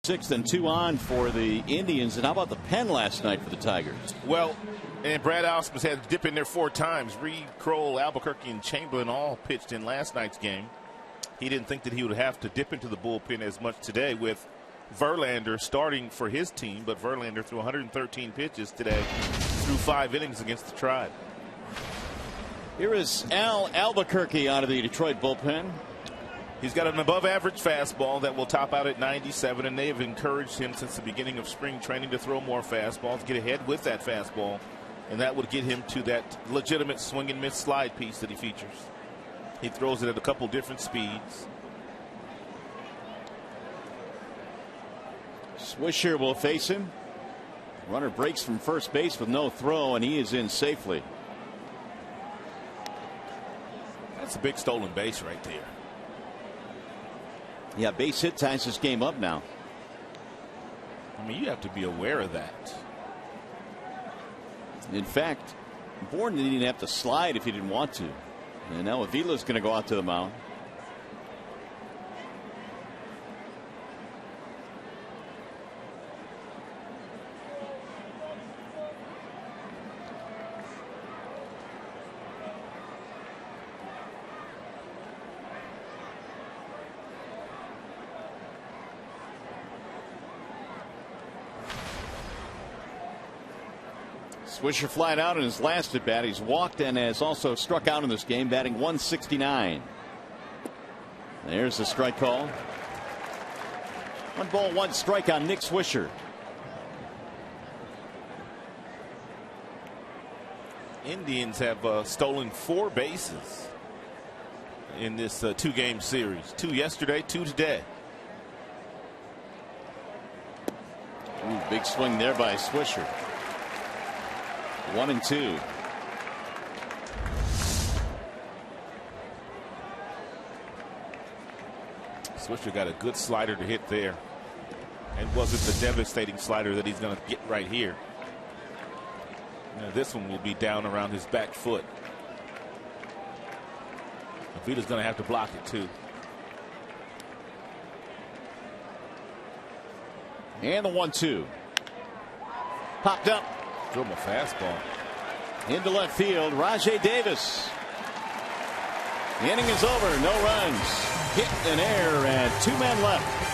6th and 2 on for the Indians. And how about the pen last night for the Tigers? Well, and Brad Ausmus had to dip in there 4 times. Reed, Kroll, Albuquerque, and Chamberlain all pitched in last night's game. He didn't think that he would have to dip into the bullpen as much today with Verlander starting for his team. But Verlander threw 113 pitches today through 5 innings against the Tribe. Here is Al Albuquerque out of the Detroit bullpen. He's got an above-average fastball that will top out at 97, and they have encouraged him since the beginning of spring training to throw more fastballs, get ahead with that fastball, and that would get him to that legitimate swing and miss slide piece that he features. He throws it at a couple different speeds. Swisher will face him. Runner breaks from first base with no throw, and he is in safely. That's a big stolen base right there. Yeah, base hit ties this game up now. I mean, you have to be aware of that. In fact, Bourne didn't even have to slide if he didn't want to. And now Avila's going to go out to the mound. Swisher flying out in his last at bat. He's walked and has also struck out in this game, batting 169. There's the strike call. 1 ball, 1 strike on Nick Swisher. Indians have stolen 4 bases in this 2-game series. 2 yesterday, 2 today. Ooh, big swing there by Swisher. 1 and 2. Swisher got a good slider to hit there. And wasn't the devastating slider that he's going to get right here. Now this one will be down around his back foot. Avila's going to have to block it too. And the 1-2. Popped up. Throw him a fastball. Into left field, Rajai Davis. The inning is over. No runs. Hit and error, and 2 men left.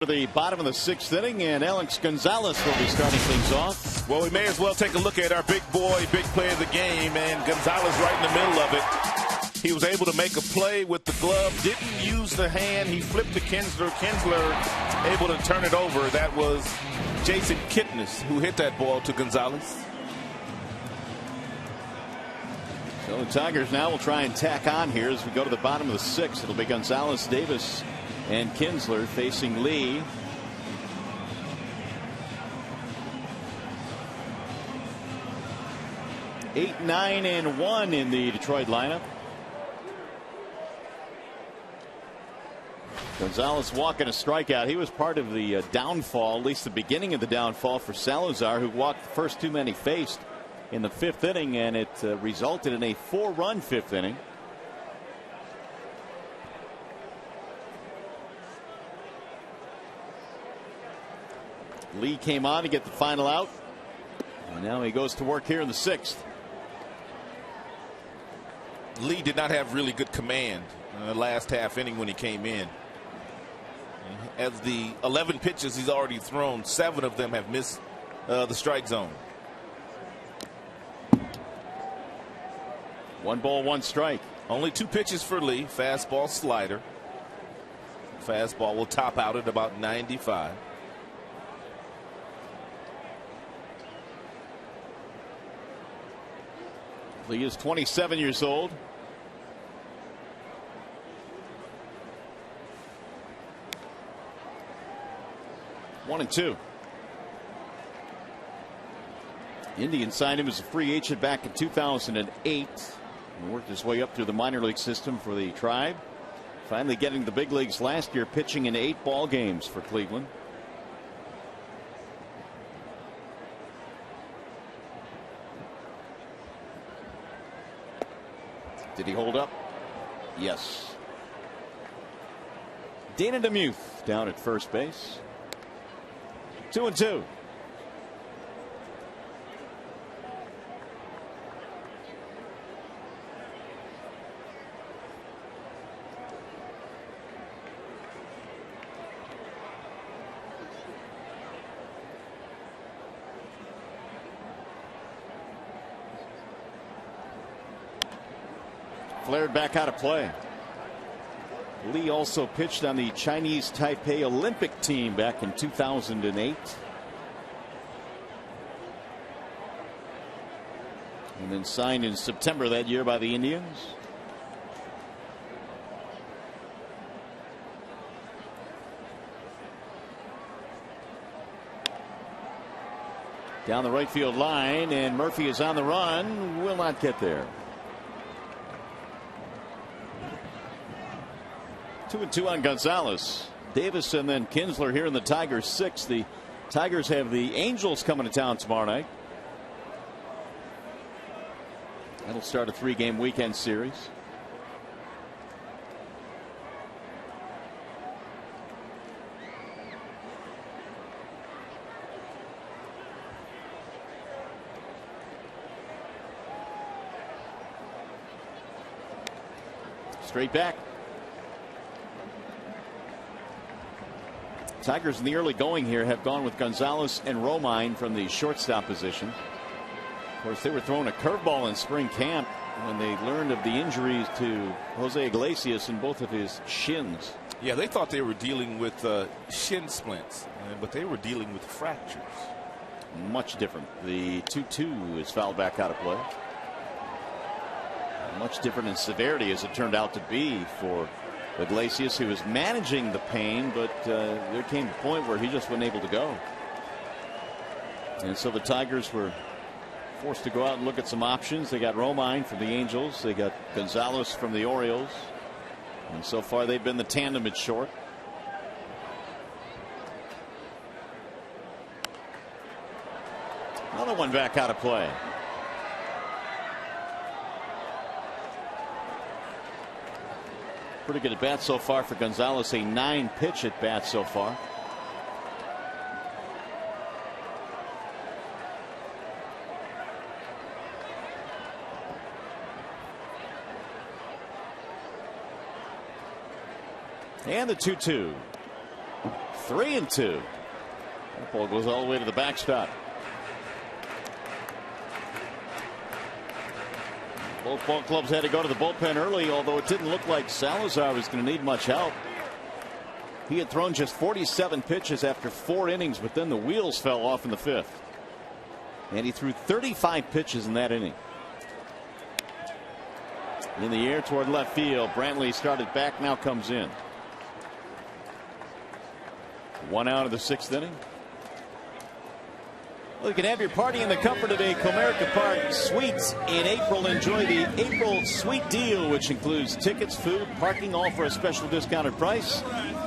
The bottom of the 6th inning, and Alex Gonzalez will be starting things off. Well, we may as well take a look at our big boy, big play of the game, and Gonzalez right in the middle of it. He was able to make a play with the glove, didn't use the hand. He flipped to Kinsler. Kinsler able to turn it over. That was Jason Kipnis who hit that ball to Gonzalez. So the Tigers now will try and tack on here as we go to the bottom of the sixth. It'll be Gonzalez, Davis, and Kinsler facing Lee. Eight, 9, and 1 in the Detroit lineup. Gonzalez walking a strikeout. He was part of the downfall, at least the beginning of the downfall for Salazar, who walked the first too many faced in the fifth inning, and it resulted in a 4-run fifth inning. Lee came on to get the final out, and now he goes to work here in the sixth. Lee did not have really good command last half inning when he came in. As the 11 pitches he's already thrown, 7 of them have missed the strike zone. 1 ball, 1 strike. Only 2 pitches for Lee. Fastball, slider. Fastball will top out at about 95. Lee is 27 years old. One and 2. Indians signed him as a free agent back in 2008 and worked his way up through the minor league system for the Tribe. Finally getting the big leagues last year, pitching in 8 ball games for Cleveland. Did he hold up? Yes. Dana DeMuth down at first base. 2 and 2. Flared back out of play. Lee also pitched on the Chinese Taipei Olympic team back in 2008. And then signed in September that year by the Indians. Down the right field line, and Murphy is on the run. Will not get there. 2 and 2 on Gonzalez. Davis and then Kinsler here in the Tigers' sixth. The Tigers have the Angels coming to town tomorrow night. That'll start a 3-game weekend series. Straight back. Tigers in the early going here have gone with Gonzalez and Romine from the shortstop position. Of course, they were throwing a curveball in spring camp when they learned of the injuries to Jose Iglesias in both of his shins. Yeah, they thought they were dealing with shin splints, but they were dealing with fractures. Much different. The 2-2 is fouled back out of play. Much different in severity as it turned out to be for Iglesias, who was managing the pain, but there came a point where he just wasn't able to go. And so the Tigers were forced to go out and look at some options. They got Romine from the Angels. They got Gonzalez from the Orioles. And so far they've been the tandem at short. Another one back out of play. Pretty good at bat so far for Gonzalez. A 9-pitch at bat so far. And the 2-2. 3 and 2. That ball goes all the way to the backstop. Both ball clubs had to go to the bullpen early, although it didn't look like Salazar was going to need much help. He had thrown just 47 pitches after 4 innings, but then the wheels fell off in the 5th. And he threw 35 pitches in that inning. In the air toward left field. Brantley started back, now comes in. 1 out of the 6th inning. Well, you can have your party in the comfort of a Comerica Park Suites in April. Enjoy the April Suite Deal, which includes tickets, food, parking, all for a special discounted price.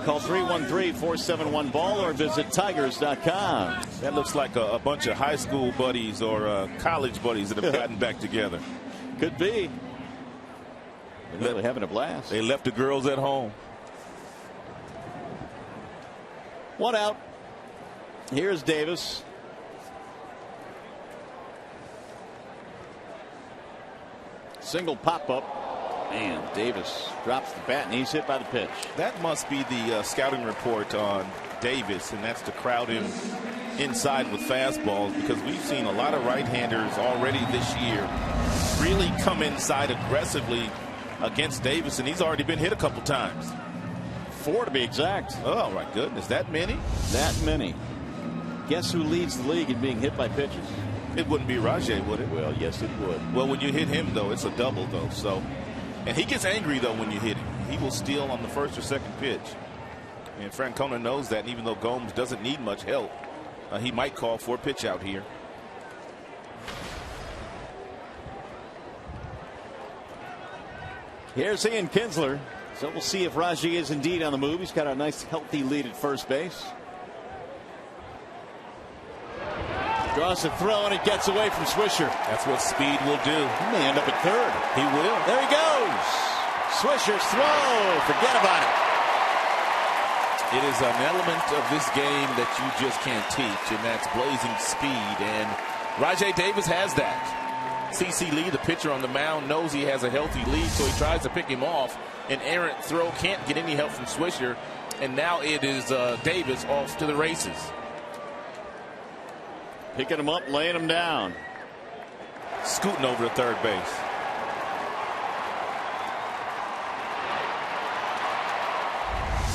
Call 313-471-BALL or visit tigers.com. That looks like a bunch of high school buddies or college buddies that have gotten back together. Could be. They're really having a blast. They left the girls at home. 1 out. Here's Davis. Single pop-up. Man, Davis drops the bat, and he's hit by the pitch. That must be the scouting report on Davis, and that's to crowd him inside with fastballs, because we've seen a lot of right-handers already this year really come inside aggressively against Davis, and he's already been hit a couple times. 4 to be exact. Oh, my goodness. That many? That many. Guess who leads the league in being hit by pitches? It wouldn't be Rajay, would it? Well, yes, it would. Well, when you hit him, though, it's a double, though. So, and he gets angry, though, when you hit him. He will steal on the first or second pitch. And Francona knows that, and even though Gomes doesn't need much help, he might call for a pitch out here. Here's Ian Kinsler. So we'll see if Rajay is indeed on the move. He's got a nice, healthy lead at first base. Draws a throw, and it gets away from Swisher. That's what speed will do. He may end up at third. He will. There he goes. Swisher's throw. Forget about it. It is an element of this game that you just can't teach, and that's blazing speed. And Rajay Davis has that. CC Lee, the pitcher on the mound, knows he has a healthy lead, so he tries to pick him off. An errant throw, can't get any help from Swisher, and now it is Davis off to the races. Picking him up, laying him down. Scooting over to third base.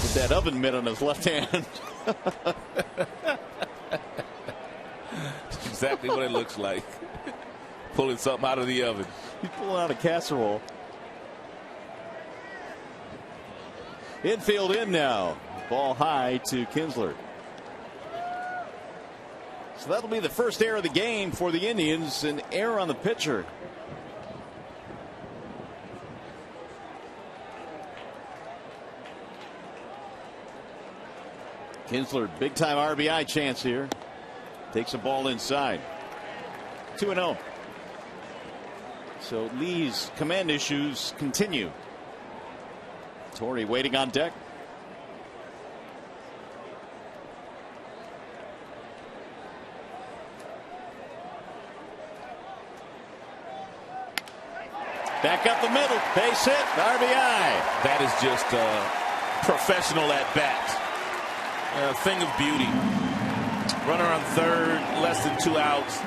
With that oven mitt on his left hand. That's exactly what it looks like. Pulling something out of the oven. He's pulling out a casserole. Infield in now. Ball high to Kinsler. So that'll be the first error of the game for the Indians. An error on the pitcher. Kinsler, big time RBI chance here. Takes a ball inside. 2-0. So Lee's command issues continue. Torrey waiting on deck. Back up the middle. Base hit. RBI. That is just a professional at bat. A thing of beauty. Runner on third, less than 2 outs.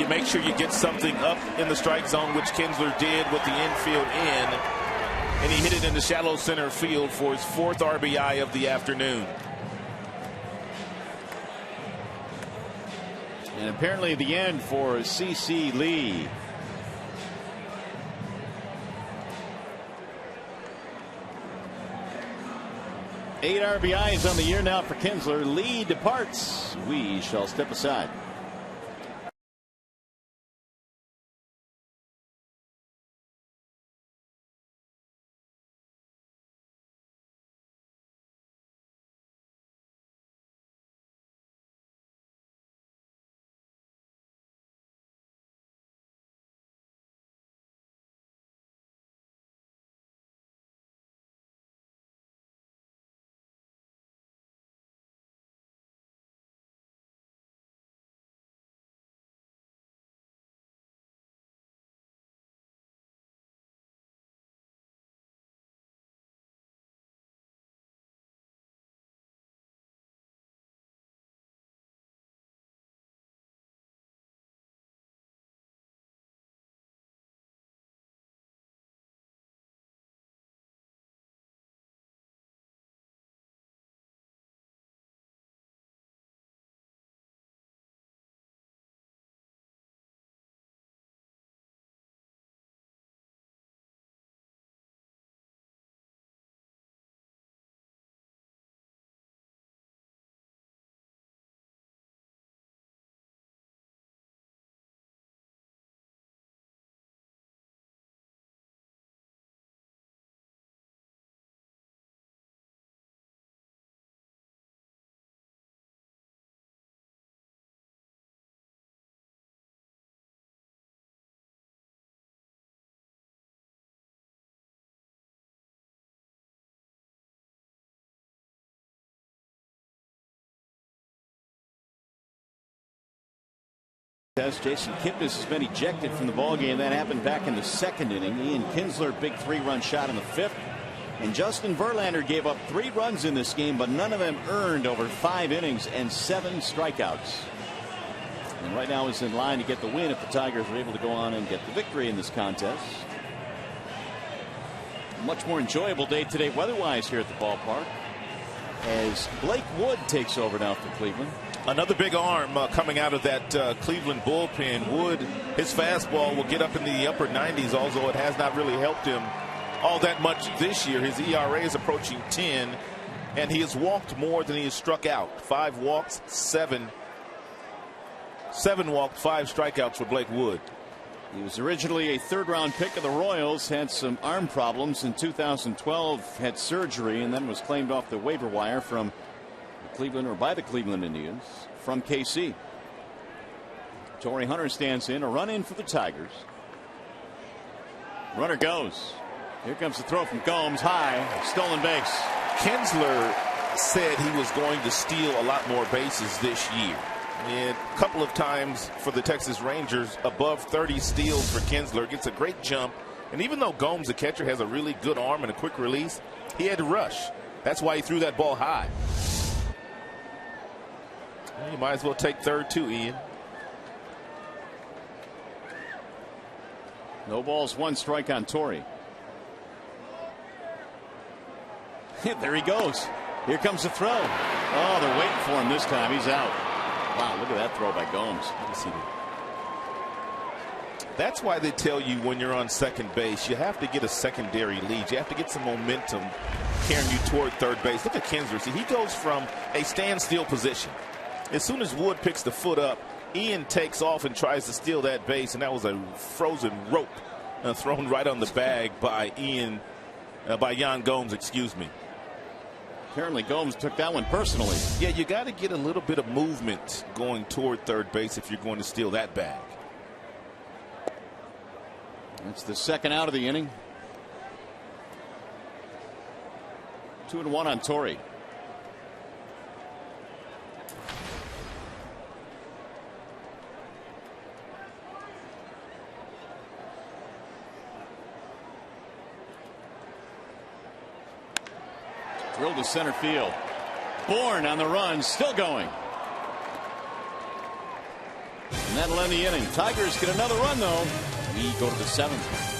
You make sure you get something up in the strike zone, which Kinsler did with the infield in. And he hit it in the shallow center field for his 4th RBI of the afternoon. And apparently the end for CC Lee. Eight RBIs on the year now for Kinsler. Lee departs. We shall step aside. Jason Kipnis has been ejected from the ballgame. That happened back in the second inning. Ian Kinsler, big 3-run shot in the fifth. And Justin Verlander gave up 3 runs in this game, but none of them earned over 5 innings and 7 strikeouts. And right now is in line to get the win if the Tigers are able to go on and get the victory in this contest. Much more enjoyable day today weather-wise here at the ballpark as Blake Wood takes over now for Cleveland. Another big arm coming out of that Cleveland bullpen. Wood, his fastball will get up in the upper 90s, although it has not really helped him all that much this year. His ERA is approaching 10, and he has walked more than he has struck out. 5 walks, 7 walked, 5 strikeouts for Blake Wood. He was originally a 3rd-round pick of the Royals, had some arm problems in 2012, had surgery, and then was claimed off the waiver wire from Cleveland, or by the Cleveland Indians, from KC. Torrey Hunter stands in, a run in for the Tigers. Runner goes. Here comes the throw from Gomes, high, stolen base. Kinsler said he was going to steal a lot more bases this year. And a couple of times for the Texas Rangers, above 30 steals for Kinsler. Gets a great jump. And even though Gomes, the catcher, has a really good arm and a quick release, he had to rush. That's why he threw that ball high. Well, you might as well take third too, Ian. No balls, 1 strike on Torrey. There he goes. Here comes the throw. Oh, they're waiting for him this time. He's out. Wow, look at that throw by Gomes. Let me see that. That's why they tell you when you're on second base, you have to get a secondary lead. You have to get some momentum carrying you toward third base. Look at Kinsler. See, he goes from a standstill position. As soon as Wood picks the foot up, Ian takes off and tries to steal that base, and that was a frozen rope thrown right on the bag by Yan Gomes, excuse me. Apparently Gomes took that one personally. Yeah, you got to get a little bit of movement going toward third base if you're going to steal that bag. That's the second out of the inning. 2-1 on Torrey. Drilled to center field. Bourne on the run, still going. And that'll end the inning. Tigers get another run, though. We go to the 7th.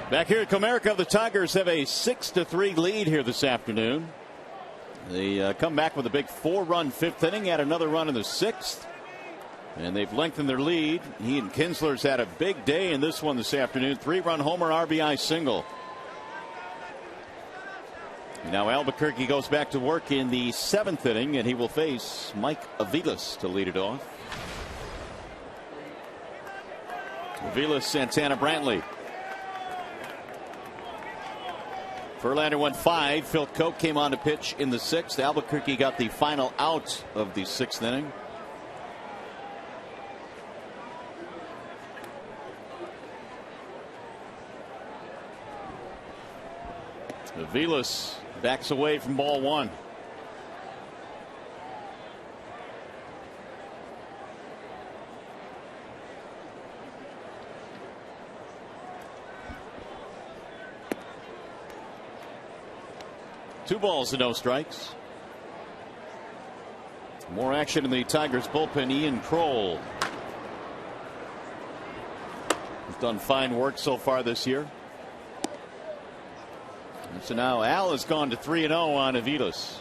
Back here at Comerica, the Tigers have a 6-3 lead here this afternoon. They come back with a big 4-run 5th inning, add another run in the 6th. And they've lengthened their lead. He and Kinsler's had a big day in this one this afternoon. 3-run homer, RBI single. Now Albuquerque goes back to work in the 7th inning, and he will face Mike Aviles to lead it off. Aviles, Santana, Brantley. Verlander went 5. Phil Koch came on to pitch in the 6th. Albuquerque got the final out of the 6th inning. Aviles backs away from ball 1. Two balls and no strikes. More action in the Tigers bullpen. Ian Kroll has done fine work so far this year. And so now Al has gone to 3-0 on Aviles.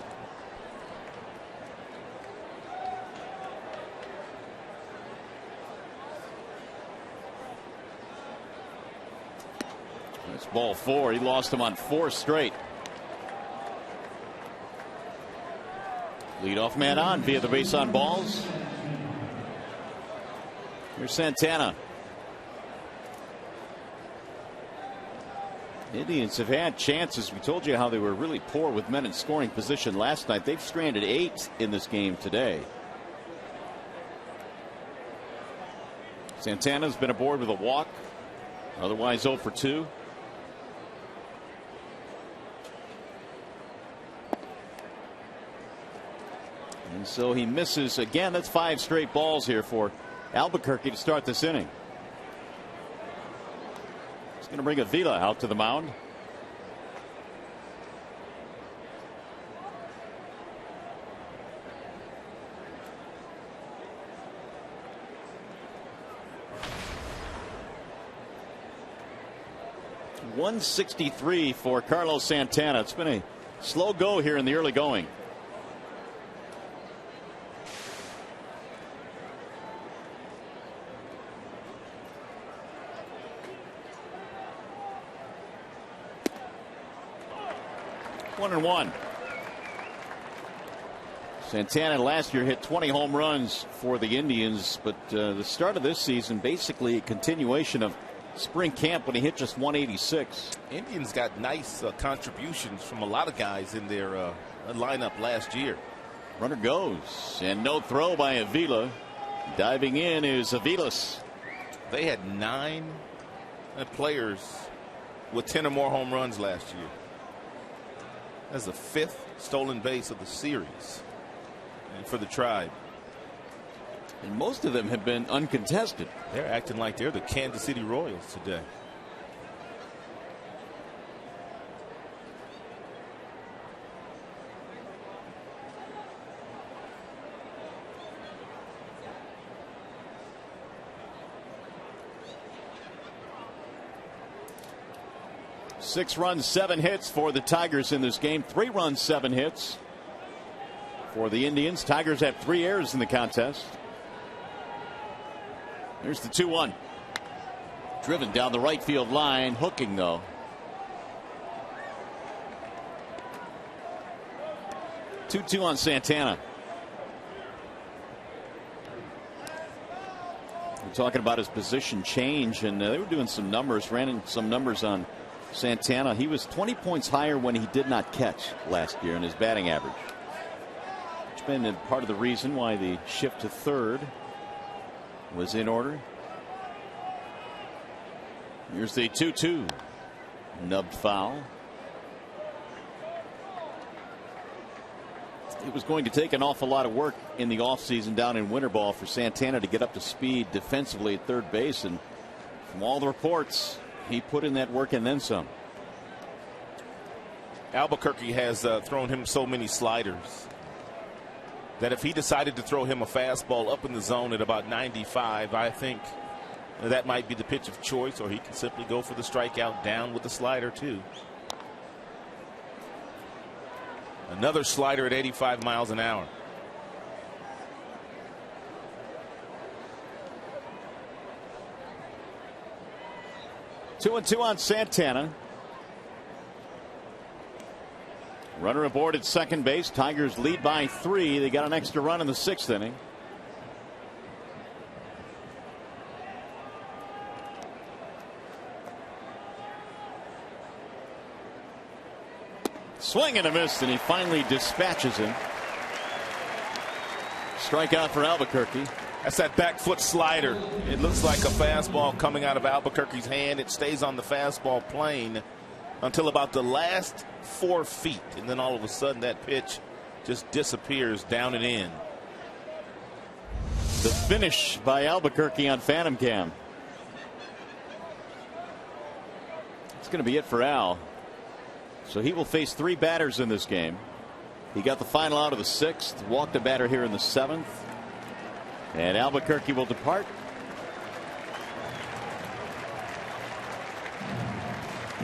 That's ball 4. He lost him on 4 straight. Leadoff man on via the base on balls. Here's Santana. Indians have had chances. We told you how they were really poor with men in scoring position last night. They've stranded 8 in this game today. Santana's been aboard with a walk. Otherwise 0 for 2. And so he misses again. That's 5 straight balls here for Albuquerque to start this inning. He's going to bring Avila out to the mound. .163 for Carlos Santana. It's been a slow go here in the early going. One and one. Santana last year hit 20 home runs for the Indians, but the start of this season basically a continuation of spring camp when he hit just 186. Indians got nice contributions from a lot of guys in their lineup last year. Runner goes, and no throw by Avila. Diving in is Aviles. They had 9 players with 10 or more home runs last year. That's the 5th stolen base of the series for the Tribe. And most of them have been uncontested. They're acting like they're the Kansas City Royals today. Six runs, 7 hits for the Tigers in this game. 3 runs, 7 hits for the Indians. Tigers have 3 errors in the contest. There's the 2-1. Driven down the right field line. Hooking though. Two on Santana. We're talking about his position change, and they were doing some numbers, ran in some numbers on Santana. He was 20 points higher when he did not catch last year in his batting average. It's been part of the reason why the shift to third was in order. Here's the 2-2. Nubbed foul. It was going to take an awful lot of work in the offseason down in winter ball for Santana to get up to speed defensively at third base, and from all the reports, he put in that work and then some. Albuquerque has thrown him so many sliders that if he decided to throw him a fastball up in the zone at about 95, I think that might be the pitch of choice, or he can simply go for the strikeout down with the slider too. Another slider at 85 miles an hour. 2-2 on Santana. Runner aboard at second base. Tigers lead by 3. They got an extra run in the 6th inning. Swing and a miss, and he finally dispatches him. Strikeout for Albuquerque. That's that back foot slider. It looks like a fastball coming out of Albuquerque's hand. It stays on the fastball plane until about the last 4 feet, and then all of a sudden that pitch just disappears down and in. The finish by Albuquerque on Phantom Cam. It's going to be it for Al. So he will face 3 batters in this game. He got the final out of the 6th, walked a batter here in the 7th, and Albuquerque will depart.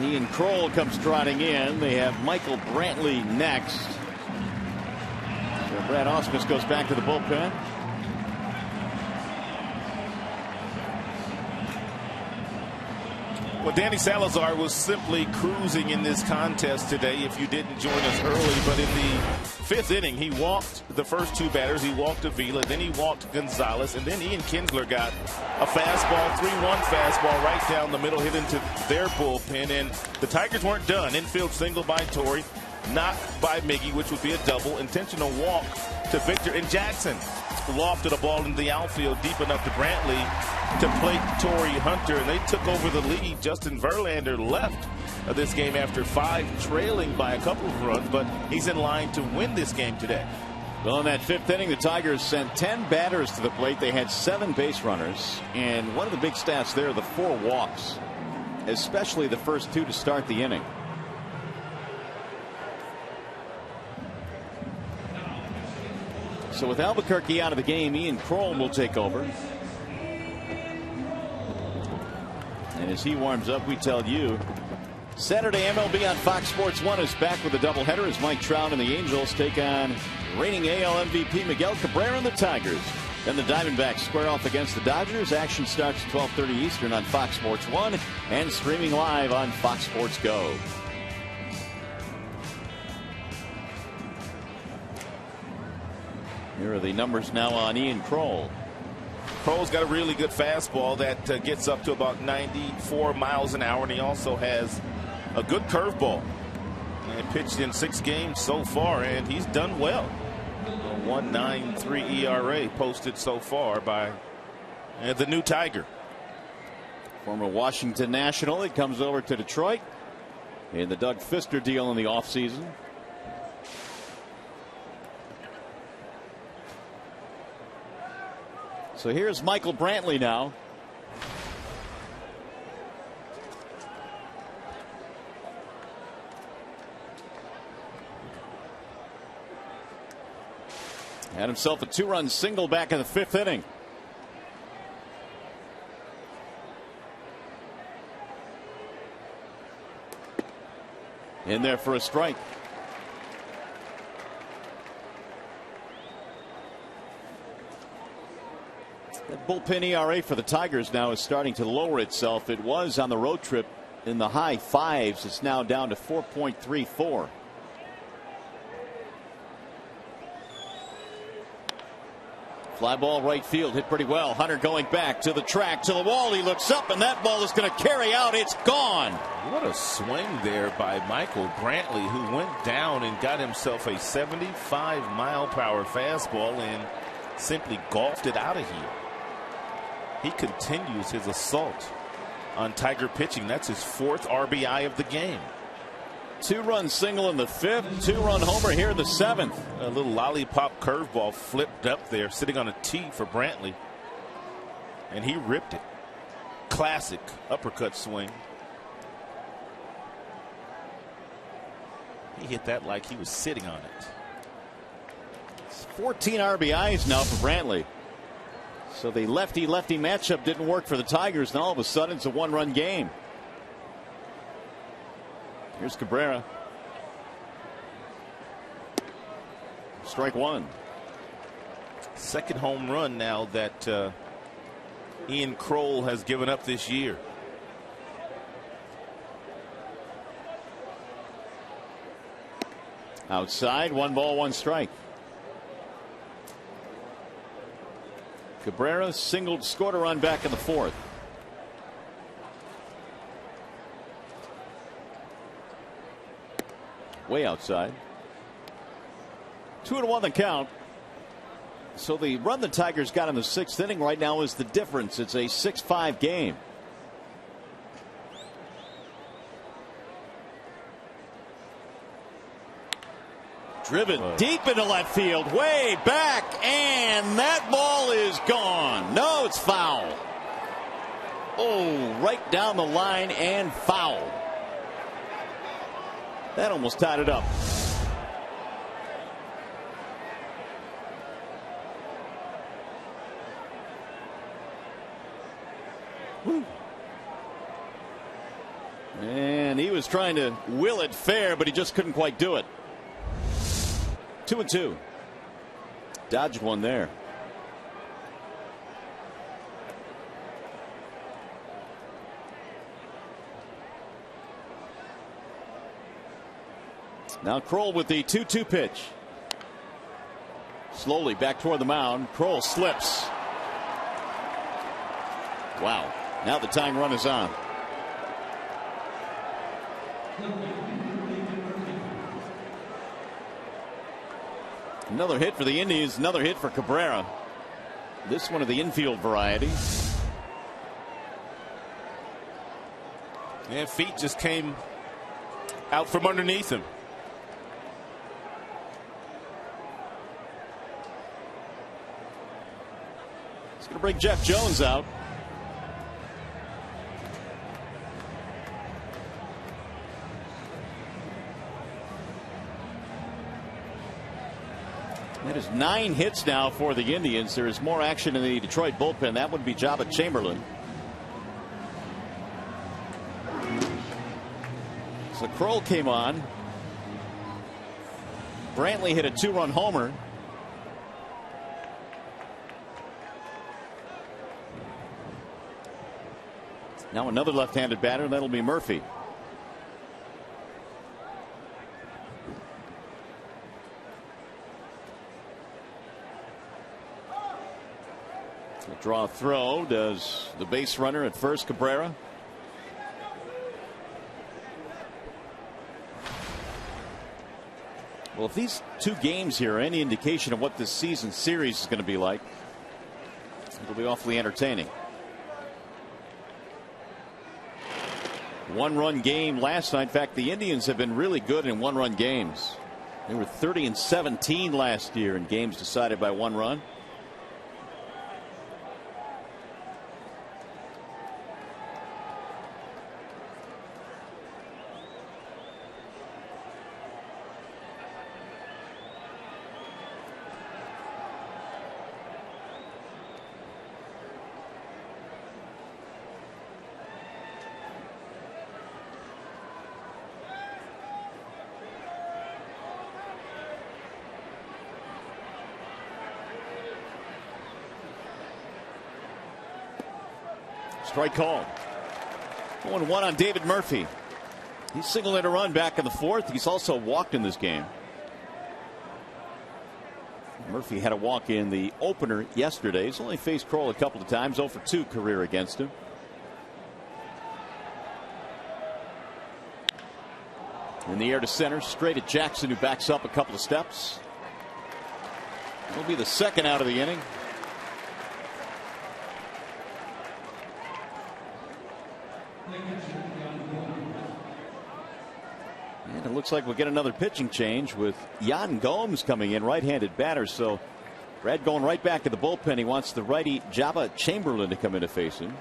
Ian Kroll comes trotting in. They have Michael Brantley next. So Brad Ausmus goes back to the bullpen. Well, Danny Salazar was simply cruising in this contest today if you didn't join us early. But in the 5th inning, he walked the first 2 batters. He walked Avila, then he walked Gonzalez, and then Ian Kinsler got a fastball, 3-1 fastball right down the middle, hit into their bullpen. And the Tigers weren't done. Infield single by Torrey, knocked by Miggy, which would be a double. Intentional walk to Victor, and Jackson lofted a ball into the outfield deep enough to Brantley to plate Torrey Hunter, and they took over the lead. Justin Verlander left this game after 5, trailing by a couple of runs, but he's in line to win this game today. Well, in that 5th inning, the Tigers sent 10 batters to the plate. They had 7 base runners, and one of the big stats there, the 4 walks, especially the first 2 to start the inning. So with Albuquerque out of the game, Ian Kroll will take over. And as he warms up, we tell you, Saturday MLB on Fox Sports 1 is back with a doubleheader as Mike Trout and the Angels take on reigning AL MVP Miguel Cabrera and the Tigers. Then the Diamondbacks square off against the Dodgers. Action starts at 12:30 Eastern on Fox Sports 1 and streaming live on Fox Sports Go. Here are the numbers now on Ian Kroll. Kroll's got a really good fastball that gets up to about 94 miles an hour, and he also has a good curveball. And pitched in 6 games so far, and he's done well. A 1.93 ERA posted so far by the new Tiger. Former Washington National. It comes over to Detroit in the Doug Fister deal in the offseason. So here's Michael Brantley now. Had himself a 2-run single back in the 5th inning. In there for a strike. That bullpen ERA for the Tigers now is starting to lower itself. It was on the road trip in the high 5s. It's now down to 4.34. Fly ball right field, hit pretty well. Hunter going back to the track, to the wall. He looks up, and that ball is going to carry out. It's gone. What a swing there by Michael Brantley, who went down and got himself a 75-mile-per-hour fastball and simply golfed it out of here. He continues his assault on Tiger pitching. That's his 4th RBI of the game. 2-run single in the 5th, 2-run homer here in the 7th. A little lollipop curveball flipped up there, sitting on a tee for Brantley, and he ripped it. Classic uppercut swing. He hit that like he was sitting on it. It's 14 RBIs now for Brantley. So the lefty-lefty matchup didn't work for the Tigers, and all of a sudden it's a 1-run game. Here's Cabrera. Strike 1. Second home run now that Ian Kroll has given up this year. Outside, 1 ball, 1 strike. Cabrera singled, scored a run back in the 4th. Way outside. 2-1 the count. So the run the Tigers got in the 6th inning right now is the difference. It's a 6-5 game. Driven deep into left field, way back, and that ball is gone. No, it's foul. Oh, right down the line and foul. That almost tied it up. Woo. And he was trying to will it fair, but he just couldn't quite do it. 2-2. Dodged one there. Now Kroll with the 2-2 pitch. Slowly back toward the mound. Kroll slips. Wow. Now the tying run is on. Another hit for the Indians, another hit for Cabrera. This one of the infield variety. And feet just came out from underneath him. It's going to bring Jeff Jones out. That is 9 hits now for the Indians. There is more action in the Detroit bullpen. That would be Jabba Chamberlain. So Kroll came on. Brantley hit a 2-run homer. Now another left-handed batter, and that'll be Murphy. Draw throw does the base runner at first, Cabrera. Well, if these 2 games here are any indication of what this season series is going to be like, it'll be awfully entertaining. 1-run game last night. In fact, the Indians have been really good in 1-run games. They were 30-17 last year in games decided by 1 run. Strike called. 1-1 on David Murphy. He singled in a run back in the 4th. He's also walked in this game. Murphy had a walk in the opener yesterday. He's only faced Kroll a couple of times. 0 for 2 career against him. In the air to center, straight at Jackson, who backs up a couple of steps. Will be the 2nd out of the inning. And it looks like we'll get another pitching change with Yan Gomes coming in, right-handed batter. So Brad going right back to the bullpen. He wants the righty Jabba Chamberlain to come in to face him.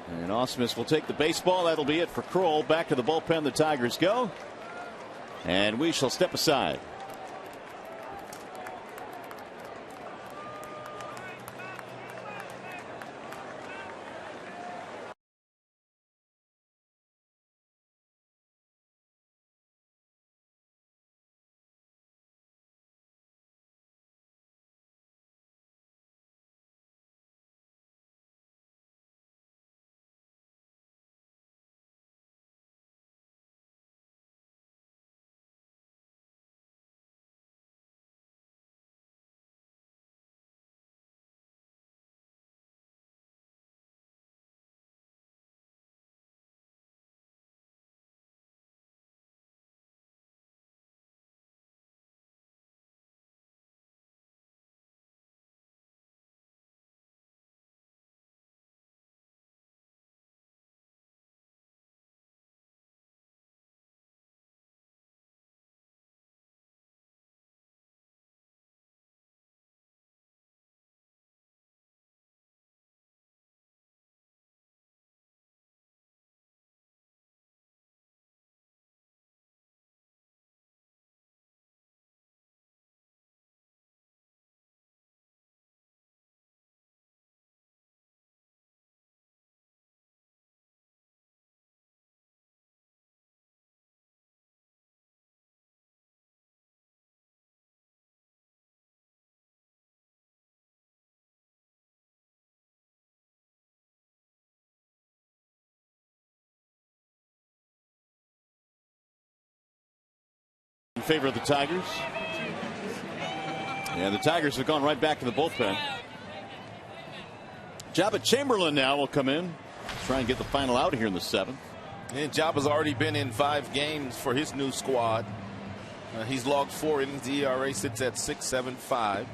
And Ausmus will take the baseball. That'll be it for Kroll. Back to the bullpen the Tigers go. And we shall step aside. favor of the Tigers. And the Tigers have gone right back to the bullpen. Jabba Chamberlain now will come in, try and get the final out here in the 7th. And Jabba's already been in 5 games for his new squad. He's logged 4 innings. The ERA sits at 6.75.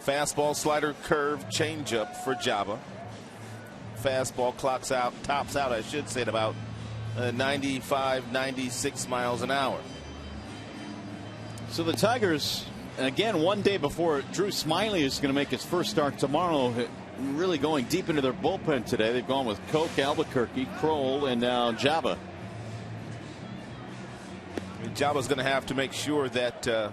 Fastball, slider, curve, changeup for Jabba. Fastball tops out, I should say, at about 95, 96 miles an hour. So the Tigers, again, one day before Drew Smyly is going to make his first start tomorrow, really going deep into their bullpen today. They've gone with Koch, Albuquerque, Kroll, and now Jabba. Jabba's going to have to make sure that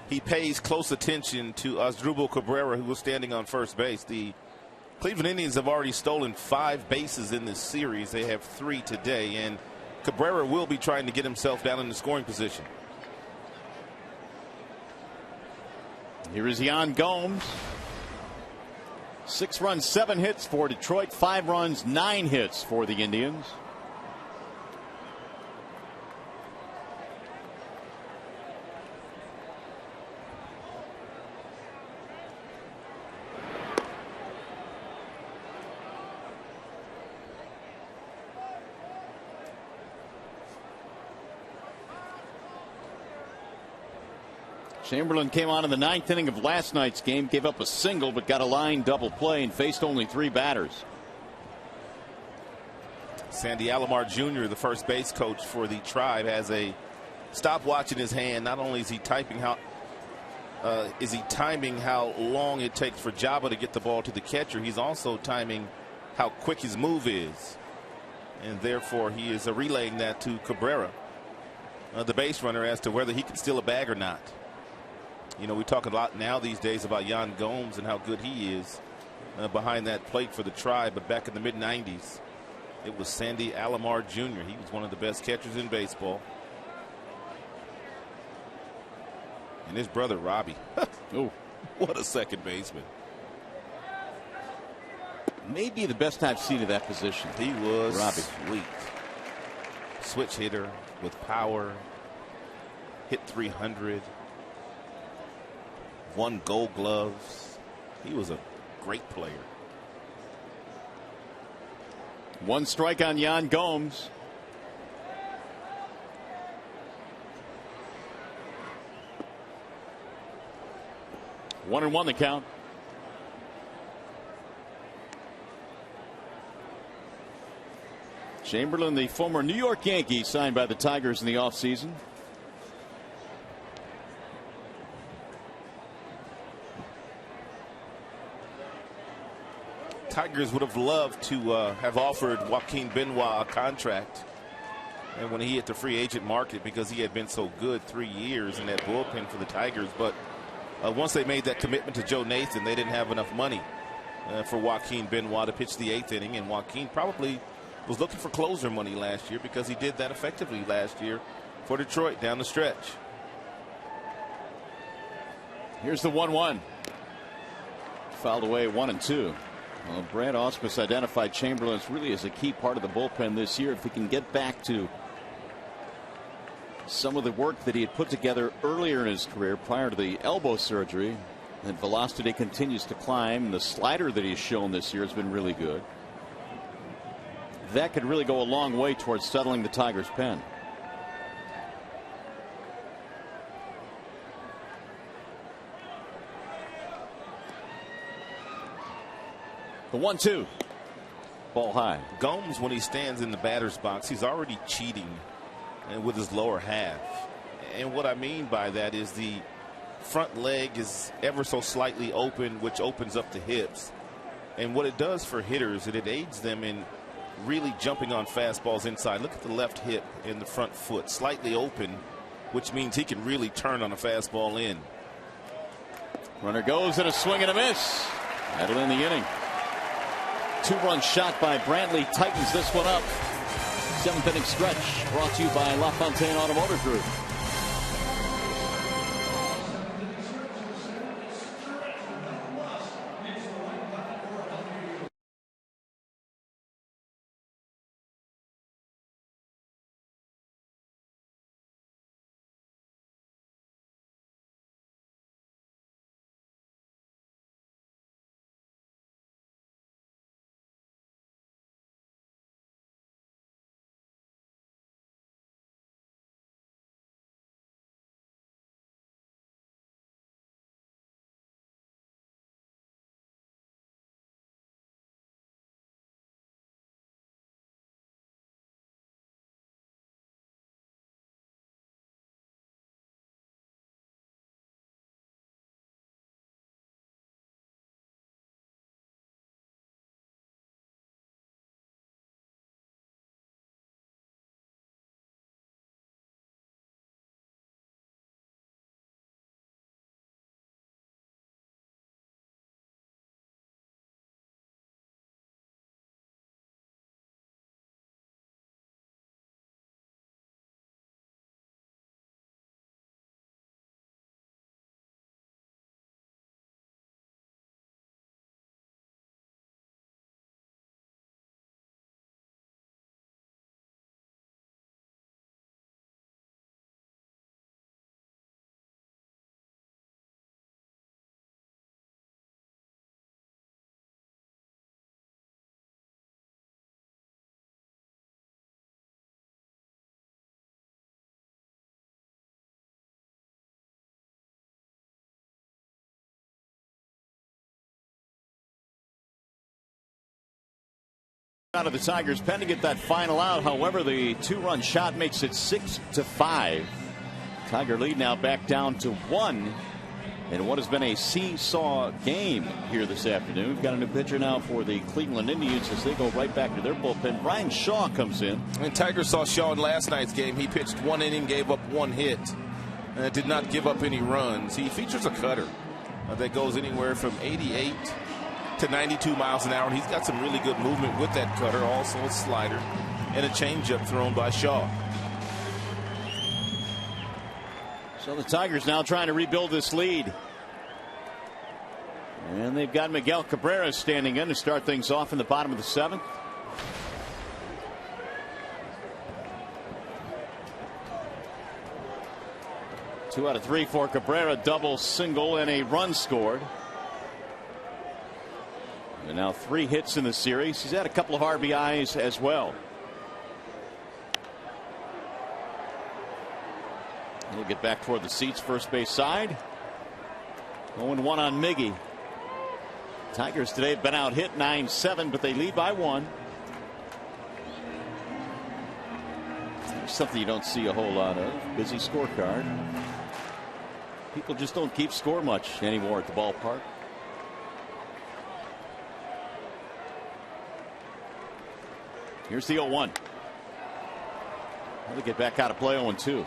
he pays close attention to Asdrubal Cabrera, who was standing on first base. The Cleveland Indians have already stolen 5 bases in this series. They have 3 today, and Cabrera will be trying to get himself down in the scoring position. Here is Yan Gomes. 6 runs, 7 hits for Detroit. 5 runs, 9 hits for the Indians. Chamberlain came on in the 9th inning of last night's game, gave up a single, but got a line double play and faced only 3 batters. Sandy Alomar Jr., the first base coach for the Tribe, has a stopwatch in his hand. Not only is he timing how long it takes for Jabba to get the ball to the catcher, he's also timing how quick his move is, and therefore he is relaying that to Cabrera, the base runner, as to whether he can steal a bag or not. You know, we talk a lot now these days about Yan Gomes and how good he is behind that plate for the Tribe, but back in the mid-90s, it was Sandy Alomar Jr. He was one of the best catchers in baseball. And his brother, Robbie. Oh, what a second baseman. Maybe the best I've seen of that position. He was Robbie. sweet. Switch hitter with power. Hit 300. Won Gold Gloves. He was a great player. 1 strike on Yan Gomes. One and one the count. Chamberlain, the former New York Yankee, signed by the Tigers in the offseason. Tigers would have loved to have offered Joaquin Benoit a contract, and when he hit the free agent market, because he had been so good 3 years in that bullpen for the Tigers. But once they made that commitment to Joe Nathan, they didn't have enough money for Joaquin Benoit to pitch the 8th inning, and Joaquin probably was looking for closer money last year, because he did that effectively last year for Detroit down the stretch. Here's the 1-1. Fouled away 1-2. Well, Brad Ausmus identified Chamberlain really as a key part of the bullpen this year. If he can get back to some of the work that he had put together earlier in his career prior to the elbow surgery, and velocity continues to climb. The slider that he's shown this year has been really good. That could really go a long way towards settling the Tigers' pen. The 1-2. Ball high. Gomes, when he stands in the batter's box, he's already cheating with his lower half. And what I mean by that is the front leg is ever so slightly open, which opens up the hips. And what it does for hitters, it aids them in really jumping on fastballs inside. Look at the left hip and the front foot, slightly open, which means he can really turn on a fastball in. Runner goes, and a swing and a miss. That'll end the inning. 2-run shot by Brantley tightens this one up. 7th inning stretch brought to you by LaFontaine Automotive Group. Out of the Tigers pen to get that final out. However, the 2-run shot makes it 6-5. Tiger lead now back down to 1 in what has been a seesaw game here this afternoon. We've got a new pitcher now for the Cleveland Indians as they go right back to their bullpen. Brian Shaw comes in. And Tiger saw Shaw in last night's game. He pitched 1 inning, gave up 1 hit, and did not give up any runs. He features a cutter that goes anywhere from 88 to 92 miles an hour, and he's got some really good movement with that cutter, also a slider and a changeup thrown by Shaw. So the Tigers now trying to rebuild this lead, and they've got Miguel Cabrera standing in to start things off in the bottom of the 7th. Two out of 3 for Cabrera, double, single, and a run scored. And now 3 hits in the series. He's had a couple of RBIs as well. He'll get back toward the seats, first base side. 0-1 on Miggy. Tigers today have been out hit 9-7, but they lead by 1. There's something you don't see a whole lot of. Busy scorecard. People just don't keep score much anymore at the ballpark. Here's the 0-1. They'll get back out of play 0-2.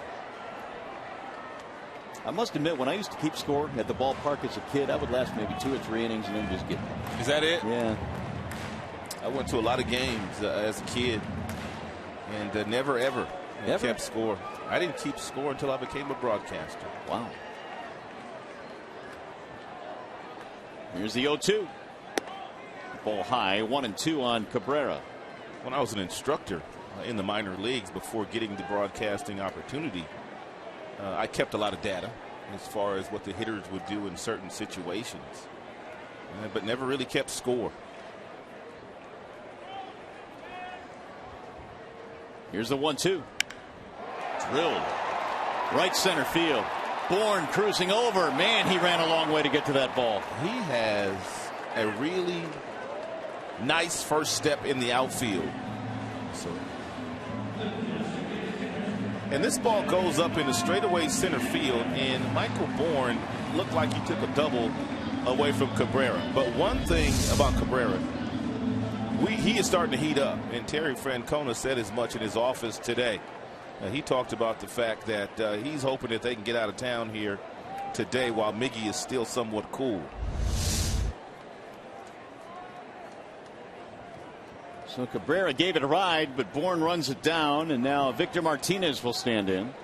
I must admit, when I used to keep score at the ballpark as a kid, I would last maybe 2 or 3 innings and then just get. Is that it? Yeah. I went to a lot of games as a kid, and never ever kept score. I didn't keep score until I became a broadcaster. Wow. Here's the 0-2. Ball high, 1-2 on Cabrera. When I was an instructor in the minor leagues before getting the broadcasting opportunity, I kept a lot of data as far as what the hitters would do in certain situations, but never really kept score. Here's the 1-2. Drilled right center field. Bourne cruising over. Man, he ran a long way to get to that ball. He has a really nice first step in the outfield. And this ball goes up in the straightaway center field, and Michael Bourne looked like he took a double away from Cabrera. But one thing about Cabrera, he is starting to heat up, and Terry Francona said as much in his office today. He talked about the fact that he's hoping that they can get out of town here today while Miggy is still somewhat cool. So Cabrera gave it a ride, but Bourne runs it down, and now Victor Martinez will stand in.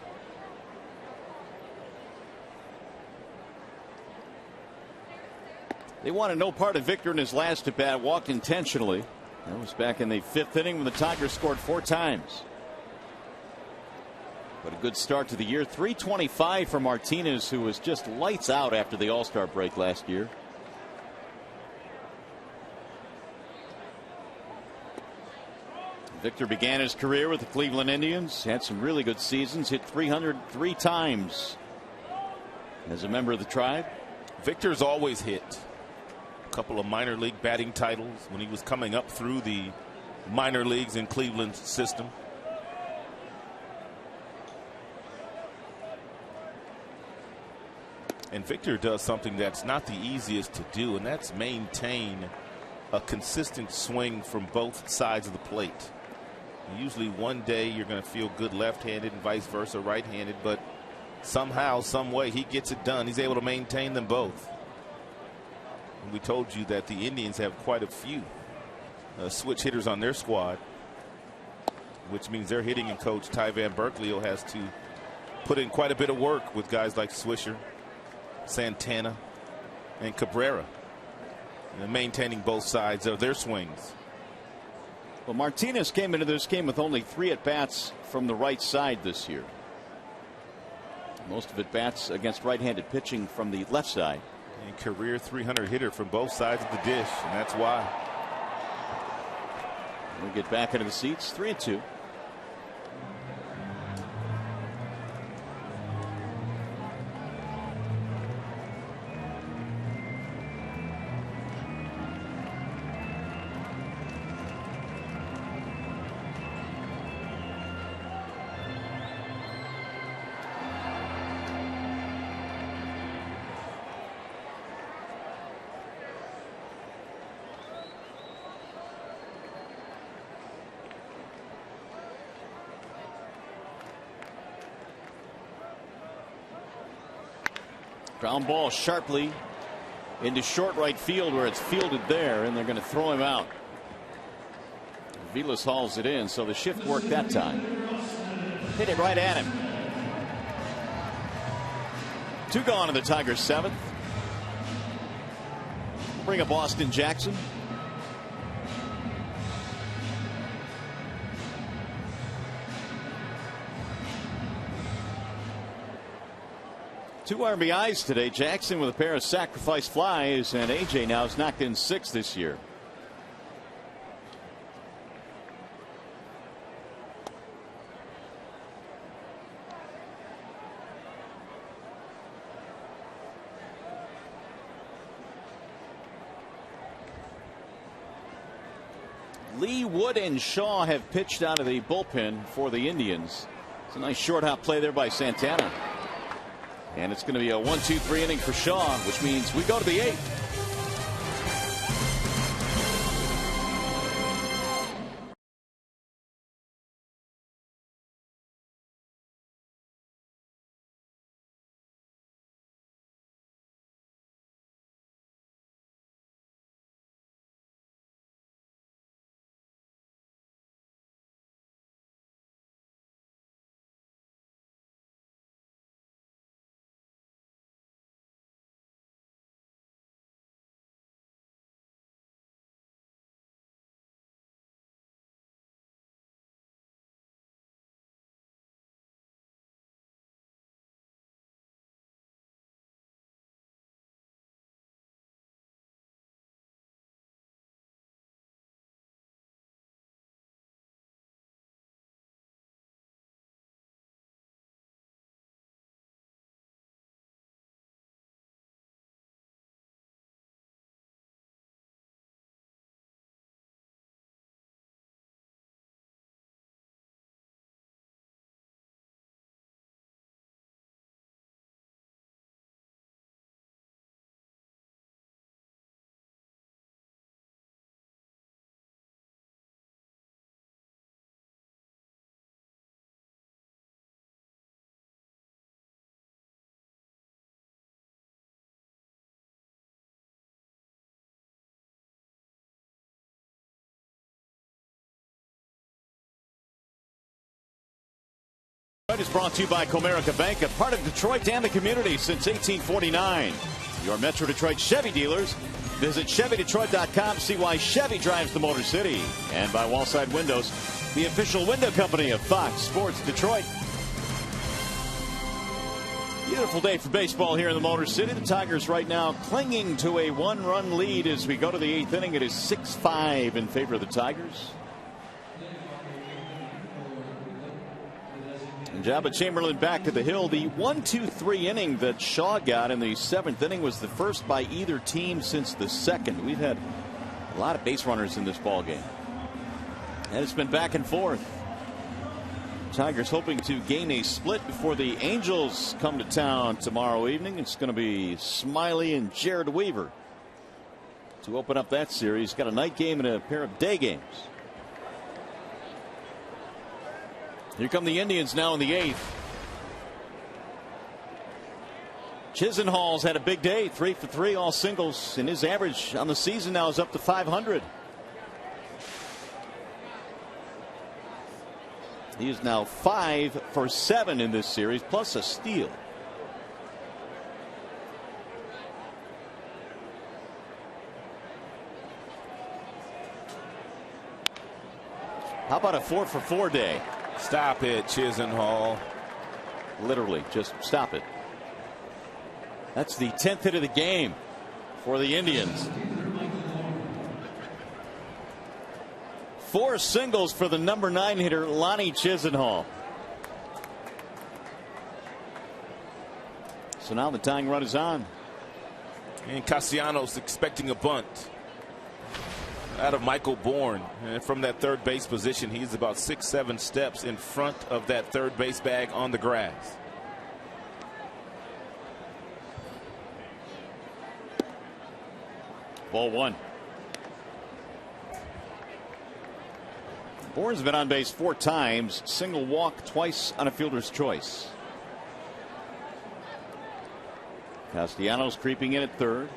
They wanted no part of Victor in his last at bat, walked intentionally. That was back in the 5th inning when the Tigers scored 4 times. But a good start to the year. 325 for Martinez, who was just lights out after the All-Star break last year. Victor began his career with the Cleveland Indians, had some really good seasons, hit 303 times as a member of the tribe. Victor's always hit. A couple of minor league batting titles when he was coming up through the minor leagues in Cleveland's system. And Victor does something that's not the easiest to do, and that's maintain a consistent swing from both sides of the plate. Usually one day you're going to feel good left-handed and vice versa right-handed, but somehow, some way he gets it done. He's able to maintain them both. And we told you that the Indians have quite a few switch hitters on their squad, which means their hitting and coach Ty Van Berkeley has to put in quite a bit of work with guys like Swisher, Santana, and Cabrera, and maintaining both sides of their swings. Well, Martinez came into this game with only 3 at-bats from the right side this year. Most of at-bats against right-handed pitching from the left side. And career 300 hitter from both sides of the dish, and that's why. We'll get back into the seats. 3-2. Ground ball sharply into short right field where it's fielded there, and they're going to throw him out. Vilas hauls it in, so the shift worked that time. Hit it right at him. 2 gone in the Tigers' 7th. Bring up Austin Jackson. Two RBIs today. Jackson with a pair of sacrifice flies, and AJ now has knocked in 6 this year. Lee, Wood, and Shaw have pitched out of the bullpen for the Indians. It's a nice short hop play there by Santana. And it's going to be a 1-2-3 inning for Shaw, which means we go to the 8th. Is brought to you by Comerica Bank, a part of Detroit and the community since 1849. Your Metro Detroit Chevy dealers. Visit ChevyDetroit.com to see why Chevy drives the Motor City. And by Wallside Windows, the official window company of Fox Sports Detroit. Beautiful day for baseball here in the Motor City. The Tigers right now clinging to a 1-run lead as we go to the 8th inning. It is 6-5 in favor of the Tigers. Jabba Chamberlain back to the hill. The 1-2-3 inning that Shaw got in the 7th inning was the first by either team since the 2nd. We've had a lot of base runners in this ball game, and it's been back and forth. Tigers hoping to gain a split before the Angels come to town tomorrow evening. It's going to be Smiley and Jared Weaver to open up that series. Got a night game and a pair of day games. Here come the Indians now in the 8th. Chisenhall's had a big day, 3 for 3, all singles, and his average on the season now is up to 500. He is now 5 for 7 in this series, plus a steal. How about a 4 for 4 day? Stop it, Chisenhall. Literally, just stop it. That's the 10th hit of the game for the Indians. 4 singles for the number 9 hitter, Lonnie Chisenhall. So now the tying run is on. And Castellanos expecting a bunt out of Michael Bourne. And from that third base position, he's about 6-7 steps in front of that third base bag on the grass. Ball 1. Bourne's been on base 4 times, single walk twice on a fielder's choice. Castellanos creeping in at third.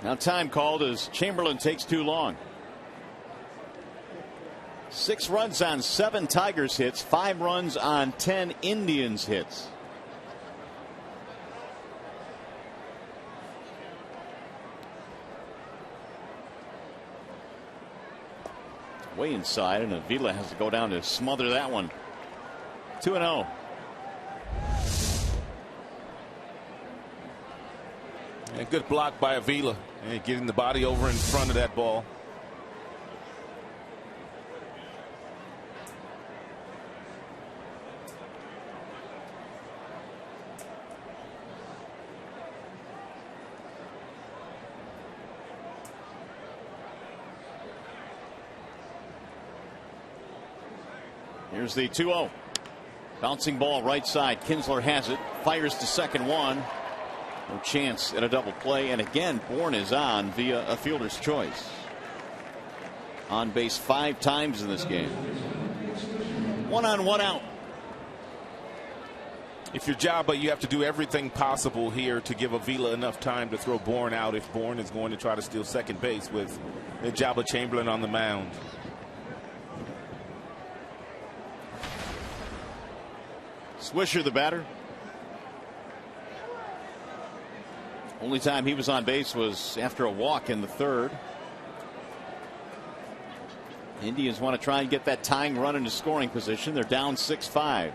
Now time called as Chamberlain takes too long. 6 runs on 7 Tigers hits, 5 runs on 10 Indians hits. Way inside, and Avila has to go down to smother that one. 2-0. And good block by Avila, and getting the body over in front of that ball. Here's the 2-0. Bouncing ball right side. Kinsler has it. Fires to second one. No chance at a double play. And again, Bourne is on via a fielder's choice. On base 5 times in this game. 1 on, 1 out. If you're Jabba, you have to do everything possible here to give Avila enough time to throw Bourne out if Bourne is going to try to steal second base with Jabba Chamberlain on the mound. Swisher, the batter. Only time he was on base was after a walk in the third. Indians want to try and get that tying run into scoring position. They're down 6-5.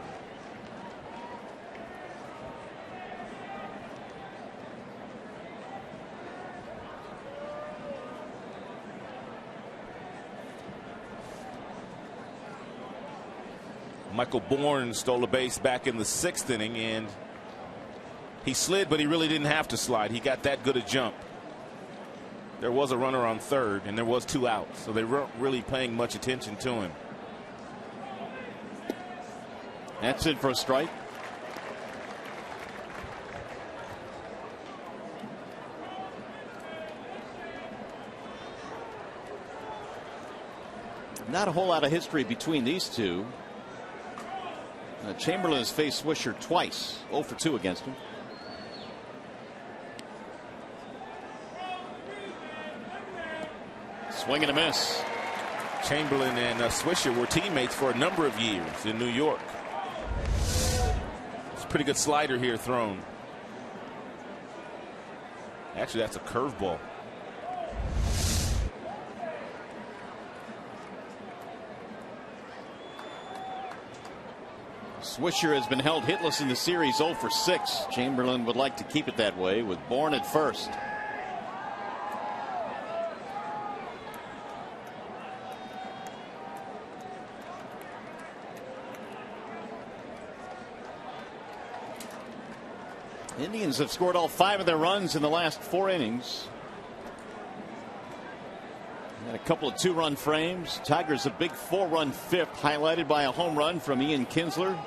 Michael Bourne stole a base back in the 6th inning, and he slid, but he really didn't have to slide. He got that good a jump. There was a runner on third, and there was 2 outs, so they weren't really paying much attention to him. That's it for a strike. Not a whole lot of history between these two. Chamberlain has faced Swisher twice. 0 for 2 against him. Swing and a miss. Chamberlain and Swisher were teammates for a number of years in New York. It's a pretty good slider here thrown. Actually, that's a curveball. Swisher has been held hitless in the series, 0 for 6. Chamberlain would like to keep it that way with Bourne at first. Indians have scored all 5 of their runs in the last 4 innings. And a couple of 2-run frames. Tigers a big 4-run 5th, highlighted by a home run from Ian Kinsler.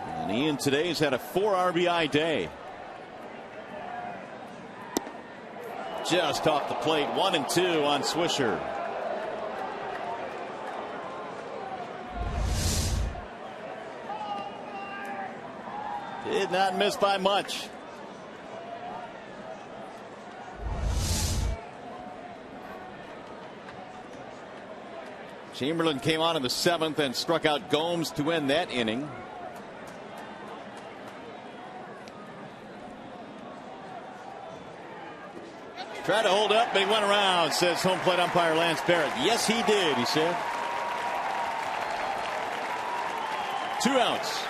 And Ian today's had a 4 RBI day. Just off the plate, 1 and 2 on Swisher. Did not miss by much. Chamberlain came on in the 7th and struck out Gomes to end that inning. Tried to hold up, but he went around, says home plate umpire Lance Barrett. Yes, he did, he said. 2 outs.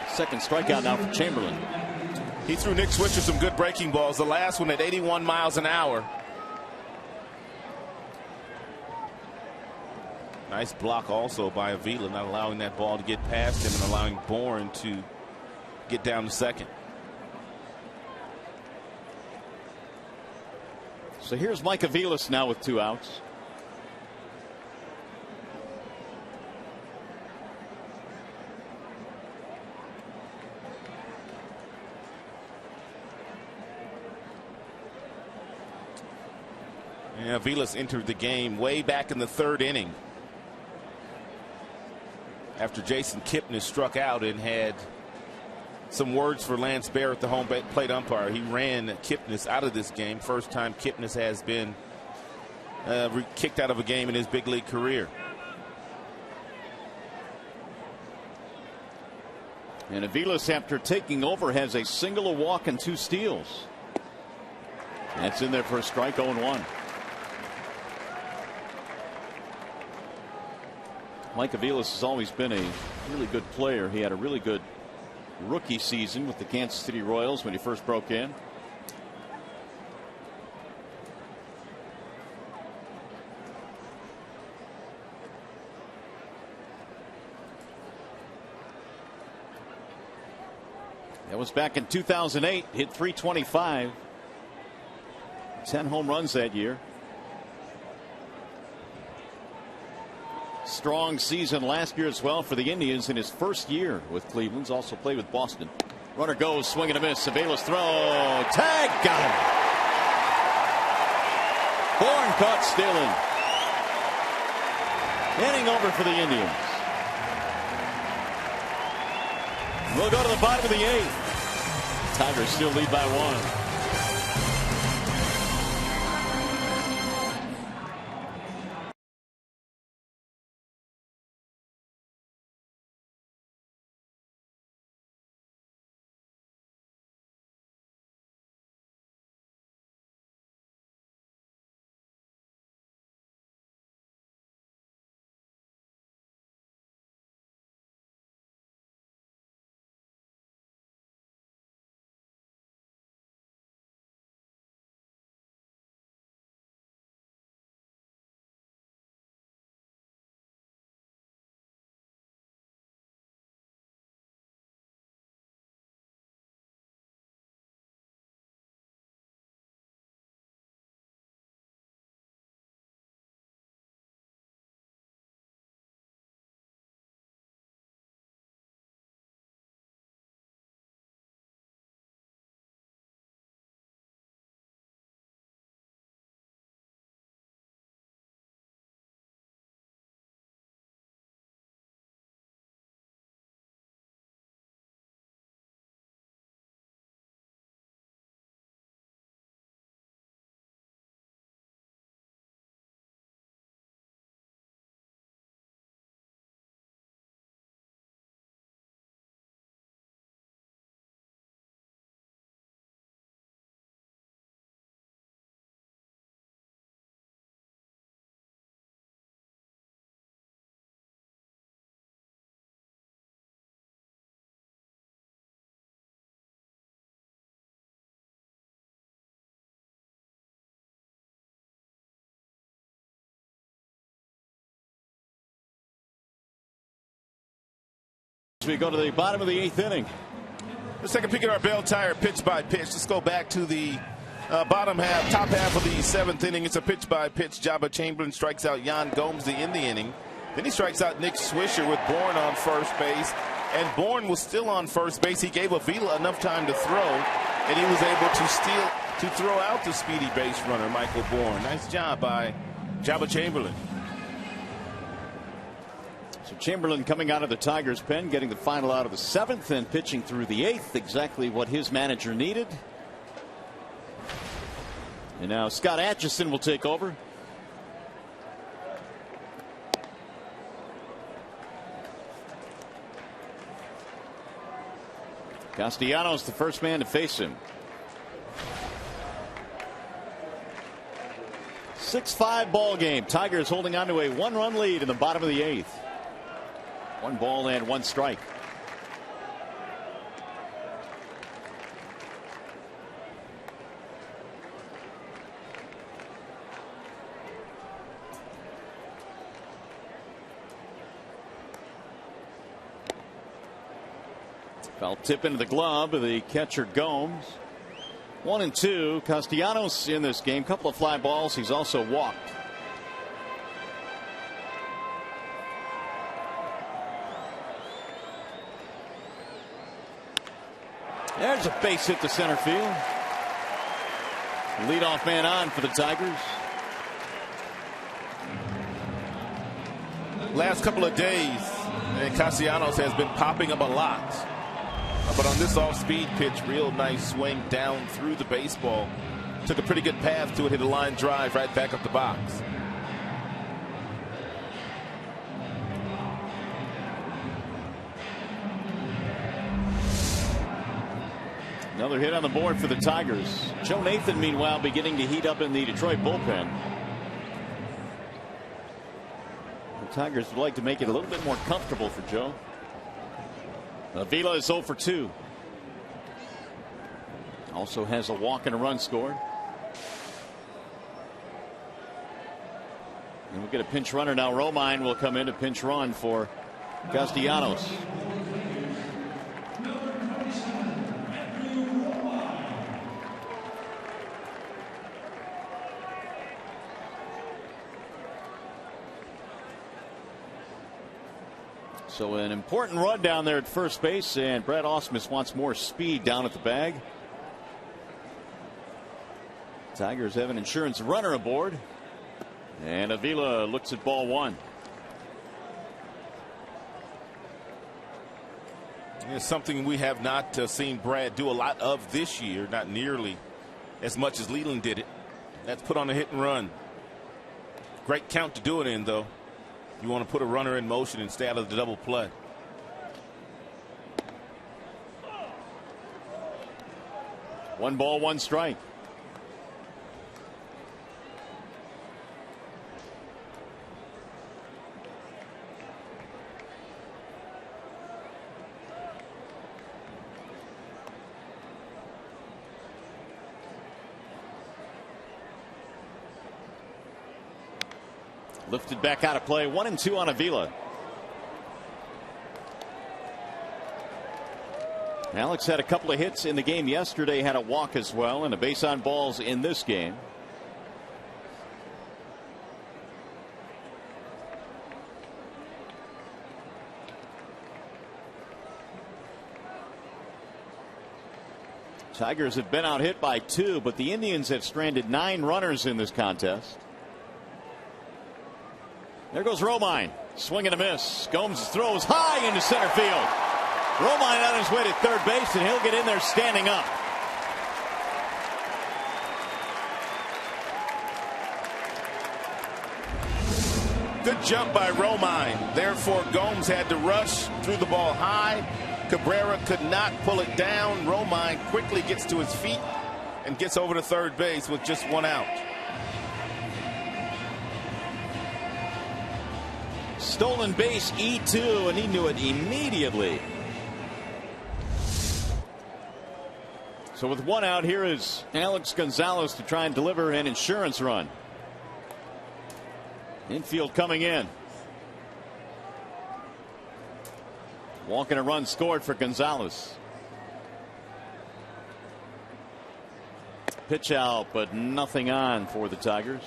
Second strikeout now for Chamberlain. He threw Nick Swisher some good breaking balls. The last one at 81 miles an hour. Nice block also by Avila, not allowing that ball to get past him and allowing Bourne to get down to second. So here's Mike Aviles now with 2 outs. Yeah, Aviles entered the game way back in the 3rd inning after Jason Kipnis struck out and had some words for Lance Barrett, the home plate umpire. He ran Kipnis out of this game. First time Kipnis has been kicked out of a game in his big league career. And Aviles, after taking over, has a single, a walk, and 2 steals. That's in there for a strike. 0-1. Mike Aviles has always been a really good player. He had a really good rookie season with the Kansas City Royals when he first broke in. That was back in 2008. Hit .325. 10 home runs that year. Strong season last year as well for the Indians in his first year with Cleveland's. Also played with Boston. Runner goes, swing and a miss. Aviles throw. Tag, got him. Bourne caught stealing. Inning over for the Indians. We'll go to the bottom of the 8th. Tigers still lead by 1. We go to the bottom of the 8th inning. Let's take a peek at our Bell Tire pitch by pitch. Let's go back to the top half of the 7th inning. It's a pitch by pitch. Jabba Chamberlain strikes out Yan Gomes to end the inning. Then he strikes out Nick Swisher with Bourne on first base. And Bourne was still on first base. He gave Avila enough time to throw, and he was able to throw out the speedy base runner, Michael Bourne. Nice job by Jabba Chamberlain. So Chamberlain coming out of the Tigers pen, getting the final out of the 7th and pitching through the 8th, exactly what his manager needed. And now Scott Atchison will take over. Castellanos the first man to face him. 6-5 ball game. Tigers holding on to a 1-run lead in the bottom of the 8th. 1 ball and 1 strike. Foul tip into the glove of the catcher Gomes. 1-2. Castellanos in this game. Couple of fly balls. He's also walked. There's a base hit to center field. Leadoff man on for the Tigers. Last couple of days, and Castellanos has been popping up a lot. But on this off-speed pitch, real nice swing down through the baseball. Took a pretty good path to it, hit a line drive right back up the box. Another hit on the board for the Tigers. Joe Nathan, meanwhile, beginning to heat up in the Detroit bullpen. The Tigers would like to make it a little bit more comfortable for Joe. Avila is 0 for 2. Also has a walk and a run scored. And we'll get a pinch runner now. Romine will come in to pinch run for Castellanos. So an important run down there at first base, and Brad Ausmus wants more speed down at the bag. Tigers have an insurance runner aboard, and Avila looks at ball one. It's something we have not seen Brad do a lot of this year, not nearly as much as Leland did it. That's put on a hit and run. Great count to do it in, though. You want to put a runner in motion and stay out of the double play. One ball, one strike. Lifted back out of play. 1-2 on Avila. Alex had a couple of hits in the game yesterday, had a walk as well, and a base on balls in this game. Tigers have been out hit by 2, but the Indians have stranded 9 runners in this contest. There goes Romine. Swing and a miss. Gomes throws high into center field. Romine on his way to third base, and he'll get in there standing up. Good jump by Romine. Therefore, Gomes had to rush, threw the ball high. Cabrera could not pull it down. Romine quickly gets to his feet and gets over to third base with just 1 out. Stolen base, E2, and he knew it immediately. So with 1 out, here is Alex Gonzalez to try and deliver an insurance run. Infield coming in. Walk and a run scored for Gonzalez. Pitch out, but nothing on for the Tigers.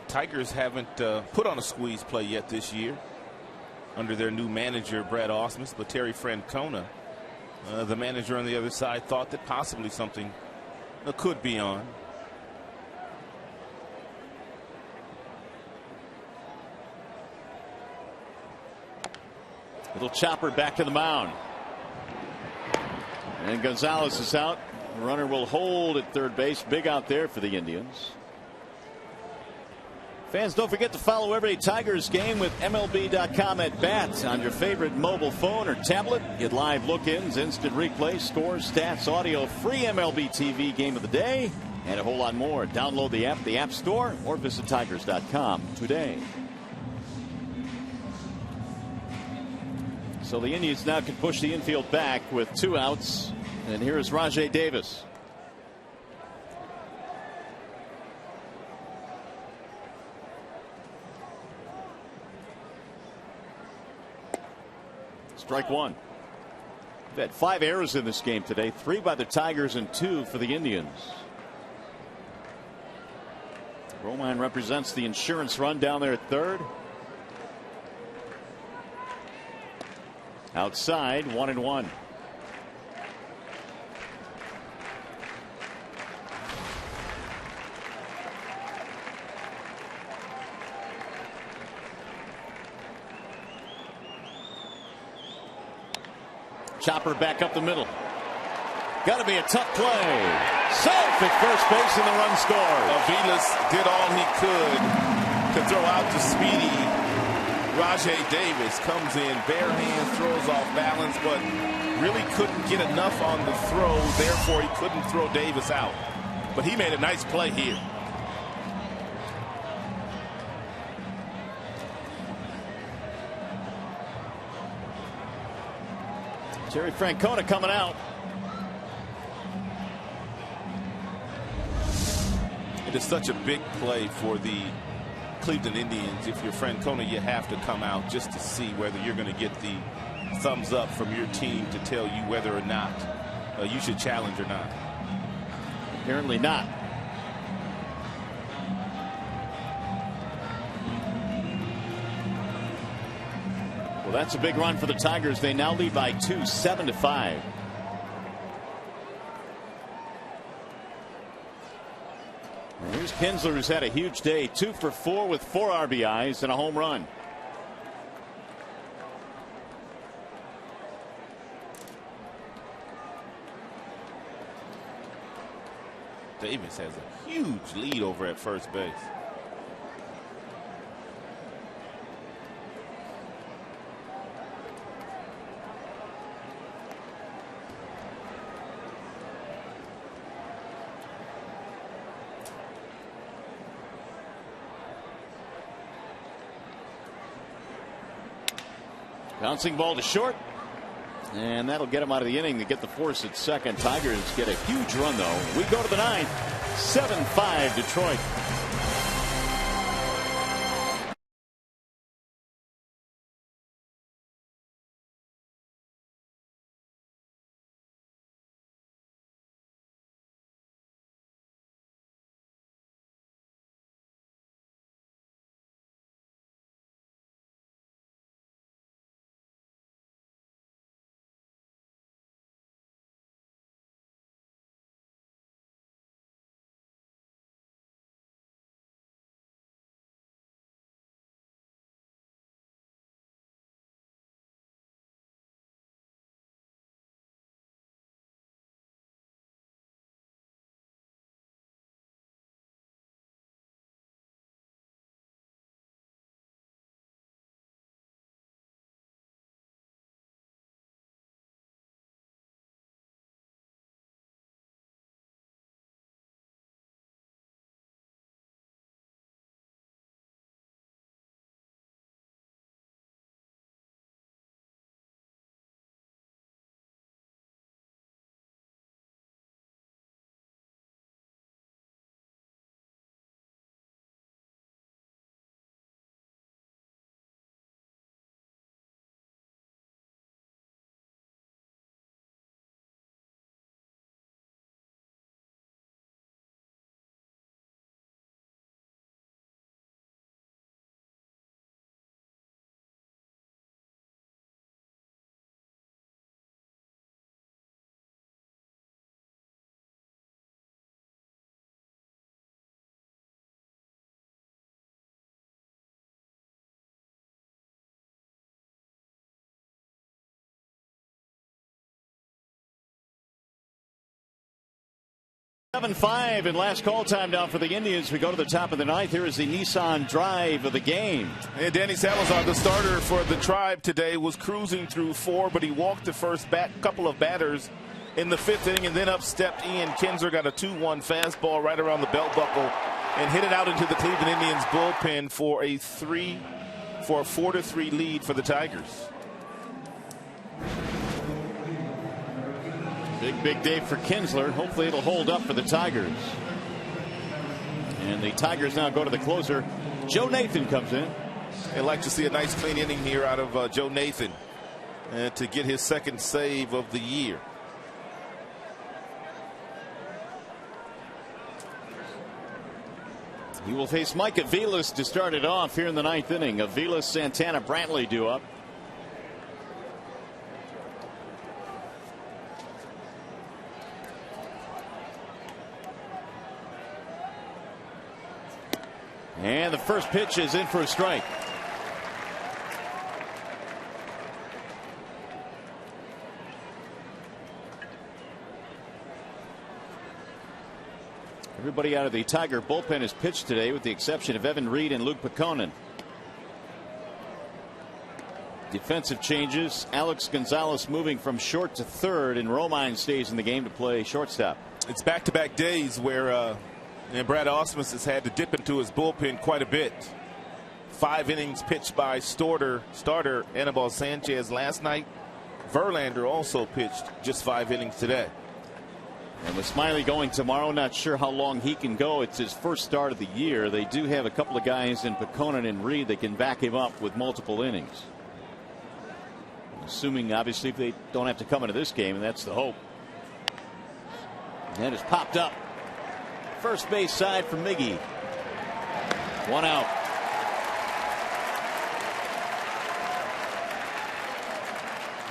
Tigers haven't put on a squeeze play yet this year under their new manager, Brad Ausmus, but Terry Francona, the manager on the other side, thought that possibly something could be on. Little chopper back to the mound. And Gonzalez is out. The runner will hold at third base. Big out there for the Indians. Fans, don't forget to follow every Tigers game with MLB.com at bat on your favorite mobile phone or tablet. Get live look-ins, instant replay, scores, stats, audio, free MLB TV game of the day, and a whole lot more. Download the App Store, or visit Tigers.com today. So the Indians now can push the infield back with 2 outs. And here is Rajai Davis. Strike 1. We've had 5 errors in this game today, 3 by the Tigers and 2 for the Indians. Romine represents the insurance run down there at third. Outside, 1-1. Chopper back up the middle. Got to be a tough play. Safe at first base and the run scored. Aviles did all he could to throw out to speedy Rajai Davis. Comes in bare hands, throws off balance, but really couldn't get enough on the throw. Therefore, he couldn't throw Davis out. But he made a nice play here. Jerry Francona coming out. It is such a big play for the Cleveland Indians. If you're Francona, you have to come out just to see whether you're going to get the thumbs up from your team to tell you whether or not you should challenge or not. Apparently not. Well, that's a big run for the Tigers. They now lead by 2, 7-5. And here's Kinsler, who's had a huge day, 2 for 4 with 4 RBIs and a home run. Davis has a huge lead over at first base. Bouncing ball to short. And that'll get him out of the inning to get the force at second. Tigers get a huge run, though. We go to the ninth. 7-5 Detroit. Seven 5 in last call time down for the Indians. We go to the top of the ninth. Here is the Nissan drive of the game. And Danny Salazar, the starter for the Tribe today, was cruising through 4, but he walked the first couple of batters in the 5th inning, and then up stepped Ian Kinsler, got a 2-1 fastball right around the belt buckle and hit it out into the Cleveland Indians bullpen for a 4-3 lead for the Tigers. Big day for Kinsler. Hopefully it'll hold up for the Tigers. And the Tigers now go to the closer. Joe Nathan comes in. I'd like to see a nice clean inning here out of Joe Nathan. and to get his second save of the year. He will face Mike Aviles to start it off here in the ninth inning. Aviles, Santana, Brantley due up. And the first pitch is in for a strike. Everybody out of the Tiger bullpen is pitched today with the exception of Evan Reed and Luke Peconin. Defensive changes. Alex Gonzalez moving from short to third, and Romine stays in the game to play shortstop. It's back-to-back days where and Brad Ausmus has had to dip into his bullpen quite a bit. 5 innings pitched by starter Anibal Sanchez last night. Verlander also pitched just 5 innings today. And with Smiley going tomorrow, not sure how long he can go. It's his first start of the year. They do have a couple of guys in Peconin and Reed that can back him up with multiple innings. Assuming, obviously, if they don't have to come into this game, and that's the hope. And that is popped up. First base side for Miggy. 1 out.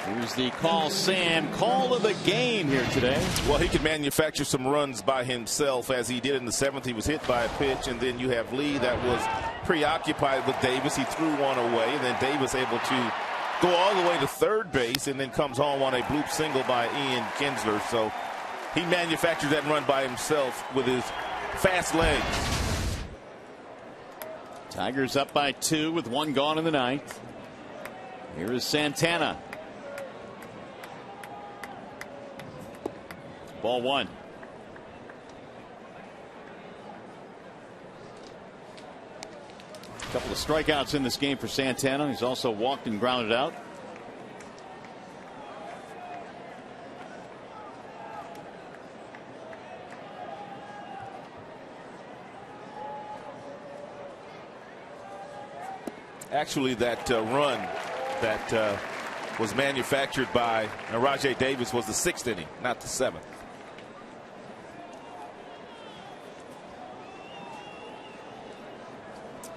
Here's the call, Sam. Call of the game here today. Well, he could manufacture some runs by himself, as he did in the 7th. He was hit by a pitch, and then you have Lee that was preoccupied with Davis. He threw one away, and then Davis able to go all the way to third base, and then comes home on a bloop single by Ian Kinsler. So he manufactured that run by himself with his fast legs. Tigers up by 2 with 1 gone in the ninth. Here is Santana. Ball 1. A couple of strikeouts in this game for Santana. He's also walked and grounded out. Actually, that run that was manufactured by Rajay Davis was the 6th inning, not the 7th.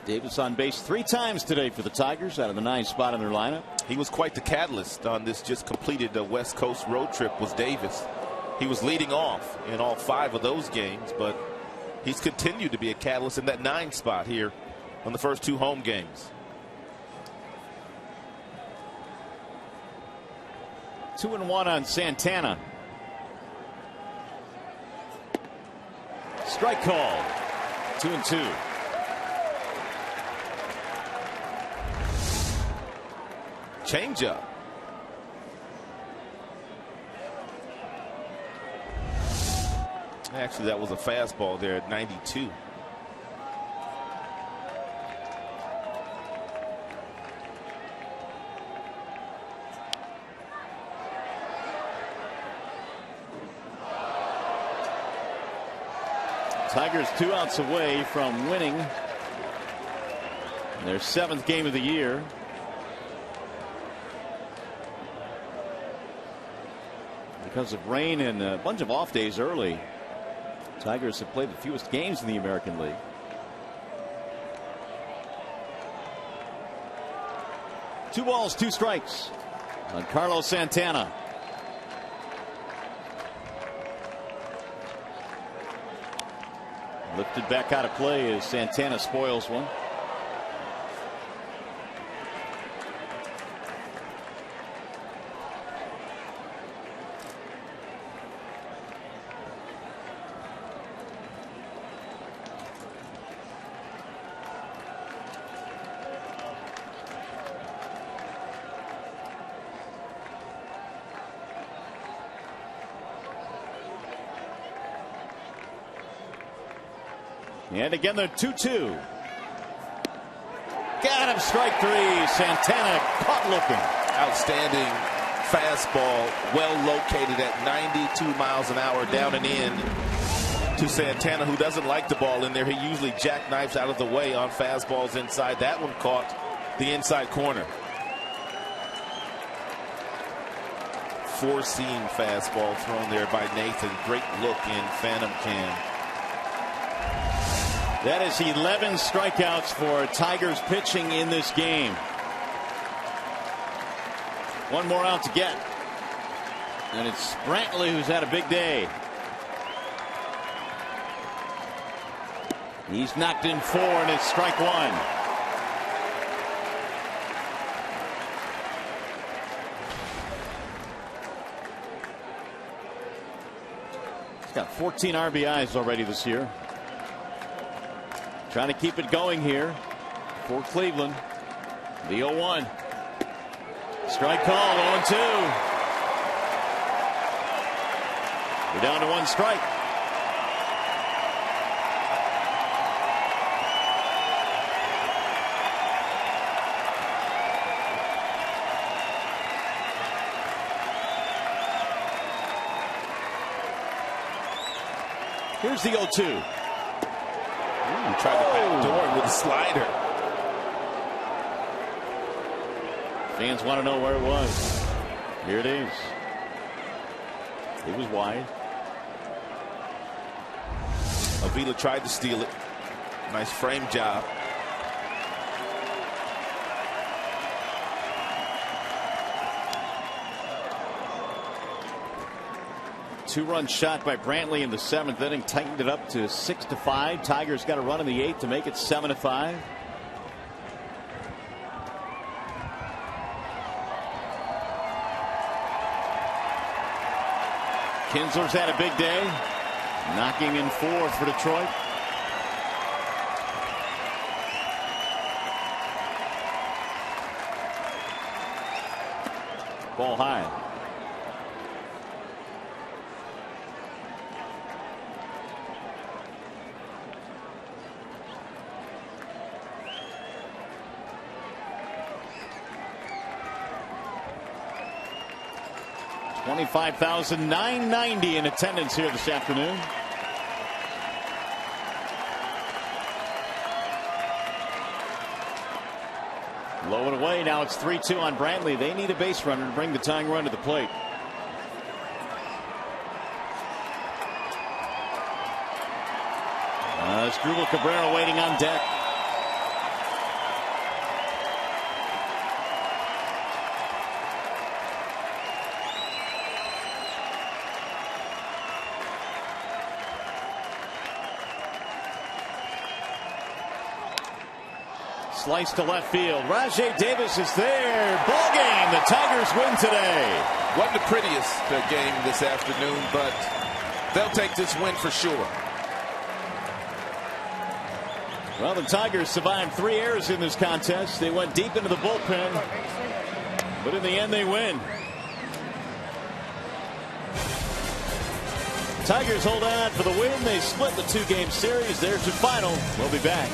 Davis on base 3 times today for the Tigers out of the 9th spot in their lineup. He was quite the catalyst on this just completed West Coast road trip was Davis. He was leading off in all 5 of those games, but he's continued to be a catalyst in that 9th spot here on the first 2 home games. 2-1 on Santana. Strike call. 2-2. Changeup. Actually, that was a fastball there at 92. Tigers 2 outs away from winning their 7th game of the year. Because of rain and a bunch of off days early, Tigers have played the fewest games in the American League. Two balls, 2 strikes on Carlos Santana. Lifted back out of play as Santana spoils one. And again, they're 2-2. Got him, strike 3. Santana caught looking. Outstanding fastball, well located at 92 miles an hour down and in to Santana, who doesn't like the ball in there. He usually jackknifes out of the way on fastballs inside. That one caught the inside corner. four-seam fastball thrown there by Nathan. Great look in phantom cam. That is 11 strikeouts for Tigers pitching in this game. One more out to get. And it's Brantley who's had a big day. He's knocked in 4 and it's strike 1. He's got 14 RBIs already this year. Trying to keep it going here for Cleveland. The 0-1. Strike call, 0-2. We're down to 1 strike. Here's the 0-2. Tried to backdoor with a slider. Fans want to know where it was. Here it is. It was wide. Avila tried to steal it. Nice frame job. Two-run shot by Brantley in the 7th inning, tightened it up to 6-5. Tigers got a run in the 8th to make it 7-5. Kinsler's had a big day, knocking in 4 for Detroit. Ball high. $25,990 in attendance here this afternoon. Low and away. Now it's 3-2 on Brantley. They need a base runner to bring the tying run to the plate. Asdrubal Cabrera waiting on deck. Slice to left field. Rajai Davis is there. Ball game. The Tigers win today. Wasn't the prettiest game this afternoon, but they'll take this win for sure. Well, the Tigers survived 3 errors in this contest. They went deep into the bullpen, but in the end they win. Tigers hold on for the win. They split the 2-game series. There's your final. We'll be back.